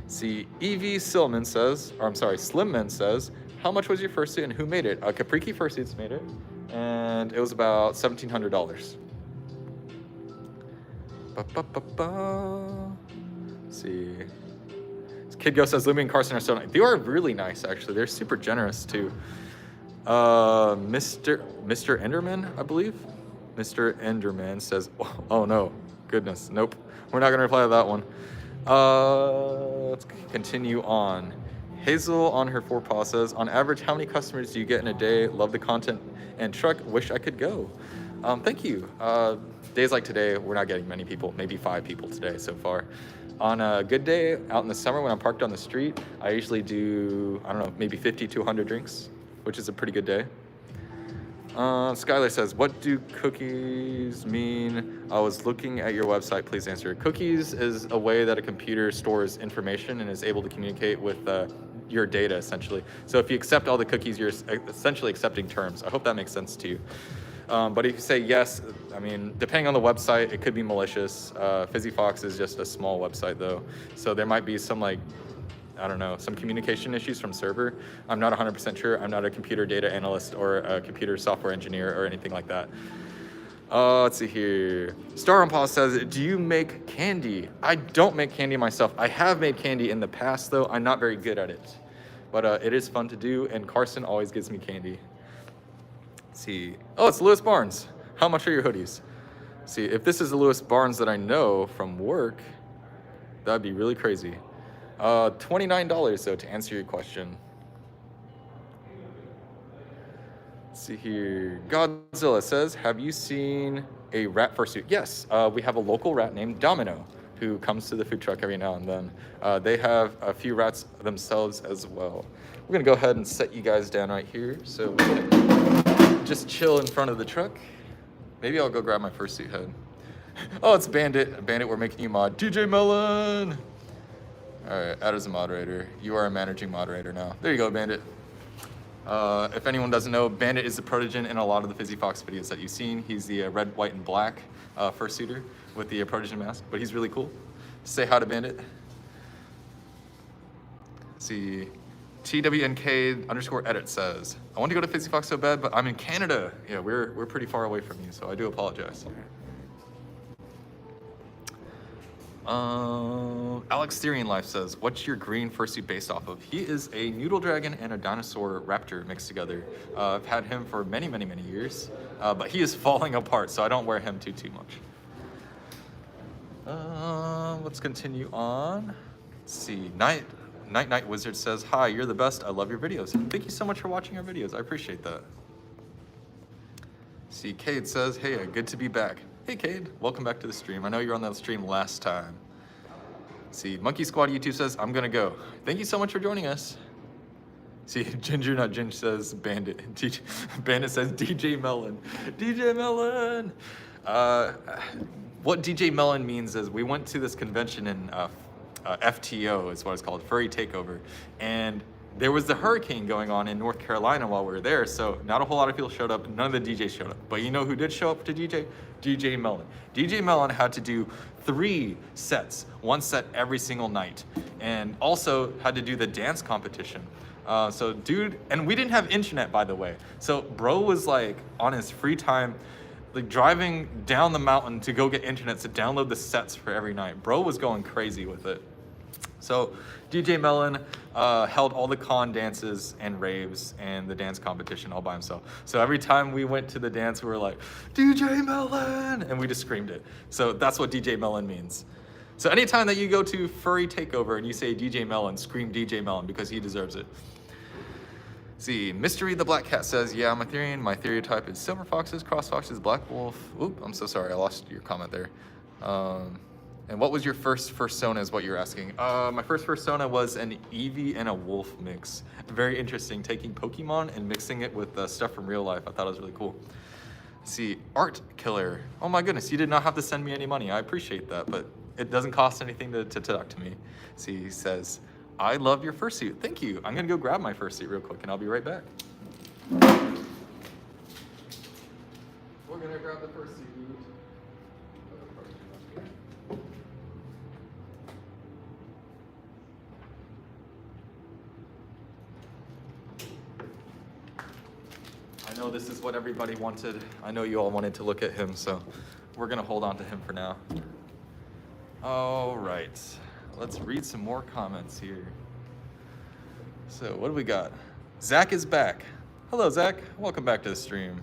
See, Evie Slimman says, how much was your fursuit and who made it? Capriki Fursuits made it, and it was about $1,700. Let's see. Kid Go says, Lumi and Carson are so nice. They are really nice, actually. They're super generous, too. Mr. Enderman, I believe? Mr. Enderman says, oh no, goodness, nope. We're not gonna reply to that one. Let's continue on. Hazel on her forepaw says, on average, how many customers do you get in a day? Love the content and truck, wish I could go. Thank you. Days like today, we're not getting many people, maybe 5 people today so far. On a good day, out in the summer when I'm parked on the street, I usually do, I don't know, maybe 50 to 100 drinks, which is a pretty good day. Skylar says, what do cookies mean? I was looking at your website, please answer. Cookies is a way that a computer stores information and is able to communicate with your data, essentially. So if you accept all the cookies, you're essentially accepting terms. I hope that makes sense to you. But if you say yes, I mean, depending on the website, it could be malicious. Fizzy Fox is just a small website though. So there might be some like, I don't know, some communication issues from server. I'm not 100% sure. I'm not a computer data analyst or a computer software engineer or anything like that. Let's see here. Star on Paul says, do you make candy? I don't make candy myself. I have made candy in the past though. I'm not very good at it. But it is fun to do, and Carson always gives me candy. Let's see. Oh, it's Lewis Barnes. How much are your hoodies? See, if this is the Lewis Barnes that I know from work, that'd be really crazy. $29 though, to answer your question. Let's see here. Godzilla says, have you seen a rat fursuit? Yes, we have a local rat named Domino who comes to the food truck every now and then. They have a few rats themselves as well. We're gonna go ahead and set you guys down right here. So we're gonna just chill in front of the truck. Maybe I'll go grab my fursuit head. Oh, it's Bandit. Bandit, we're making you mod. DJ Melon! All right, add as a moderator. You are a managing moderator now. There you go, Bandit. If anyone doesn't know, Bandit is the protogen in a lot of the Fizzy Fox videos that you've seen. He's the red, white, and black fursuiter with the protogen mask, but he's really cool. Say hi to Bandit. Let's see, TWNK_edit says, I want to go to Fizzy Fox so bad, but I'm in Canada. Yeah, we're pretty far away from you, so I do apologize. Alex Therian Life says, what's your green fursuit based off of? He is a noodle dragon and a dinosaur raptor mixed together. I've had him for many, many, many years, but he is falling apart, so I don't wear him too much. Let's continue on. Let's see, Night Wizard says, hi, you're the best. I love your videos. Thank you so much for watching our videos. I appreciate that. See, Cade says, hey, good to be back. Hey, Cade, welcome back to the stream. I know you were on that stream last time. See, Monkey Squad YouTube says, I'm gonna go. Thank you so much for joining us. See, Ginger Nut Ginger says, Bandit. Bandit says, DJ Melon. DJ Melon! What DJ Melon means is we went to this convention in FTO, is what it's called, Furry Takeover. And there was the hurricane going on in North Carolina while we were there, so not a whole lot of people showed up, none of the DJs showed up. But you know who did show up to DJ? DJ Melon. DJ Melon had to do 3 sets, 1 set every single night, and also had to do the dance competition. So dude, and we didn't have internet, by the way. So bro was like on his free time, like driving down the mountain to go get internet to download the sets for every night. Bro was going crazy with it. So DJ Melon held all the con dances and raves and the dance competition all by himself. So every time we went to the dance, we were like, DJ Melon, and we just screamed it. So that's what DJ Melon means. So anytime that you go to Furry Takeover and you say DJ Melon, scream DJ Melon because he deserves it. See, Mystery the Black Cat says, yeah, I'm a Therian. My stereotype is silver foxes, cross foxes, black wolf. Oop, I'm so sorry, I lost your comment there. And what was your first fursona is what you're asking. My first fursona was an Eevee and a wolf mix. Very interesting, taking Pokemon and mixing it with stuff from real life. I thought it was really cool. See, Art Killer. Oh my goodness, you did not have to send me any money. I appreciate that, but it doesn't cost anything to talk to me. See, he says, I love your fursuit. Thank you. I'm gonna go grab my fursuit real quick and I'll be right back. We're gonna grab the fursuit. I know this is what everybody wanted. I know you all wanted to look at him, so we're gonna hold on to him for now. All right, let's read some more comments here. So what do we got? Zach is back. Hello, Zach. Welcome back to the stream.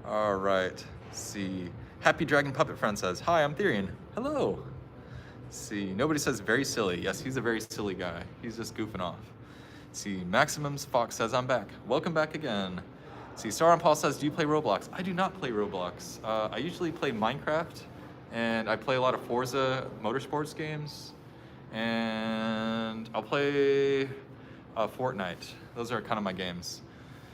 All right, let's see. Happy Dragon Puppet Friend says, hi, I'm Therian. Hello. Let's see, nobody says very silly. Yes, he's a very silly guy. He's just goofing off. See, Maximum's Fox says, I'm back. Welcome back again. See, Star and Paul says, do you play Roblox? I do not play Roblox. I usually play Minecraft, and I play a lot of Forza motorsports games, and I'll play Fortnite. Those are kind of my games.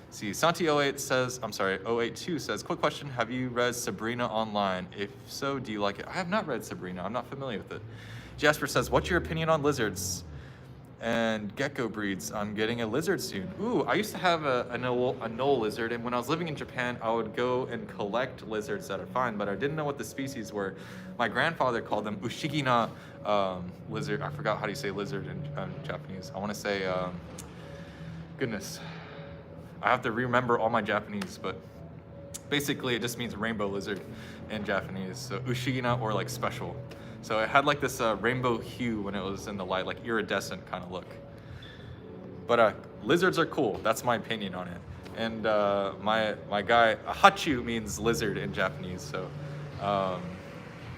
See, Santi08 says, I'm sorry, 082 says, quick question, have you read Sabrina online? If so, do you like it? I have not read Sabrina, I'm not familiar with it. Jasper says, what's your opinion on lizards and gecko breeds? I'm getting a lizard soon. Ooh, I used to have a knoll lizard, and when I was living in Japan, I would go and collect lizards that I find, but I didn't know what the species were. My grandfather called them ushigina lizard. I forgot how do you say lizard in Japanese. I want to say, goodness, I have to remember all my Japanese, but basically it just means rainbow lizard in Japanese. So ushigina, or like special. So it had like this rainbow hue when it was in the light, like iridescent kind of look. But lizards are cool. That's my opinion on it. And my guy, hachu means lizard in Japanese. So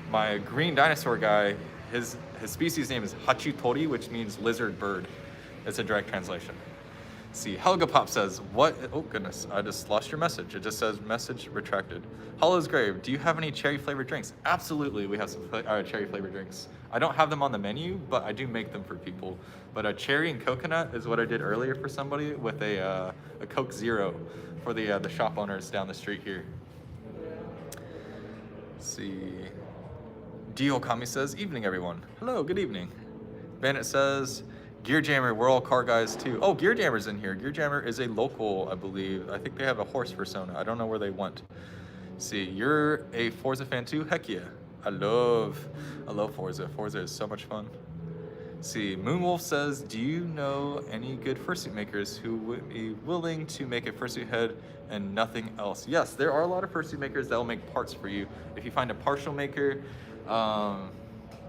my green dinosaur guy, his species name is hachutori, which means lizard bird. It's a direct translation. See, Helga Pop says, what? Oh goodness, I just lost your message. It just says message retracted. Hollow's Grave, do you have any cherry flavored drinks? Absolutely, we have some cherry flavored drinks. I don't have them on the menu, but I do make them for people. But a cherry and coconut is what I did earlier for somebody with a Coke Zero for the shop owners down the street here. Let's see. Dio Kami says, evening everyone. Hello, good evening. Bandit says, Gear Jammer, we're all car guys too. Oh, Gear Jammer's in here. Gear Jammer is a local, I believe. I think they have a horse persona. I don't know where they went. See, you're a Forza fan too? Heck yeah. I love Forza. Forza is so much fun. See, Moonwolf says, do you know any good fursuit makers who would be willing to make a fursuit head and nothing else? Yes, there are a lot of fursuit makers that will make parts for you. If you find a partial maker,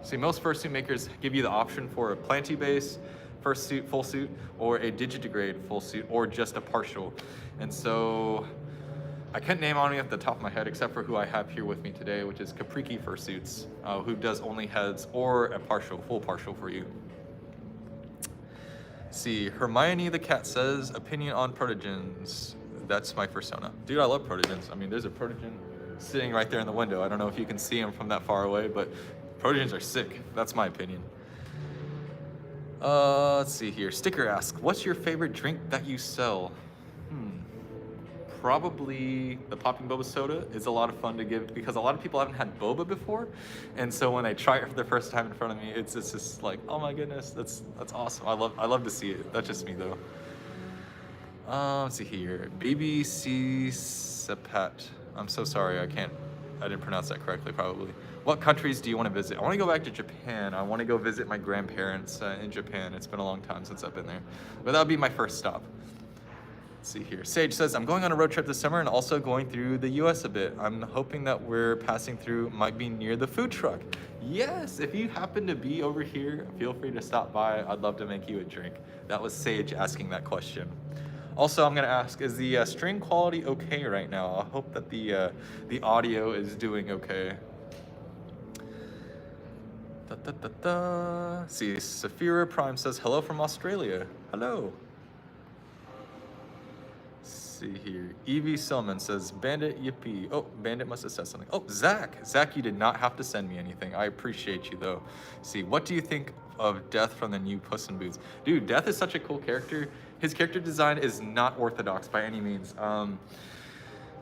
see, most fursuit makers give you the option for a planty base, fursuit, full suit, or a digidegrade full suit, or just a partial. And so I can't name any off the top of my head except for who I have here with me today, which is Capriki Fursuits, who does only heads or a partial, full partial for you. See, Hermione the cat says, opinion on protogens. That's my persona. Dude, I love protogens. I mean, there's a protogen sitting right there in the window. I don't know if you can see him from that far away, but protogens are sick. That's my opinion. Let's see here. Sticker asks, what's your favorite drink that you sell? Probably the popping boba soda is a lot of fun to give because a lot of people haven't had boba before, and so when they try it for the first time in front of me, it's just like, oh my goodness, that's awesome. I love to see it. That's just me though. Let's see here. BBC Sepat. I'm so sorry, I didn't pronounce that correctly probably. What countries do you want to visit? I want to go back to Japan. I want to go visit my grandparents in Japan. It's been a long time since I've been there, but that would be my first stop. Let's see here. Sage says, I'm going on a road trip this summer and also going through the US a bit. I'm hoping that we're passing through might be near the food truck. Yes, if you happen to be over here, feel free to stop by. I'd love to make you a drink. That was Sage asking that question. Also, I'm gonna ask, is the string quality okay right now? I hope that the audio is doing okay. See, Saphira Prime says, hello from Australia. Hello. see here. Evie Selman says, Bandit, yippee. Oh, Bandit must have said something. Oh, Zach. Zach, you did not have to send me anything. I appreciate you, though. See, what do you think of Death from the new Puss in Boots? Dude, Death is such a cool character. His character design is not orthodox by any means.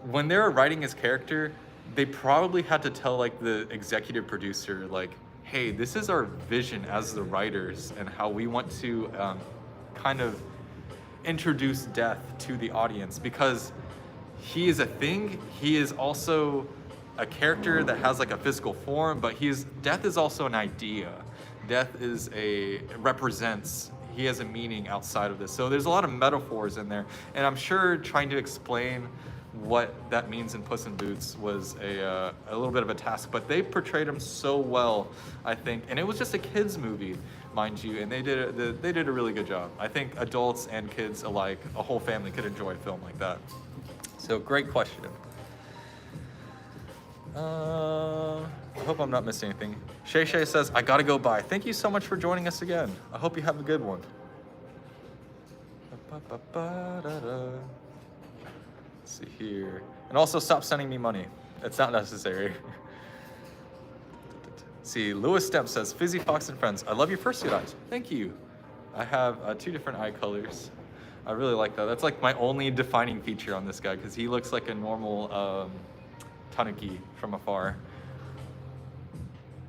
When they were writing his character, they probably had to tell, like, the executive producer, like, hey, this is our vision as the writers and how we want to kind of introduce death to the audience, because he is a thing. He is also a character that has like a physical form, but death is also an idea. Death represents, he has a meaning outside of this. So there's a lot of metaphors in there, and I'm sure trying to explain what that means in Puss in Boots was a little bit of a task, but they portrayed him so well, I think, and it was just a kids movie, mind you, and they did a really good job. I think adults and kids alike, a whole family could enjoy a film like that. So great question. I hope I'm not missing anything. Shay Shay says, I gotta go bye. Thank you so much for joining us again. I hope you have a good one. Let's see here. And also stop sending me money. It's not necessary. See, Lewis Stemp says, Fizzy Fox and Friends, I love your fursuit eyes. Thank you. I have 2 different eye colors. I really like that. That's like my only defining feature on this guy, because he looks like a normal tanuki from afar.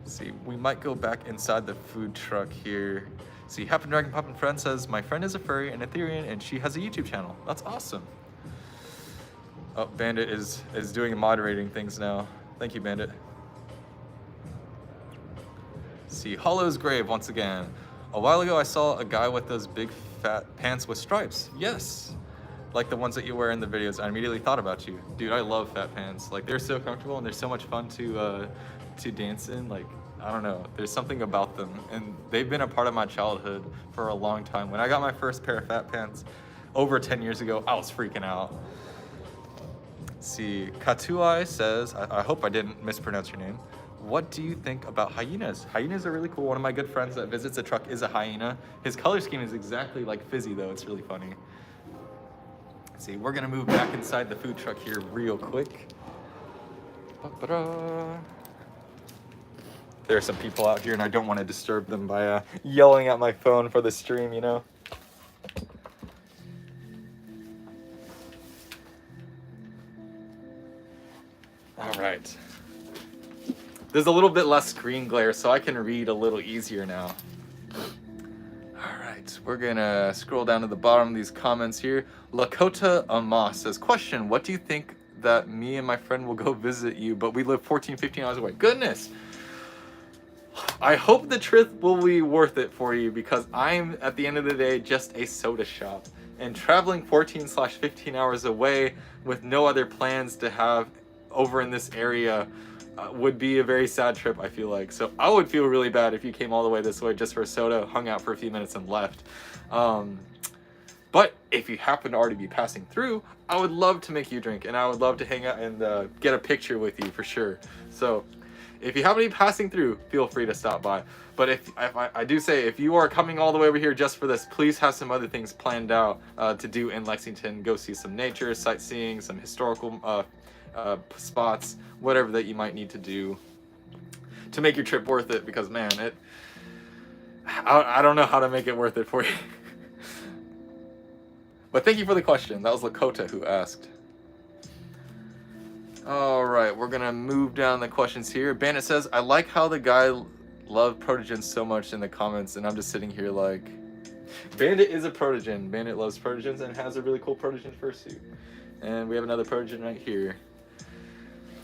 Let's see, we might go back inside the food truck here. See, Happy Dragon Pop and Friend says, my friend is a furry and Etherean, and she has a YouTube channel. That's awesome. Oh, Bandit is doing moderating things now. Thank you, Bandit. See, Hollow's Grave once again. A while ago, I saw a guy with those big fat pants with stripes. Yes, like the ones that you wear in the videos. I immediately thought about you, dude. I love fat pants. Like, they're so comfortable and they're so much fun to dance in. Like, I don't know, there's something about them, and they've been a part of my childhood for a long time. When I got my first pair of fat pants over 10 years ago, I was freaking out. See, Katuai says, I hope I didn't mispronounce your name. What do you think about hyenas? Hyenas are really cool. One of my good friends that visits a truck is a hyena. His color scheme is exactly like Fizzy, though. It's really funny. Let's see, we're gonna move back inside the food truck here real quick. Ba-ba-da. There are some people out here, and I don't want to disturb them by yelling at my phone for the stream, you know? All right. There's a little bit less screen glare, so I can read a little easier now. All right, we're gonna scroll down to the bottom of these comments here. Lakota Amos says, question, what do you think that me and my friend will go visit you, but we live 14, 15 hours away? Goodness. I hope the trip will be worth it for you, because I'm, at the end of the day, just a soda shop. And traveling 14/15 hours away with no other plans to have over in this area would be a very sad trip, I feel like. So I would feel really bad if you came all the way this way just for a soda, hung out for a few minutes, and left. But if you happen to already be passing through, I would love to make you a drink, and I would love to hang out and get a picture with you for sure. So if you happen to be passing through, feel free to stop by. But if I do say, if you are coming all the way over here just for this, please have some other things planned out to do in Lexington. Go see some nature, sightseeing, some historical spots, whatever that you might need to do to make your trip worth it, because man, I don't know how to make it worth it for you. But thank you for the question. That was Lakota who asked. All right, we're gonna move down the questions here. Bandit says, I like how the guy loved Protogen so much in the comments, and I'm just sitting here like, Bandit is a Protogen. Bandit loves Protogens and has a really cool Protogen fursuit. And we have another Protogen right here.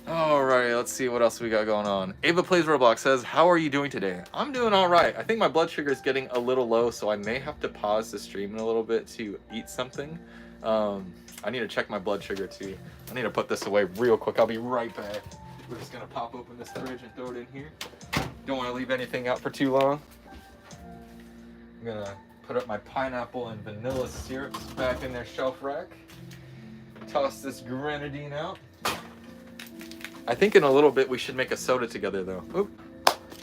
Alright, let's see what else we got going on. Ava Plays Roblox says, how are you doing today? I'm doing alright. I think my blood sugar is getting a little low, so I may have to pause the stream in a little bit to eat something. I need to check my blood sugar too. I need to put this away real quick. I'll be right back. We're just gonna pop open this fridge and throw it in here. Don't want to leave anything out for too long. I'm gonna put up my pineapple and vanilla syrups back in their shelf rack. Toss this grenadine out. I think in a little bit we should make a soda together though. Oop,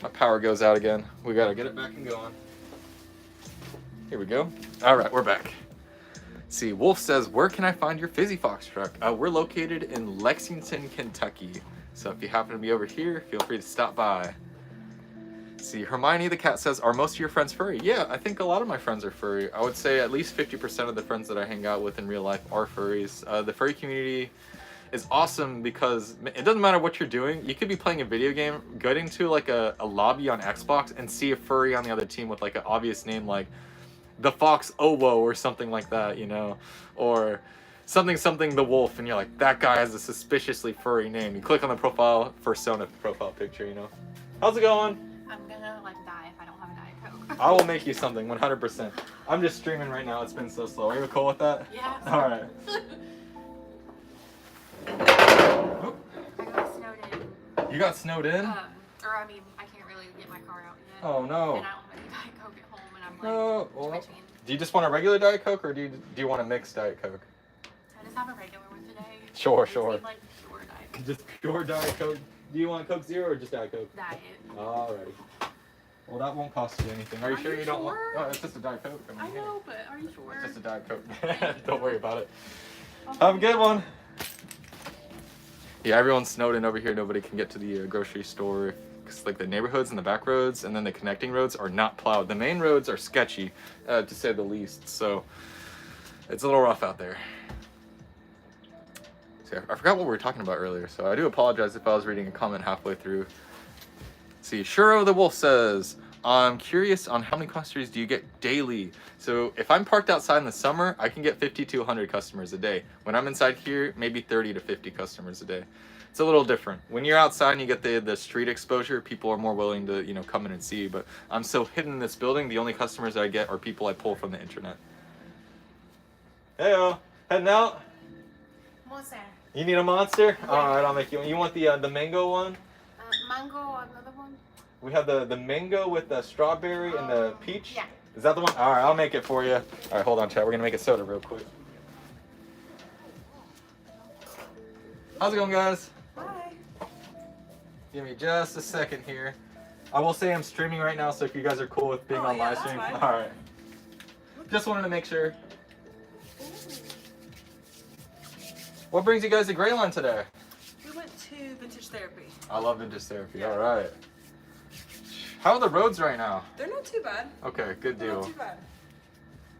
my power goes out again. We gotta get it back and going. Here we go. All right, we're back. See, Wolf says, where can I find your Fizzy Fox truck? We're located in Lexington, Kentucky. So if you happen to be over here, feel free to stop by. See, Hermione the cat says, are most of your friends furry? Yeah, I think a lot of my friends are furry. I would say at least 50% of the friends that I hang out with in real life are furries. The furry community is awesome because it doesn't matter what you're doing. You could be playing a video game, getting to like a lobby on Xbox and see a furry on the other team with like an obvious name like the Fox Owo or something like that, you know, or something the Wolf, and you're like, that guy has a suspiciously furry name. You click on the persona profile picture, you know. How's it going? I'm gonna like die if I don't have a Diet Coke. I will make you something, 100%. I'm just streaming right now. It's been so slow. Are you cool with that? Yeah. All right. I got snowed in. You got snowed in? Or I mean, I can't really get my car out yet. Oh no. And I don't have any Diet Coke at home, and I'm like No. Well, twitching. do you just want a regular Diet Coke, or do you want a mixed Diet Coke? I just have a regular one today. Sure, I just sure. need, like pure Diet Coke. Just pure Diet Coke. Do you want Coke Zero or just Diet Coke? Diet. Alrighty. Well, that won't cost you anything. Are you sure you don't want? Oh, it's just a Diet Coke. I know, but are you sure? It's just a Diet Coke. Don't worry about it. Have a good one. Yeah, everyone's snowed in over here. Nobody can get to the grocery store. Cause like the neighborhoods and the back roads and then the connecting roads are not plowed. The main roads are sketchy, to say the least. So it's a little rough out there. See, I forgot what we were talking about earlier. So I do apologize if I was reading a comment halfway through. See, Shuro the Wolf says, I'm curious on how many customers do you get daily? So if I'm parked outside in the summer, I can get 50 to 100 customers a day. When I'm inside here, maybe 30 to 50 customers a day. It's a little different. When you're outside and you get the street exposure, people are more willing to, you know, come in and see. But I'm so hidden in this building, the only customers I get are people I pull from the internet. Heyo, heading out? Monster. You need a monster? Yeah. All right, I'll make you one. You want the mango one? Mango, another one? We have the mango with the strawberry and the peach. Yeah. Is that the one? All right, I'll make it for you. All right, hold on, chat. We're gonna make a soda real quick. How's it going, guys? Hi. Give me just a second here. I will say I'm streaming right now, so if you guys are cool with being on live stream, fine. all right. Just wanted to make sure. What brings you guys to Greyline today? We went to Vintage Therapy. I love vintage therapy. Yeah. All right. How are the roads right now? They're not too bad. Okay, good They're not deal. too bad.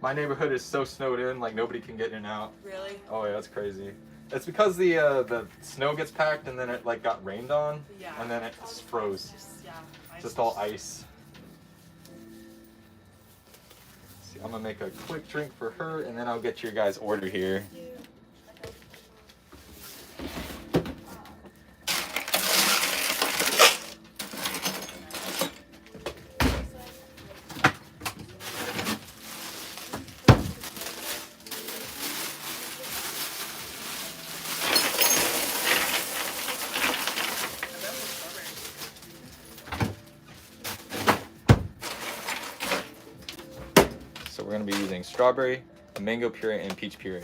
My neighborhood is so snowed in, like nobody can get in and out. Really? Oh yeah, that's crazy. It's because the snow gets packed and then it like got rained on, Yeah. and then it froze. Yeah. Just all ice. See, I'm gonna make a quick drink for her, and then I'll get your guys' order here. So we're gonna be using strawberry, a mango puree, and peach puree.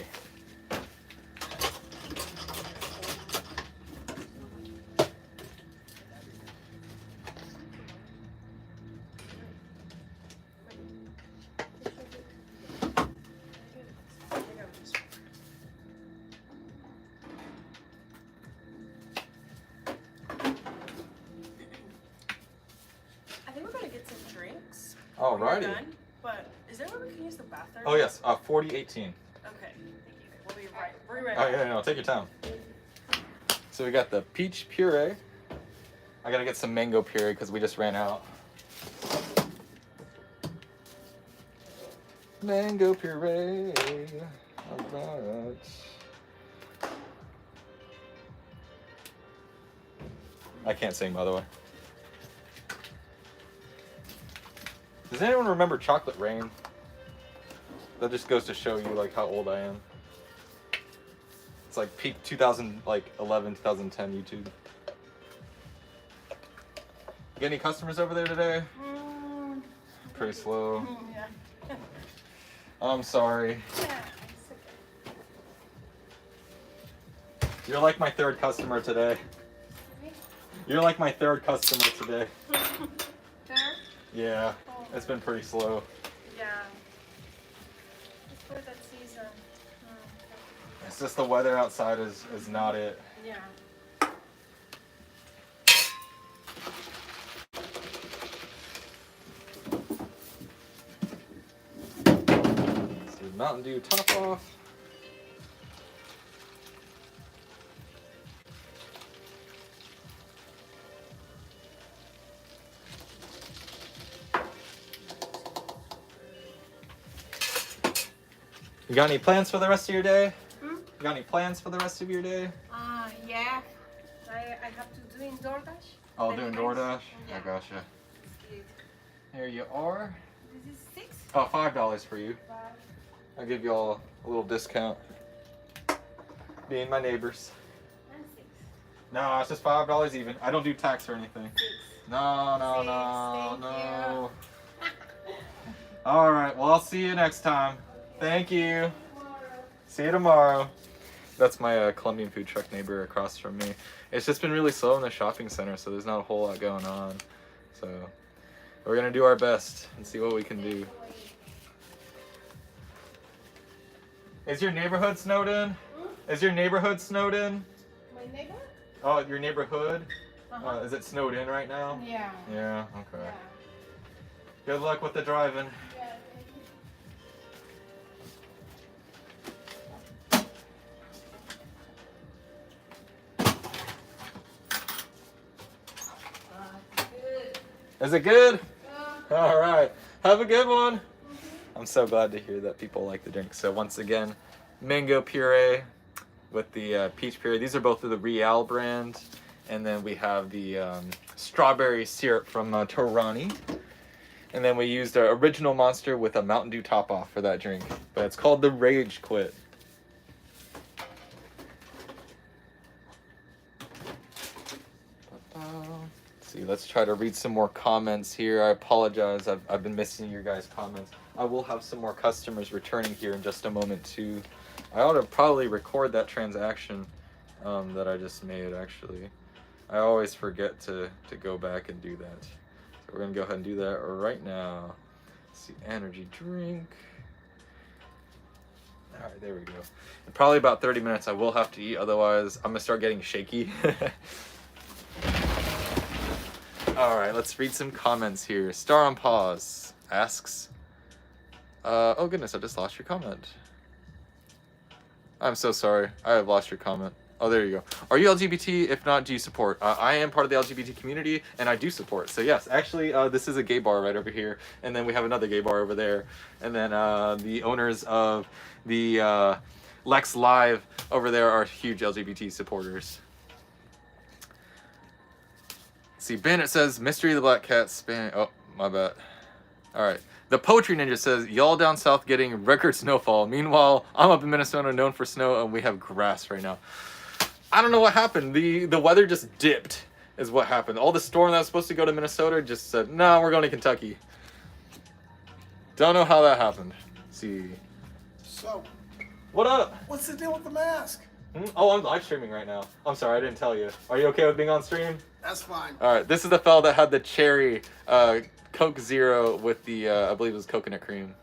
I think we're gonna get some drinks. when we're Alrighty. done, but is there where we can use the bathroom? Oh yes, 4018. Okay. Thank you. We'll be right. We're right. Oh yeah, no, take your time. So we got the peach puree. I gotta get some mango puree because we just ran out. Mango puree. Alright. I can't sing, by the way. Does anyone remember Chocolate Rain? That just goes to show you like how old I am. It's like peak 2011, 2010 YouTube. You got any customers over there today? Pretty slow. Yeah. I'm sorry. Yeah. You're like my third customer today. You're like my third customer today. There? Yeah, it's been pretty slow. Yeah. It's for that season. It's just the weather outside is not it. Yeah. So Mountain Dew top off. You got any plans for the rest of your day? Hmm? You got any plans for the rest of your day? Yeah. I have to do in DoorDash. Oh, doing DoorDash? Yeah. I gotcha. Here you are. This is 6. Oh, $5 for you. I'll give you all a little discount. Being my neighbors. And 6. No, it's just $5 even. I don't do tax or anything. 6. No, no, Six, no, thank no. All right, well, I'll see you next time. Thank you. See you tomorrow. That's my Colombian food truck neighbor across from me. It's just been really slow in the shopping center, so there's not a whole lot going on. So we're gonna do our best and see what we can do. Is your neighborhood snowed in? Is your neighborhood snowed in? My neighbor? Oh, your neighborhood? Uh-huh. Is it snowed in right now? Yeah. Yeah, okay. Yeah. Good luck with the driving. Yeah, thank you. Good. Is it good? All right. Have a good one. I'm so glad to hear that people like the drink. So once again, mango puree with the peach puree. These are both of the Real brand. And then we have the strawberry syrup from Torani. And then we used our original Monster with a Mountain Dew top off for that drink. But it's called the Rage Quit. See, let's try to read some more comments here. I apologize, I've been missing your guys' comments. I will have some more customers returning here in just a moment too. I ought to probably record that transaction that I just made actually. I always forget to go back and do that. So we're gonna go ahead and do that right now. Let's see, energy drink. All right, there we go. In probably about 30 minutes I will have to eat, otherwise I'm gonna start getting shaky. All right, let's read some comments here. Star on Pause asks, oh goodness, I just lost your comment. I'm so sorry, I have lost your comment. Oh, there you go. Are you LGBT? If not, do you support? I am part of the LGBT community, and I do support. So yes, actually, this is a gay bar right over here, and then we have another gay bar over there, and then the owners of the Lex Live over there are huge LGBT supporters. See, Bennett says, Mystery of the Black Cat span. Oh, my bad. All right. The Poetry Ninja says, y'all down south getting record snowfall. Meanwhile, I'm up in Minnesota known for snow, and we have grass right now. I don't know what happened. The weather just dipped is what happened. All the storm that was supposed to go to Minnesota just said, no, we're going to Kentucky. Don't know how that happened. Let's see. So, What up? what's the deal with the mask? Oh, I'm live streaming right now. I'm sorry, I didn't tell you. Are you okay with being on stream? That's fine. All right, this is the fella that had the cherry Coke Zero with the, I believe it was coconut cream.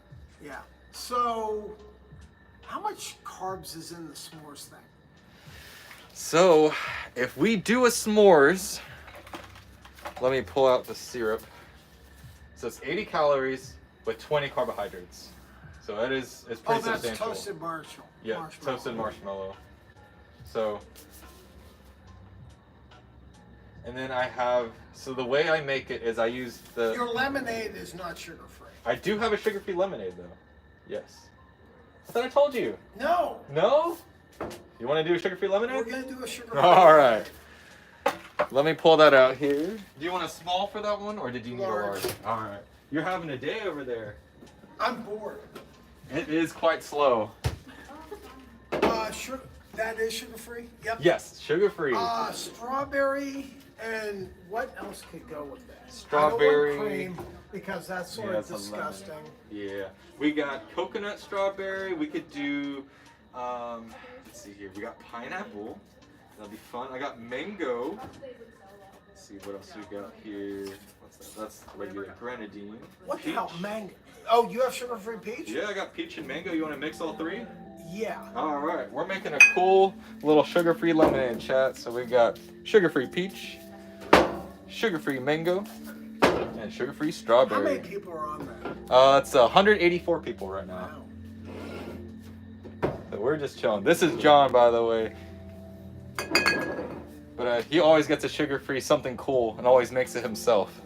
Yeah. So, how much carbs is in the s'mores thing? So, if we do a s'mores, let me pull out the syrup. So it's 80 calories with 20 carbohydrates. So it's pretty That's substantial. toasted marshmallow. Yeah, toasted marshmallow. So, and then I have, so the way I make it is I use the... Your lemonade is not sugar-free. I do have a sugar-free lemonade though. Yes. I thought I told you. No. No? You want to do a sugar-free lemonade? We're going to do a sugar-free. All right. Let me pull that out here. Do you want a small for that one, or did you need Large. a large? All right. You're having a day over there. I'm bored. It is quite slow. That is sugar-free? Yep. Yes, sugar-free. Strawberry and what else could go with that? Strawberry. I don't want cream because that's sort of that's a lemon. disgusting. Yeah. We got coconut strawberry. We could do, let's see here. We got pineapple. That'll be fun. I got mango. Let's see what else we got here. What's that? That's regular grenadine. What Peach. the hell, mango? Oh, you have sugar-free peach? Yeah, I got peach and mango. You want to mix all three? Yeah. All right, we're making a cool little sugar-free lemonade, chat. So we got sugar-free peach, sugar-free mango, and sugar-free How strawberry. many people are on that? It's 184 people right now. Wow. So we're just chilling. This is John, by the way. But he always gets a sugar-free something cool and always makes it himself.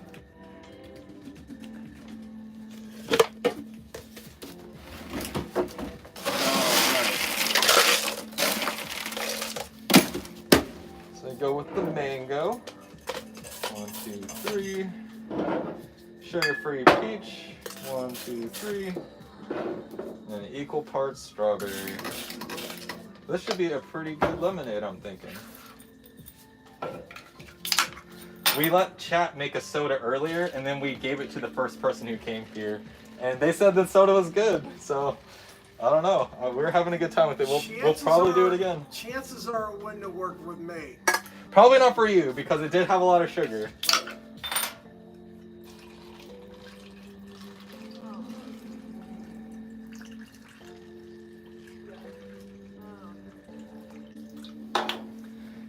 So I go with the mango. 1, 2, 3. Sugar-free peach. 1, 2, 3. And equal parts strawberry. This should be a pretty good lemonade, I'm thinking. We let chat make a soda earlier, and then we gave it to the first person who came here, and they said that soda was good. So I don't know. We're having a good time with it. We'll probably do it again. Chances are it wouldn't have worked with me. Probably not for you because it did have a lot of sugar.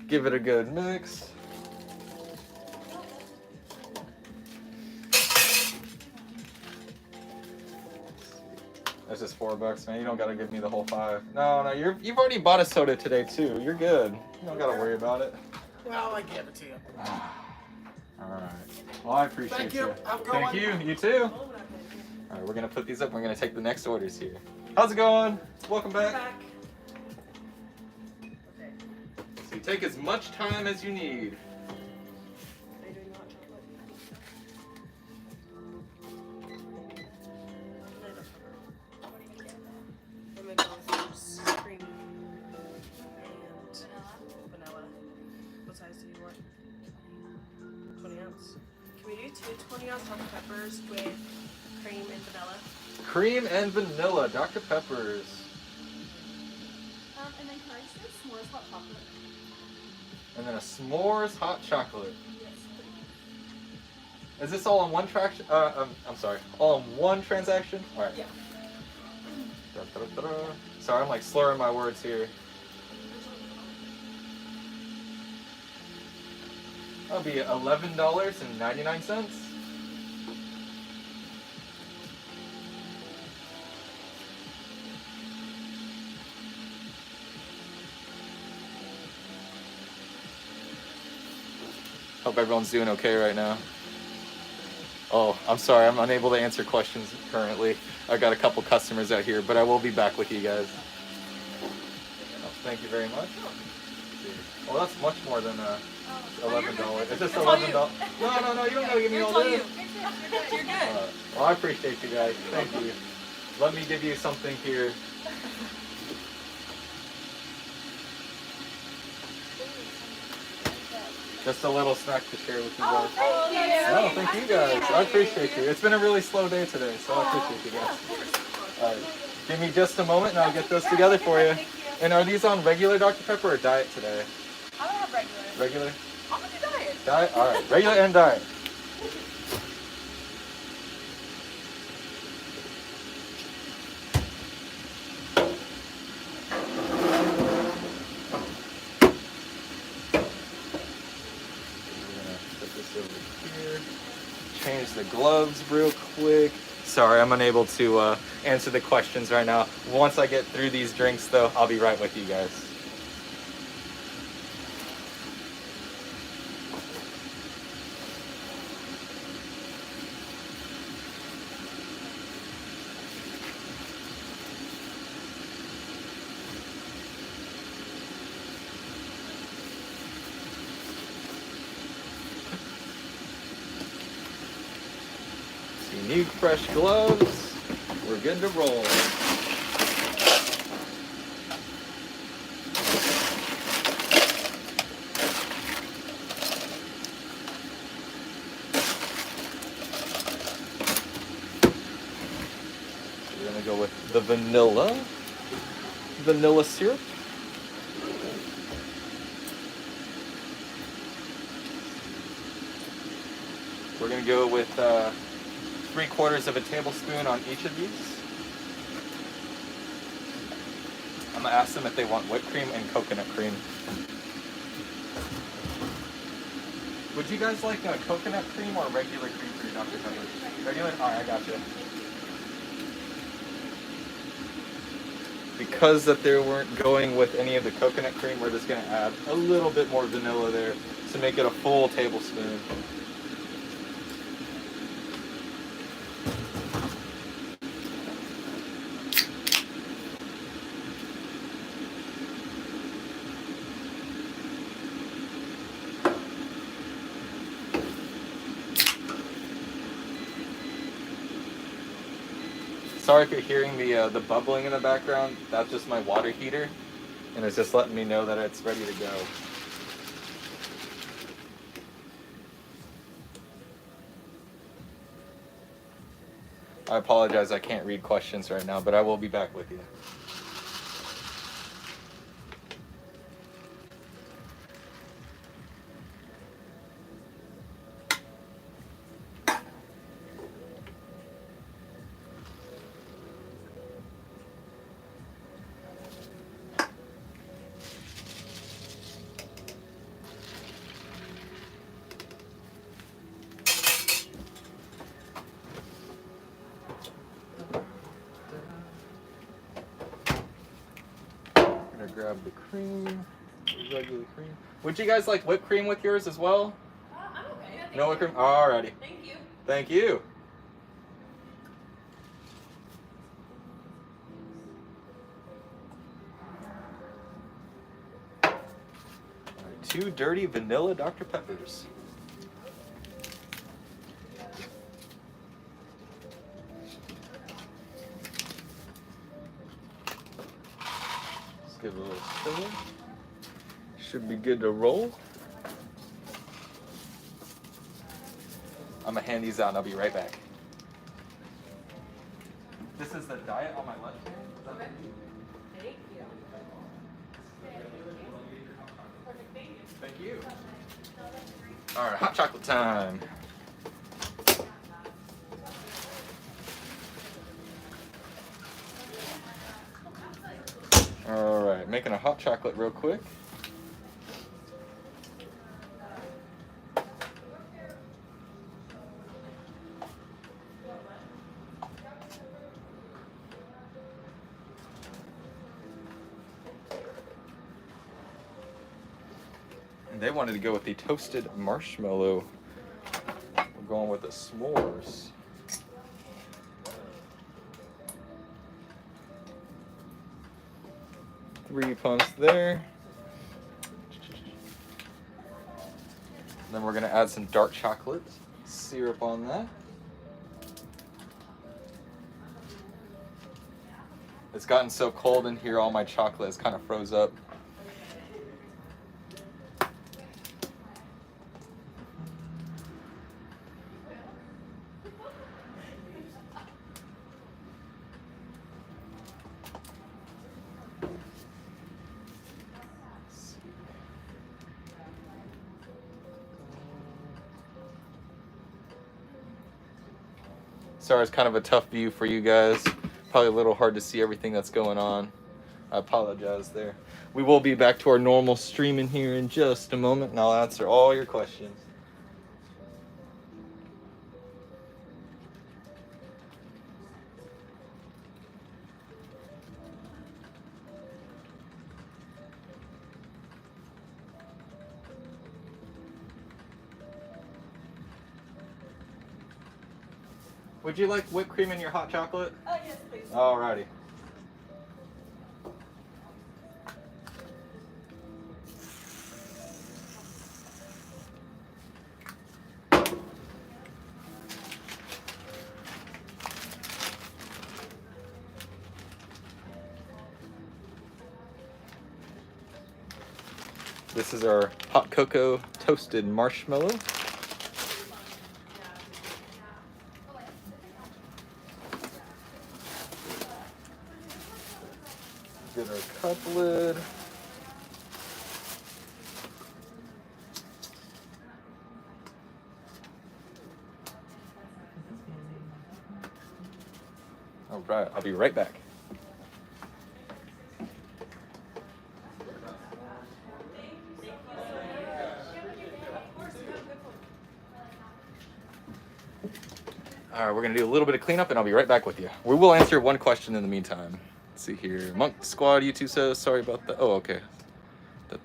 Give it a good mix. That's just $4, man. You don't gotta give me the whole 5. No, you've already bought a soda today too. You're good. You don't gotta worry about it. Well, I give it to you. All right. Well, I appreciate Thank you. Have a good Thank one. you. You too. All right, we're gonna put these up. We're gonna take the next orders here. How's it going? Welcome back. Okay. So you take as much time as you need. Are you doing hot chocolate? I'm gonna go with cream and vanilla. What size do you want? 20 ounce. Can we do 2 20-ounce Dr. Peppers with cream and vanilla? Cream and vanilla, Dr. Peppers. And then can I just get s'mores hot chocolate? And then a s'mores hot chocolate. Yes, please. Is this all on one traction? I'm sorry. All on one transaction? All right. Yeah. Da-da-da-da. Sorry, I'm like slurring my words here. That'll be $11.99. Hope everyone's doing okay right now. Oh, I'm sorry, I'm unable to answer questions currently. I got a couple customers out here, but I will be back with you guys. Oh, thank you very much. Well, that's much more than $11. It's just $11. No, you don't gotta give me all this. You're good. Well, I appreciate you guys. Thank you. Let me give you something here. Just a little snack to share with you guys. Oh, Thank you guys. I appreciate you. It's been a really slow day today, so I appreciate you guys. All right. Give me just a moment and I'll get those together for you. And are these on regular Dr. Pepper or diet today? I don't have regular. Regular? I'm gonna do diet. Diet? All right. Regular and diet. Change the gloves real quick. Sorry, I'm unable to answer the questions right now. Once I get through these drinks, though, I'll be right with you guys. You need fresh gloves. We're good to roll. We're gonna go with the vanilla syrup. We're gonna go with 3/4 of a tablespoon on each of these. I'm gonna ask them if they want whipped cream and coconut cream. Would you guys like a coconut cream or regular cream for your Dr. Pepper? Regular? Alright, I gotcha. Because that they weren't going with any of the coconut cream, we're just gonna add a little bit more vanilla there to make it a full tablespoon. Sorry if you're hearing the bubbling in the background. That's just my water heater, and it's just letting me know that it's ready to go. I apologize, I can't read questions right now, but I will be back with you. Grab the cream, regular cream. Would you guys like whipped cream with yours as well? I'm okay. No whipped cream? Alrighty. Thank you. Thank you. Alright, 2 dirty vanilla Dr. Peppers. Give it a little stir. Should be good to roll. I'm gonna hand these out and I'll be right back. This is the diet on my left hand. Is that Okay. Thank you. Perfect, thank you. Thank you. All right, hot chocolate time. All right, making a hot chocolate real quick. And they wanted to go with the toasted marshmallow. We're going with the s'mores. Three pumps there. Then we're gonna add some dark chocolate syrup on that. It's gotten so cold in here, all my chocolate is kind of froze up. Sorry, it's kind of a tough view for you guys. Probably a little hard to see everything that's going on. I apologize there. We will be back to our normal streaming here in just a moment, and I'll answer all your questions. Would you like whipped cream in your hot chocolate? Yes, please. Alrighty. This is our hot cocoa toasted marshmallow. Get our cup lid. All right, I'll be right back. All right, we're gonna do a little bit of cleanup, and I'll be right back with you. We will answer one question in the meantime. Let's see here. Monk Squad YouTube says sorry about that. Oh, okay. Let's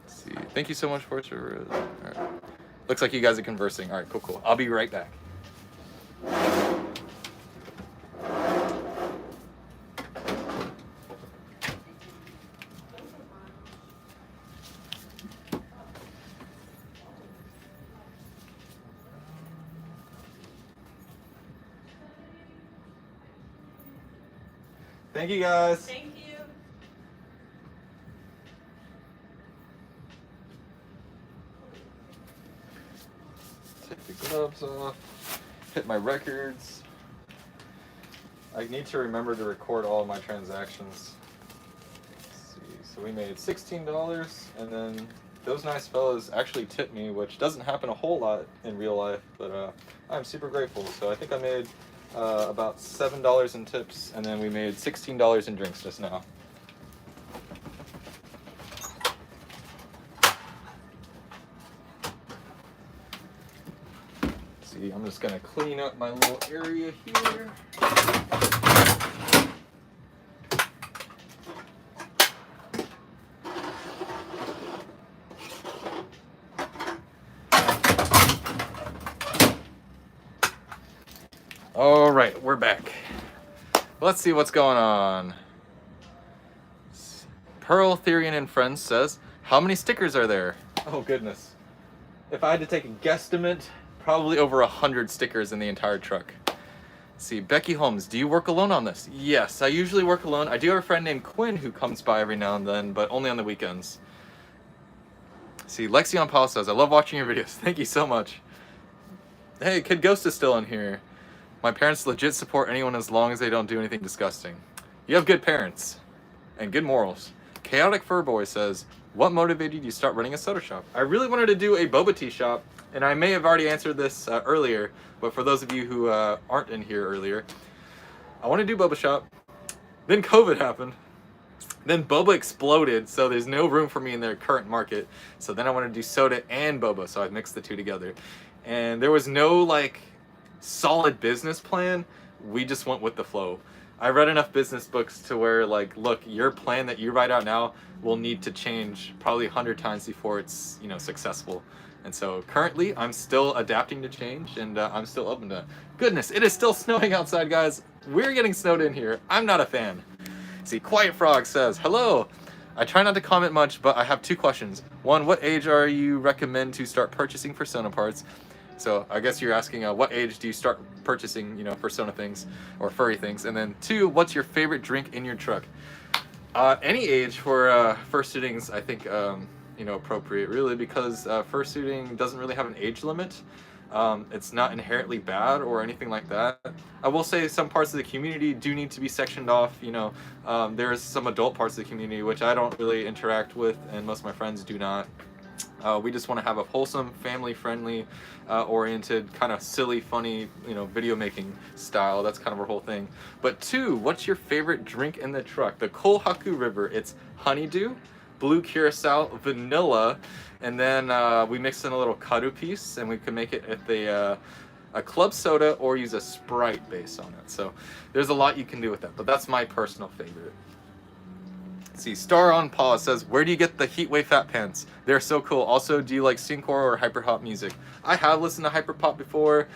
see. Thank you so much for it. All right. Looks like you guys are conversing. All right, cool. I'll be right back. Thank you guys. Thank you. Take the gloves off. Hit my records. I need to remember to record all of my transactions. Let's see. So we made $16, and then those nice fellas actually tipped me, which doesn't happen a whole lot in real life, but I'm super grateful. So I think I made about $7 in tips, and then we made $16 in drinks just now. See, I'm just gonna clean up my little area here. All right, we're back. Let's see what's going on. Pearl Therian and Friends says, how many stickers are there? Oh goodness. If I had to take a guesstimate, probably over 100 stickers in the entire truck. Let's see, Becky Holmes, do you work alone on this? Yes, I usually work alone. I do have a friend named Quinn who comes by every now and then, but only on the weekends. See, Lexion Paul says, I love watching your videos. Thank you so much. Hey, Kid Ghost is still in here. My parents legit support anyone as long as they don't do anything disgusting. You have good parents and good morals. Chaotic Furboy says, what motivated you to start running a soda shop? I really wanted to do a boba tea shop, and I may have already answered this earlier, but for those of you who aren't in here earlier, I want to do boba shop. Then COVID happened. Then boba exploded, so there's no room for me in their current market. So then I wanted to do soda and boba, so I mixed the two together. And there was no like solid business plan. We just went with the flow. I read enough business books to where like, look, your plan that you write out now will need to change probably 100 times before it's, you know, successful. And so currently I'm still adapting to change, and I'm still open to, goodness, it is still snowing outside, guys. We're getting snowed in here. I'm not a fan. See, Quiet Frog says, hello. I try not to comment much, but I have two questions. One, what age are you recommend to start purchasing Persona parts? So I guess you're asking what age do you start purchasing, you know, Persona things or furry things? And then two, what's your favorite drink in your truck? Any age for fursuitings, I think, you know, appropriate really, because fursuiting doesn't really have an age limit. It's not inherently bad or anything like that. I will say some parts of the community do need to be sectioned off. You know, there's some adult parts of the community which I don't really interact with, and most of my friends do not. We just want to have a wholesome, family-friendly, oriented, kind of silly, funny, you know, video making style. That's kind of our whole thing. But two, what's your favorite drink in the truck? The Kohaku River. It's honeydew, blue curacao, vanilla, and then we mix in a little karu piece, and we can make it with a club soda or use a Sprite base on it. So there's a lot you can do with that, but that's my personal favorite. Let's see, Star on Pause says, where do you get the Heatwave Fat Pants? They're so cool. Also, do you like scenecore or hyperpop music? I have listened to hyperpop before.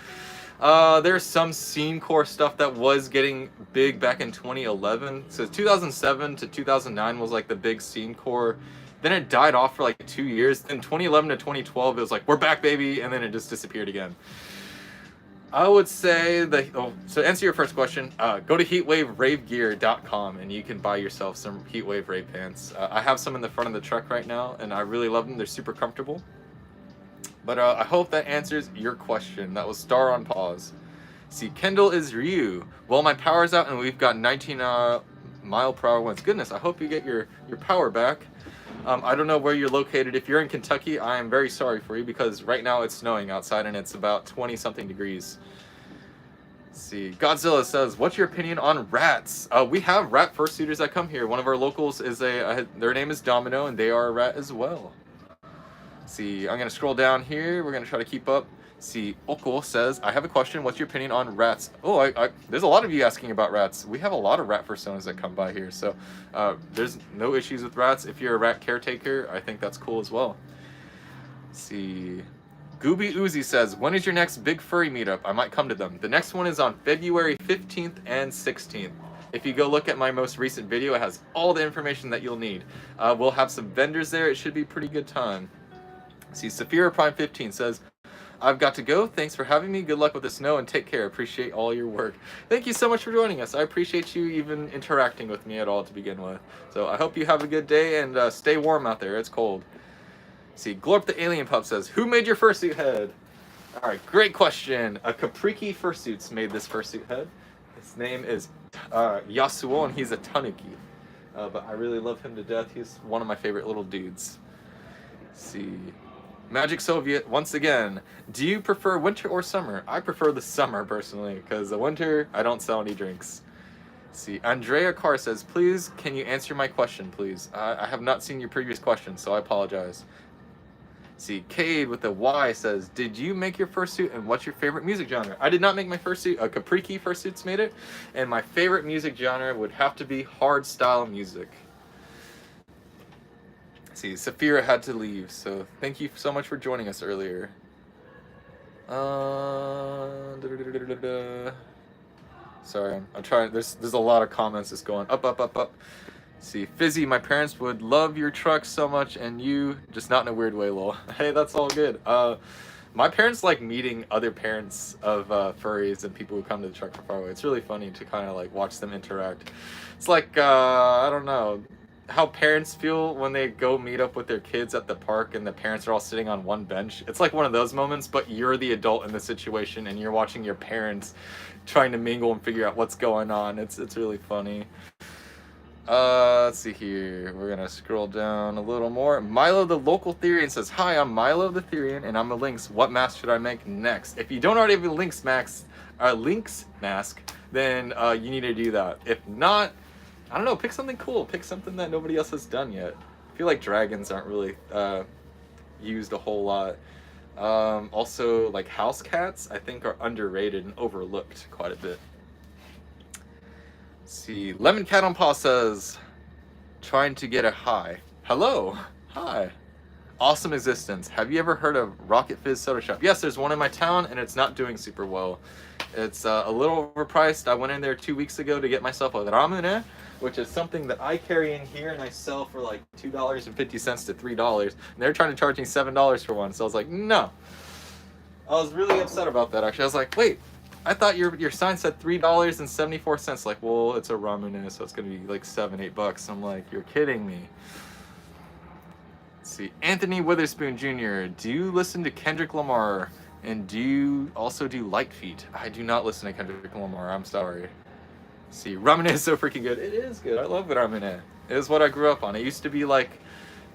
There's some scenecore stuff that was getting big back in 2011. So 2007 to 2009 was like the big scenecore. Then it died off for like 2 years. Then 2011 to 2012, it was like, we're back, baby. And then it just disappeared again. I would say that, so to answer your first question, go to heatwaveravegear.com and you can buy yourself some Heatwave Rave pants. I have some in the front of the truck right now, and I really love them. They're super comfortable. But I hope that answers your question. That was Star on Pause. See, Kendall is Ryu. Well, my power's out and we've got 19 mile per hour winds. Goodness, I hope you get your power back. I don't know where you're located. If you're in Kentucky, I am very sorry for you because right now it's snowing outside and it's about 20-something degrees. Let's see, Godzilla says, what's your opinion on rats? We have rat fursuiters that come here. One of our locals is their name is Domino, and they are a rat as well. Let's see, I'm gonna scroll down here. We're gonna try to keep up. See, Oko says, I have a question. What's your opinion on rats? Oh, there's a lot of you asking about rats. We have a lot of rat personas that come by here. So there's no issues with rats. If you're a rat caretaker, I think that's cool as well. See, Gooby Uzi says, when is your next big furry meetup? I might come to them. The next one is on February 15th and 16th. If you go look at my most recent video, it has all the information that you'll need. We'll have some vendors there. It should be a pretty good time. See, Saphira Prime 15 says, I've got to go. Thanks for having me. Good luck with the snow and take care. Appreciate all your work. Thank you so much for joining us. I appreciate you even interacting with me at all to begin with. So I hope you have a good day and stay warm out there. It's cold. See, Glorp the Alien Pup says, who made your fursuit head? All right, great question. Capriki Fursuits made this fursuit head. His name is Yasuo, and he's a tanuki. But I really love him to death. He's one of my favorite little dudes. Let's see. Magic Soviet, once again, do you prefer winter or summer? I prefer the summer, personally, because the winter, I don't sell any drinks. Let's see, Andrea Carr says, please, can you answer my question, please? I have not seen your previous question, so I apologize. See, Cade with the Y says, did you make your fursuit, and what's your favorite music genre? I did not make my fursuit. Capriki Fursuits made it, and my favorite music genre would have to be hard-style music. See, Saphira had to leave, so thank you so much for joining us earlier. Sorry, I'm trying. There's a lot of comments just going up. See, Fizzy, my parents would love your truck so much, and you just not in a weird way, lol. Hey, that's all good. My parents like meeting other parents of furries and people who come to the truck from far away. It's really funny to kind of like watch them interact. It's like I don't know how parents feel when they go meet up with their kids at the park and the parents are all sitting on one bench. It's like one of those moments, but you're the adult in the situation and you're watching your parents trying to mingle and figure out what's going on. It's really funny. Let's see here. We're gonna scroll down a little more. Milo the Local Therian says, hi, I'm Milo the Therian and I'm a Lynx. What mask should I make next? If you don't already have a Lynx mask, then you need to do that. If not, I don't know, pick something cool. Pick something that nobody else has done yet. I feel like dragons aren't really used a whole lot. Also, like house cats, I think are underrated and overlooked quite a bit. Let's see, Lemon Cat on Paw says, trying to get a high. Hello, hi. Awesome existence. Have you ever heard of Rocket Fizz Soda Shop? Yes, there's one in my town and it's not doing super well. It's a little overpriced. I went in there 2 weeks ago to get myself a ramune, which is something that I carry in here and I sell for like $2.50 to $3. And they're trying to charge me $7 for one. So I was like, no. I was really upset about that actually. I was like, wait, I thought your sign said $3.74. Like, well, it's a ramune, so it's gonna be like $7-8. I'm like, you're kidding me. Let's see, Anthony Witherspoon Jr., do you listen to Kendrick Lamar? And do you also do Light Feet? I do not listen to Kendrick Lamar, I'm sorry. See, ramen is so freaking good. It is good. I love ramen. It is what I grew up on. It used to be like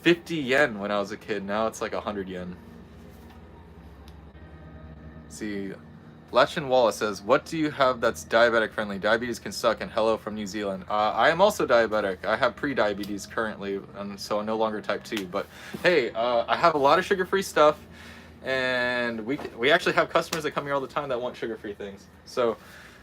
50 yen when I was a kid. Now it's like 100 yen. See, Lachin Wallace says, what do you have that's diabetic friendly? Diabetes can suck, and hello from New Zealand. I am also diabetic. I have pre-diabetes currently, and so I'm no longer type 2. But hey, I have a lot of sugar-free stuff, and we actually have customers that come here all the time that want sugar-free things. So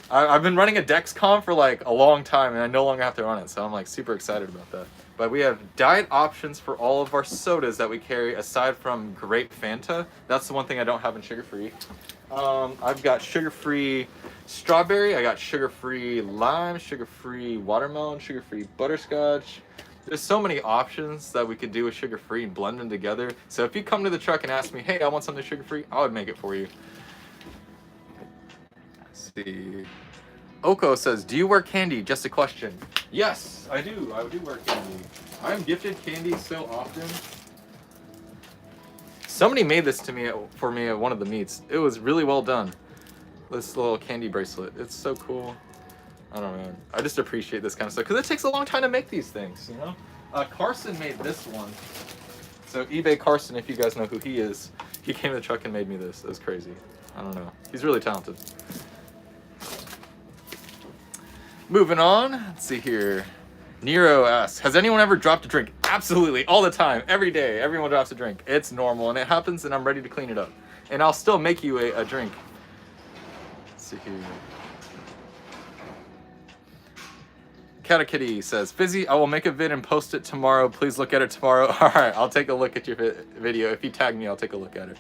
I've been running a Dexcom for like a long time and I no longer have to run it, so I'm like super excited about that. But we have diet options for all of our sodas that we carry aside from grape Fanta. That's the one thing I don't have in sugar-free. I've got sugar-free strawberry, I got sugar-free lime, sugar-free watermelon, sugar-free butterscotch. There's so many options that we could do with sugar-free and blend them together. So if you come to the truck and ask me, hey, I want something sugar-free, I would make it for you. See. Oko says, do you wear candy? Just a question. Yes, I do. I do wear candy. I am gifted candy so often. Somebody made this for me at one of the meets. It was really well done. This little candy bracelet. It's so cool. I don't know. I just appreciate this kind of stuff because it takes a long time to make these things, you know? Carson made this one. So eBay Carson, if you guys know who he is, he came to the truck and made me this. It was crazy. I don't know. He's really talented. Moving on, let's see here. Nero asks, has anyone ever dropped a drink? Absolutely, all the time, every day, everyone drops a drink. It's normal, and it happens, and I'm ready to clean it up. and I'll still make you a drink. Let's see here. Catakitty says, Fizzy, I will make a vid and post it tomorrow. Please look at it tomorrow. All right, I'll take a look at your video. If you tag me, I'll take a look at it.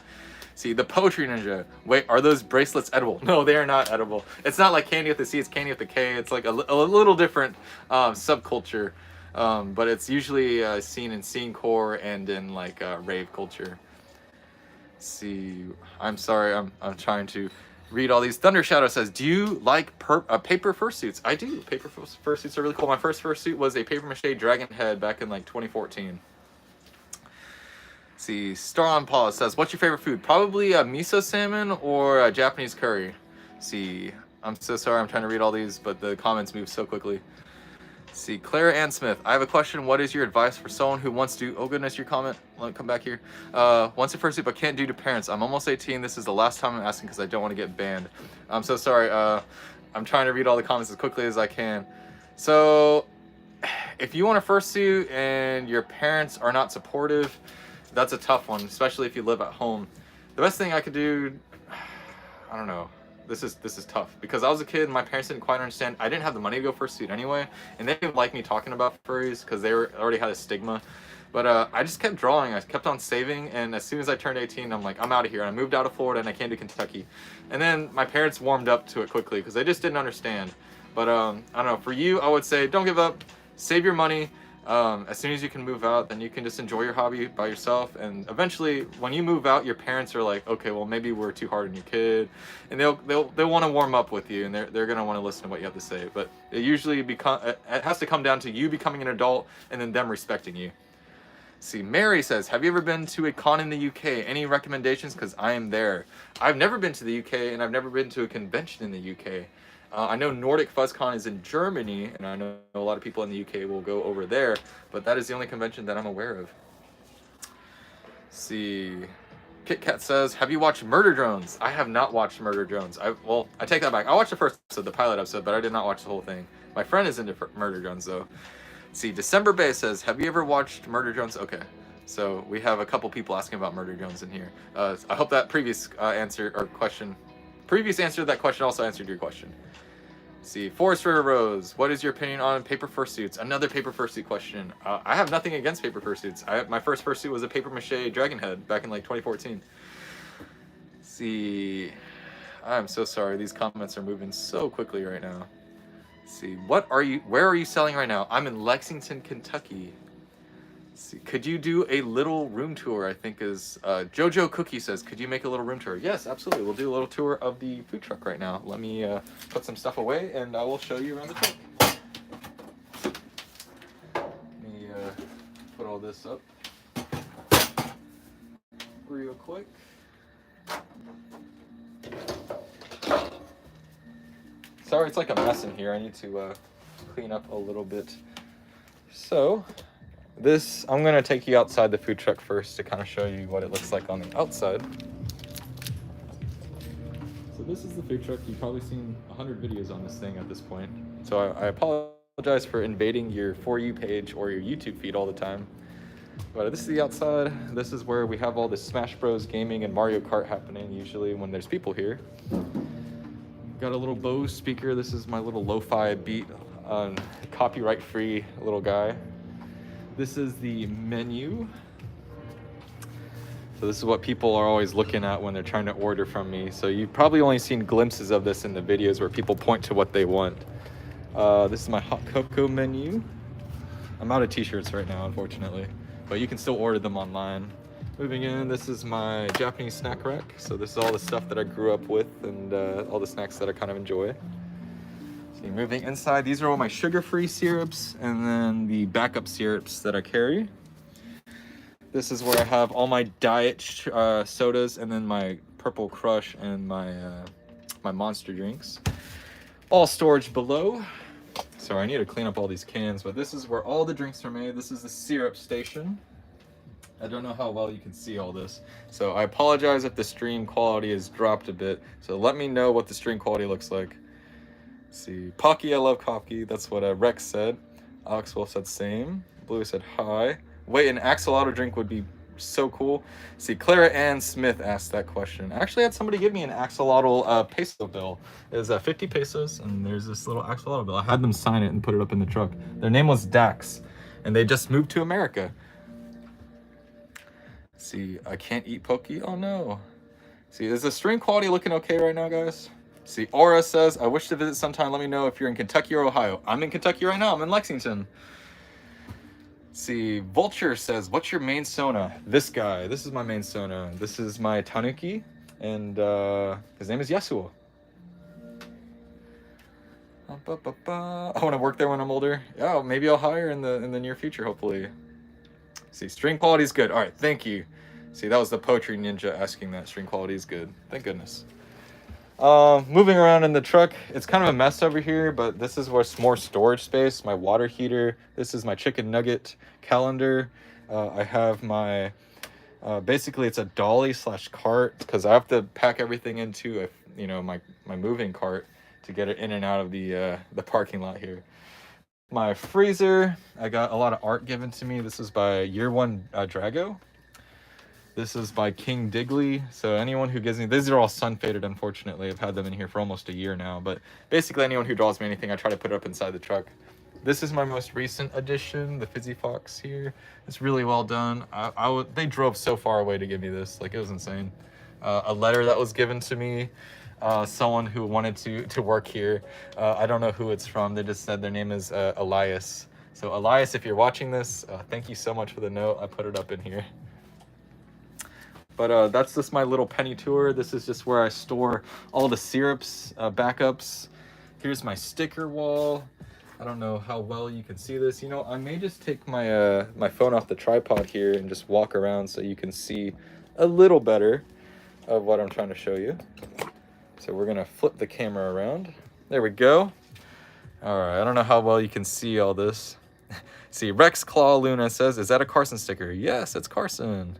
See, the Poetry Ninja. Wait, are those bracelets edible? No, they are not edible. It's not like candy with the C, it's candy with the K. It's like a little different subculture, but it's usually seen in scene core and in like rave culture. See, I'm sorry, I'm trying to read all these. Thunder Shadow says, do you like paper fursuits? I do. Paper fursuits are really cool. My first fursuit was a paper mache dragon head back in like 2014. See, Star on Paw says, what's your favorite food? Probably a miso salmon or a Japanese curry. See, I'm so sorry I'm trying to read all these, but the comments move so quickly. See, Clara Ann Smith, I have a question. What is your advice for someone who wants to, oh goodness, your comment, let me come back here. Wants a fursuit but can't do to parents. I'm almost 18. This is the last time I'm asking because I don't want to get banned. I'm so sorry. I'm trying to read all the comments as quickly as I can. So, if you want a fursuit and your parents are not supportive, that's a tough one, especially if you live at home. The best thing I could do, I don't know. This is tough because I was a kid and my parents didn't quite understand. I didn't have the money to go fursuit anyway, and they didn't like me talking about furries because they already had a stigma. But I just kept drawing. I kept on saving, and as soon as I turned 18, I'm like, I'm out of here. And I moved out of Florida and I came to Kentucky, and then my parents warmed up to it quickly because they just didn't understand. But I don't know. For you, I would say don't give up. Save your money. As soon as you can move out, then you can just enjoy your hobby by yourself, and eventually when you move out, your parents are like, okay, well maybe we're too hard on your kid, and they'll want to warm up with you, and they're gonna want to listen to what you have to say. But it usually it has to come down to you becoming an adult and then them respecting you. See, Mary says, have you ever been to a con in the UK? Any recommendations? Because I am there. I've never been to the UK, and I've never been to a convention in the UK. I know Nordic FuzzCon is in Germany, and I know a lot of people in the UK will go over there, but that is the only convention that I'm aware of. Let's see, Kit Kat says, have you watched Murder Drones? I have not watched Murder Drones. Well, I take that back. I watched the first episode, the pilot episode, but I did not watch the whole thing. My friend is into Murder Drones, though. Let's see, December Bay says, have you ever watched Murder Drones? Okay, so we have a couple people asking about Murder Drones in here. I hope that previous answer to that question also answered your question. See, Forest River Rose, what is your opinion on paper fursuits? Another paper fursuit question. I have nothing against paper fursuits. My first fursuit was a paper mache dragon head back in like 2014. See, I'm so sorry. These comments are moving so quickly right now. See, where are you selling right now? I'm in Lexington, Kentucky. See, could you do a little room tour? I think is Jojo Cookie says, could you make a little room tour? Yes, absolutely. We'll do a little tour of the food truck right now. Let me put some stuff away and I will show you around the truck. Let me put all this up real quick. Sorry, it's like a mess in here. I need to clean up a little bit. So, I'm going to take you outside the food truck first to kind of show you what it looks like on the outside. So this is the food truck. You've probably seen 100 videos on this thing at this point. So I apologize for invading your For You page or your YouTube feed all the time. But this is the outside. This is where we have all the Smash Bros. Gaming and Mario Kart happening usually when there's people here. Got a little Bose speaker. This is my little lo-fi beat, copyright-free little guy. This is the menu. So this is what people are always looking at when they're trying to order from me. So you've probably only seen glimpses of this in the videos where people point to what they want. This is my hot cocoa menu. I'm out of t-shirts right now, unfortunately, but you can still order them online. Moving in, this is my Japanese snack rack. So this is all the stuff that I grew up with and all the snacks that I kind of enjoy. See, moving inside, these are all my sugar-free syrups and then the backup syrups that I carry. This is where I have all my diet sodas and then my Purple Crush and my my Monster drinks. All storage below. Sorry, I need to clean up all these cans, but this is where all the drinks are made. This is the syrup station. I don't know how well you can see all this, so I apologize if the stream quality has dropped a bit. So let me know what the stream quality looks like. Let's see, Pocky, I love coffee. That's what Rex said. Alex Wolf said same. Blue said hi. Wait, an axolotl drink would be so cool. See, Clara Ann Smith asked that question. I actually had somebody give me an axolotl peso bill. It was 50 pesos, and there's this little axolotl bill. I had them sign it and put it up in the truck. Their name was Dax, and they just moved to America. See, I can't eat pokey. Oh no. See, is the stream quality looking okay right now, guys? See, Aura says, I wish to visit sometime. Let me know if you're in Kentucky or Ohio. I'm in Kentucky right now. I'm in Lexington. See, Vulture says, what's your main Sona? This guy. This is my main Sona. This is my Tanuki, and his name is Yasuo. I want to work there when I'm older. Yeah, maybe I'll hire in the near future, hopefully. See, string quality is good. All right, thank you. See, that was the Poetry Ninja asking that. String quality is good. Thank goodness. Moving around in the truck, it's kind of a mess over here, but this is what's more storage space. My water heater. This is my chicken nugget calendar. I have my, basically it's a dolly slash cart because I have to pack everything into my moving cart to get it in and out of the parking lot here. My freezer, I got a lot of art given to me. This is by Year One Drago. This is by King Digley. So anyone who gives me, these are all sun faded, unfortunately. I've had them in here for almost a year now. But basically anyone who draws me anything, I try to put it up inside the truck. This is my most recent addition, the Fizzy Fox here. It's really well done. They drove so far away to give me this. Like, it was insane. A letter that was given to me. Someone who wanted to work here. I don't know who it's from. They just said their name is Elias. So Elias, if you're watching this, thank you so much for the note. I put it up in here. But that's just my little penny tour. This is just where I store all the syrups, backups. Here's my sticker wall. I don't know how well you can see this. You know, I may just take my my phone off the tripod here and just walk around so you can see a little better of what I'm trying to show you. So we're gonna flip the camera around. There we go. All right, I don't know how well you can see all this. See, Rex Claw Luna says, is that a Carson sticker? Yes, it's Carson.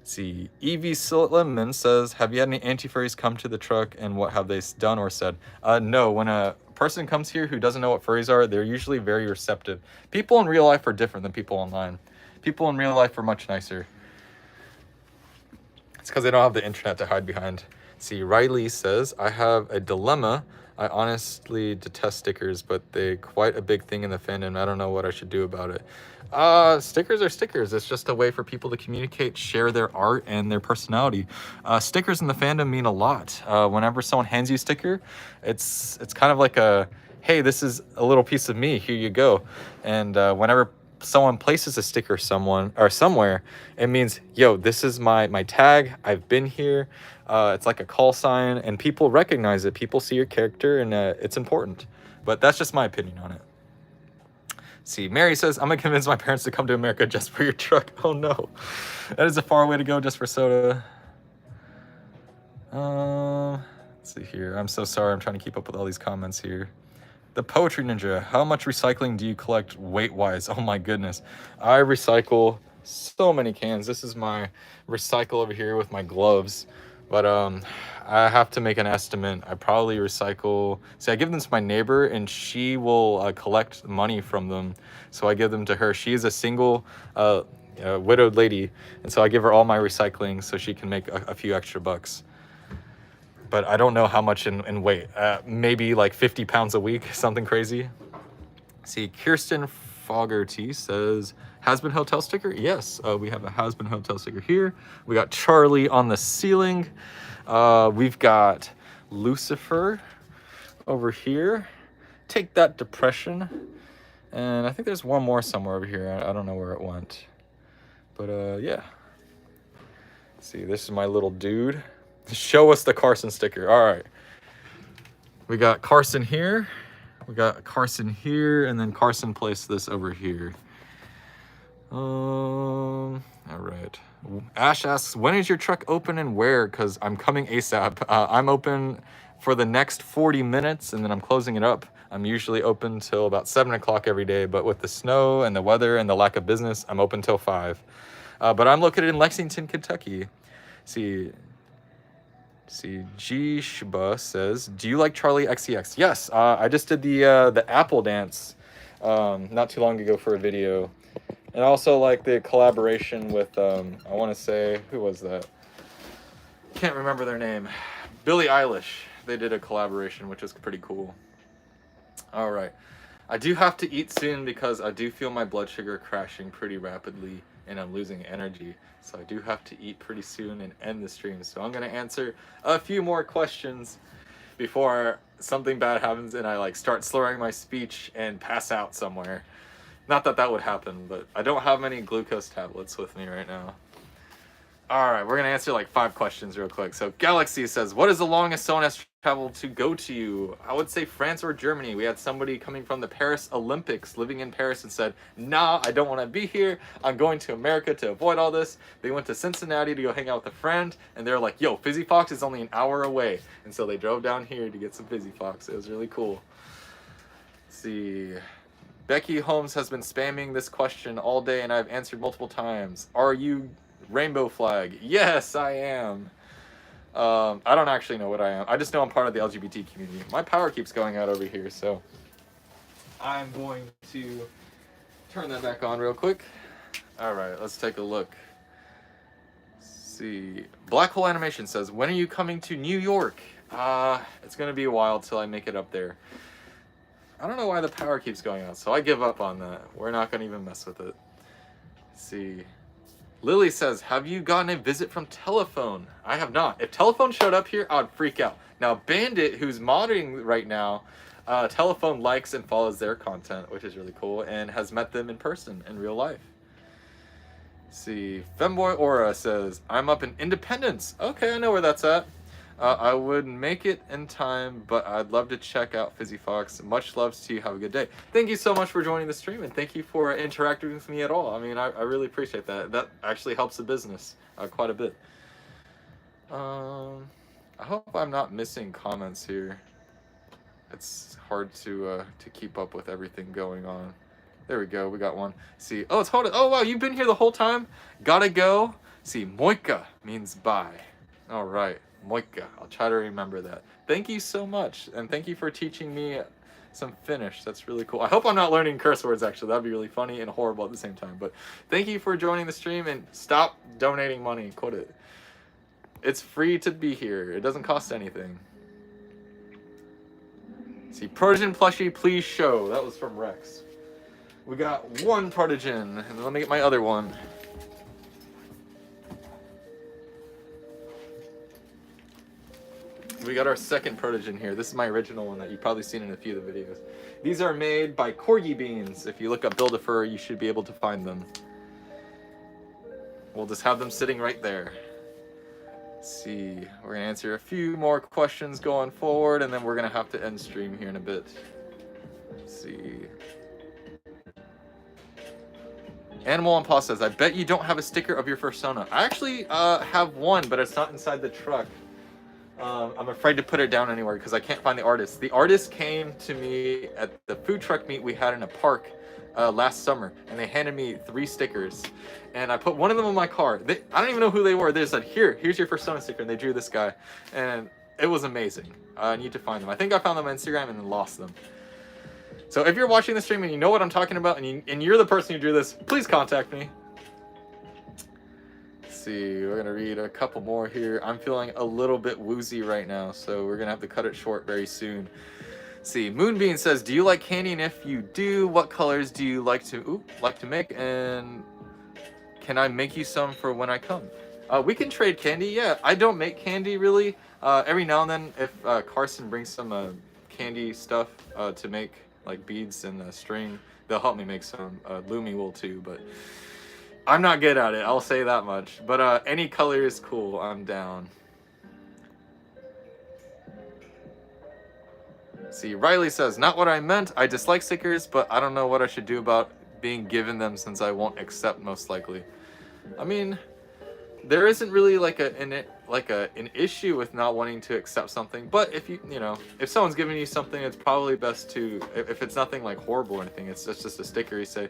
See, Evie Lemon says, have you had any anti-furries come to the truck and what have they done or said? No, when a person comes here who doesn't know what furries are, they're usually very receptive. People in real life are different than people online. People in real life are much nicer. It's because they don't have the internet to hide behind. See, Riley says, I have a dilemma. I honestly detest stickers, but they're quite a big thing in the fandom. I don't know what I should do about it. Stickers are stickers. It's just a way for people to communicate, share their art and their personality. Stickers in the fandom mean a lot. Whenever someone hands you a sticker, it's kind of like a, hey, this is a little piece of me. Here you go. And whenever someone places a sticker somewhere, it means, yo, this is my tag. I've been here. It's like a call sign, and people recognize it. People see your character, and it's important. But that's just my opinion on it. See, Mary says, I'm gonna convince my parents to come to America just for your truck. Oh no, that is a far way to go just for soda. Let's see here. I'm so sorry. I'm trying to keep up with all these comments here. The Poetry Ninja, how much recycling do you collect weight-wise? Oh my goodness. I recycle so many cans. This is my recycle over here with my gloves. But I have to make an estimate. I probably recycle, see, I give them to my neighbor and she will collect money from them. So I give them to her. She is a single widowed lady. And so I give her all my recycling so she can make a few extra bucks. But I don't know how much in weight. Maybe like 50 pounds a week, something crazy. See, Kirsten Fogarty says, Has-Been Hotel sticker? Yes, we have a Has-Been Hotel sticker here. We got Charlie on the ceiling. We've got Lucifer over here. Take That Depression. And I think there's one more somewhere over here. I don't know where it went. But yeah. See, this is my little dude. Show us the Carson sticker. All right. We got Carson here. We got Carson here. And then Carson placed this over here. All right. Ash asks, when is your truck open and where? Because I'm coming ASAP. I'm open for the next 40 minutes and then I'm closing it up. I'm usually open till about 7 o'clock every day, but with the snow and the weather and the lack of business, I'm open till 5. But I'm located in Lexington, Kentucky. See, G Shba says, do you like Charlie XCX? Yes, I just did the Apple dance not too long ago for a video. And also like the collaboration with, I want to say, who was that? Can't remember their name. Billie Eilish. They did a collaboration, which is pretty cool. All right. I do have to eat soon because I do feel my blood sugar crashing pretty rapidly and I'm losing energy. So I do have to eat pretty soon and end the stream. So I'm going to answer a few more questions before something bad happens and I like start slurring my speech and pass out somewhere. Not that that would happen, but I don't have many glucose tablets with me right now. All right, we're gonna answer like 5 questions real quick. So Galaxy says, what is the longest someone has traveled to go to? I would say France or Germany. We had somebody coming from the Paris Olympics living in Paris and said, nah, I don't want to be here. I'm going to America to avoid all this. They went to Cincinnati to go hang out with a friend and they're like, yo, Fizzy Fox is only an hour away. And so they drove down here to get some Fizzy Fox. It was really cool. Let's see. Becky Holmes has been spamming this question all day and I've answered multiple times. Are you rainbow flag? Yes, I am. I don't actually know what I am. I just know I'm part of the LGBT community. My power keeps going out over here, so I'm going to turn that back on real quick. All right, let's take a look. Let's see. Black Hole Animation says, when are you coming to New York? It's going to be a while till I make it up there. I don't know why the power keeps going out, so I give up on that. We're not going to even mess with it. Let's see. Lily says, have you gotten a visit from Telephone? I have not. If Telephone showed up here, I'd freak out. Now, Bandit, who's modding right now, Telephone likes and follows their content, which is really cool, and has met them in person, in real life. Let's see. Femboy Aura says, I'm up in Independence. Okay, I know where that's at. I wouldn't make it in time, but I'd love to check out Fizzy Fox. Much love to you. Have a good day. Thank you so much for joining the stream, and thank you for interacting with me at all. I mean, I really appreciate that. That actually helps the business quite a bit. I hope I'm not missing comments here. It's hard to keep up with everything going on. There we go. We got one. See, oh, it's holding. Oh, wow, you've been here the whole time? Gotta go. See, Moika means bye. All right. Moika. I'll try to remember that. Thank you so much, and thank you for teaching me some Finnish. That's really cool. I hope I'm not learning curse words, actually. That'd be really funny and horrible at the same time. But thank you for joining the stream, and stop donating money. Quit it. It's free to be here. It doesn't cost anything. See, Protogen plushie, please show. That was from Rex. We got one Protogen, and then let me get my other one. We got our second Protogen here. This is my original one that you've probably seen in a few of the videos. These are made by Corgi Beans. If you look up Build-A-Fur, you should be able to find them. We'll just have them sitting right there. Let's see. We're going to answer a few more questions going forward, and then we're going to have to end stream here in a bit. Let's see. Animal on Paw says, I bet you don't have a sticker of your persona. I actually have one, but it's not inside the truck. I'm afraid to put it down anywhere because I can't find the artist. The artist came to me at the food truck meet we had in a park last summer, and they handed me 3 stickers. And I put one of them on my car. I don't even know who they were. They said, here's your persona sticker, and they drew this guy. And it was amazing. I need to find them. I think I found them on Instagram and then lost them. So if you're watching the stream and you know what I'm talking about, and you're the person who drew this, please contact me. See, we're gonna read a couple more here. I'm feeling a little bit woozy right now, so we're gonna have to cut it short very soon. See, Moonbeam says, do you like candy, and if you do, what colors do you like to make, and can I make you some for when I come? We can trade candy. Yeah, I don't make candy really. Every now and then, if Carson brings some candy stuff to make, like beads and string, they'll help me make some. Lumi will too, but I'm not good at it, I'll say that much. But any color is cool, I'm down. See, Riley says, not what I meant. I dislike stickers, but I don't know what I should do about being given them since I won't accept most likely. I mean, there isn't really like an issue with not wanting to accept something, but if if someone's giving you something, it's probably best to, if it's nothing like horrible or anything, it's just a sticker, you say,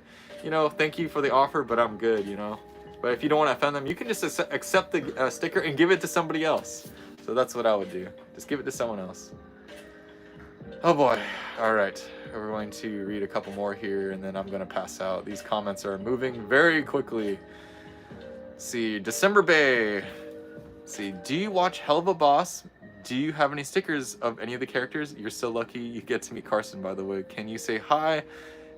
thank you for the offer, but I'm good, But if you don't want to offend them, you can just accept the sticker and give it to somebody else. So that's what I would do. Just give it to someone else. Oh boy. All right. We're going to read a couple more here and then I'm going to pass out. These comments are moving very quickly. See, December Bay. See, do you watch Hell of a Boss? Do you have any stickers of any of the characters? You're so lucky you get to meet Carson, by the way. Can you say hi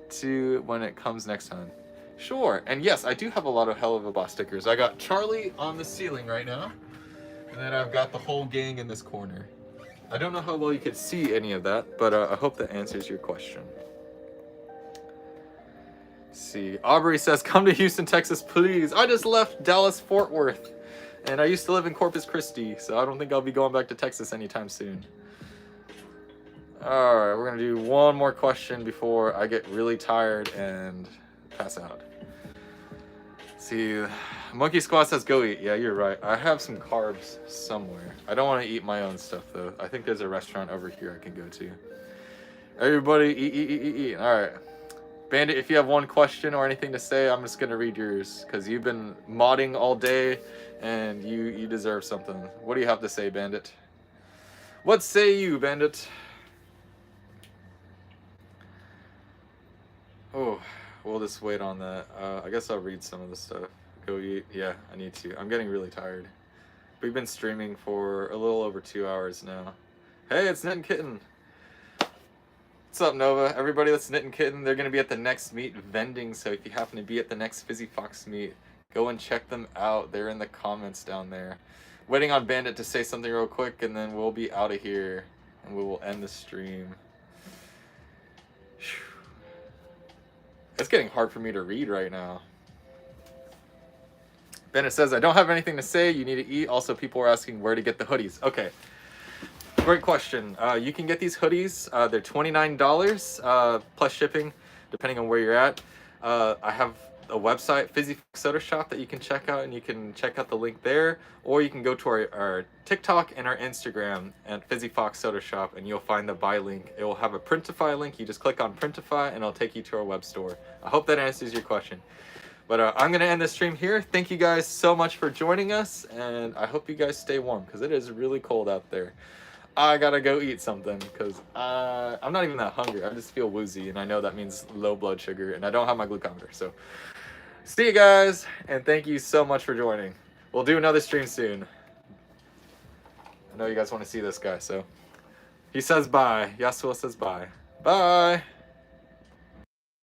to when it comes next time? Sure. And yes, I do have a lot of Hell of a Boss stickers. I got Charlie on the ceiling right now. And then I've got the whole gang in this corner. I don't know how well you could see any of that, but I hope that answers your question. Let's see, Aubrey says, come to Houston, Texas, please. I just left Dallas, Fort Worth, and I used to live in Corpus Christi, so I don't think I'll be going back to Texas anytime soon. All right, we're gonna do one more question before I get really tired and pass out. See, Monkey Squad says go eat. Yeah, you're right. I have some carbs somewhere. I don't want to eat my own stuff though. I think there's a restaurant over here I can go to. Everybody eat. All right. Bandit, if you have one question or anything to say, I'm just going to read yours because you've been modding all day and you deserve something. What do you have to say, Bandit? What say you, Bandit? Oh, we'll just wait on that. I guess I'll read some of the stuff. Go eat. Yeah, I need to. I'm getting really tired. We've been streaming for a little over 2 hours now. Hey, it's Knit and Kitten. What's up, Nova? Everybody that's Knit and Kitten, they're going to be at the next meet vending, so if you happen to be at the next Fizzy Fox meet, go and check them out. They're in the comments down there. Waiting on Bandit to say something real quick, and then we'll be out of here, and we will end the stream. It's getting hard for me to read right now. Bennett says, I don't have anything to say. You need to eat. Also, people are asking where to get the hoodies. Okay. Great question. You can get these hoodies. They're $29 plus shipping, depending on where you're at. I have a website, Fizzy Fox Soda Shop, that you can check out, and you can check out the link there. Or you can go to our TikTok and our Instagram at Fizzy Fox Soda Shop, and you'll find the buy link. It will have a Printify link. You just click on Printify, and it'll take you to our web store. I hope that answers your question. But I'm going to end this stream here. Thank you guys so much for joining us, and I hope you guys stay warm, because it is really cold out there. I gotta go eat something, because I'm not even that hungry. I just feel woozy, and I know that means low blood sugar, and I don't have my glucometer. So, see you guys, and thank you so much for joining. We'll do another stream soon. I know you guys want to see this guy, so. He says bye. Yasuo says bye. Bye!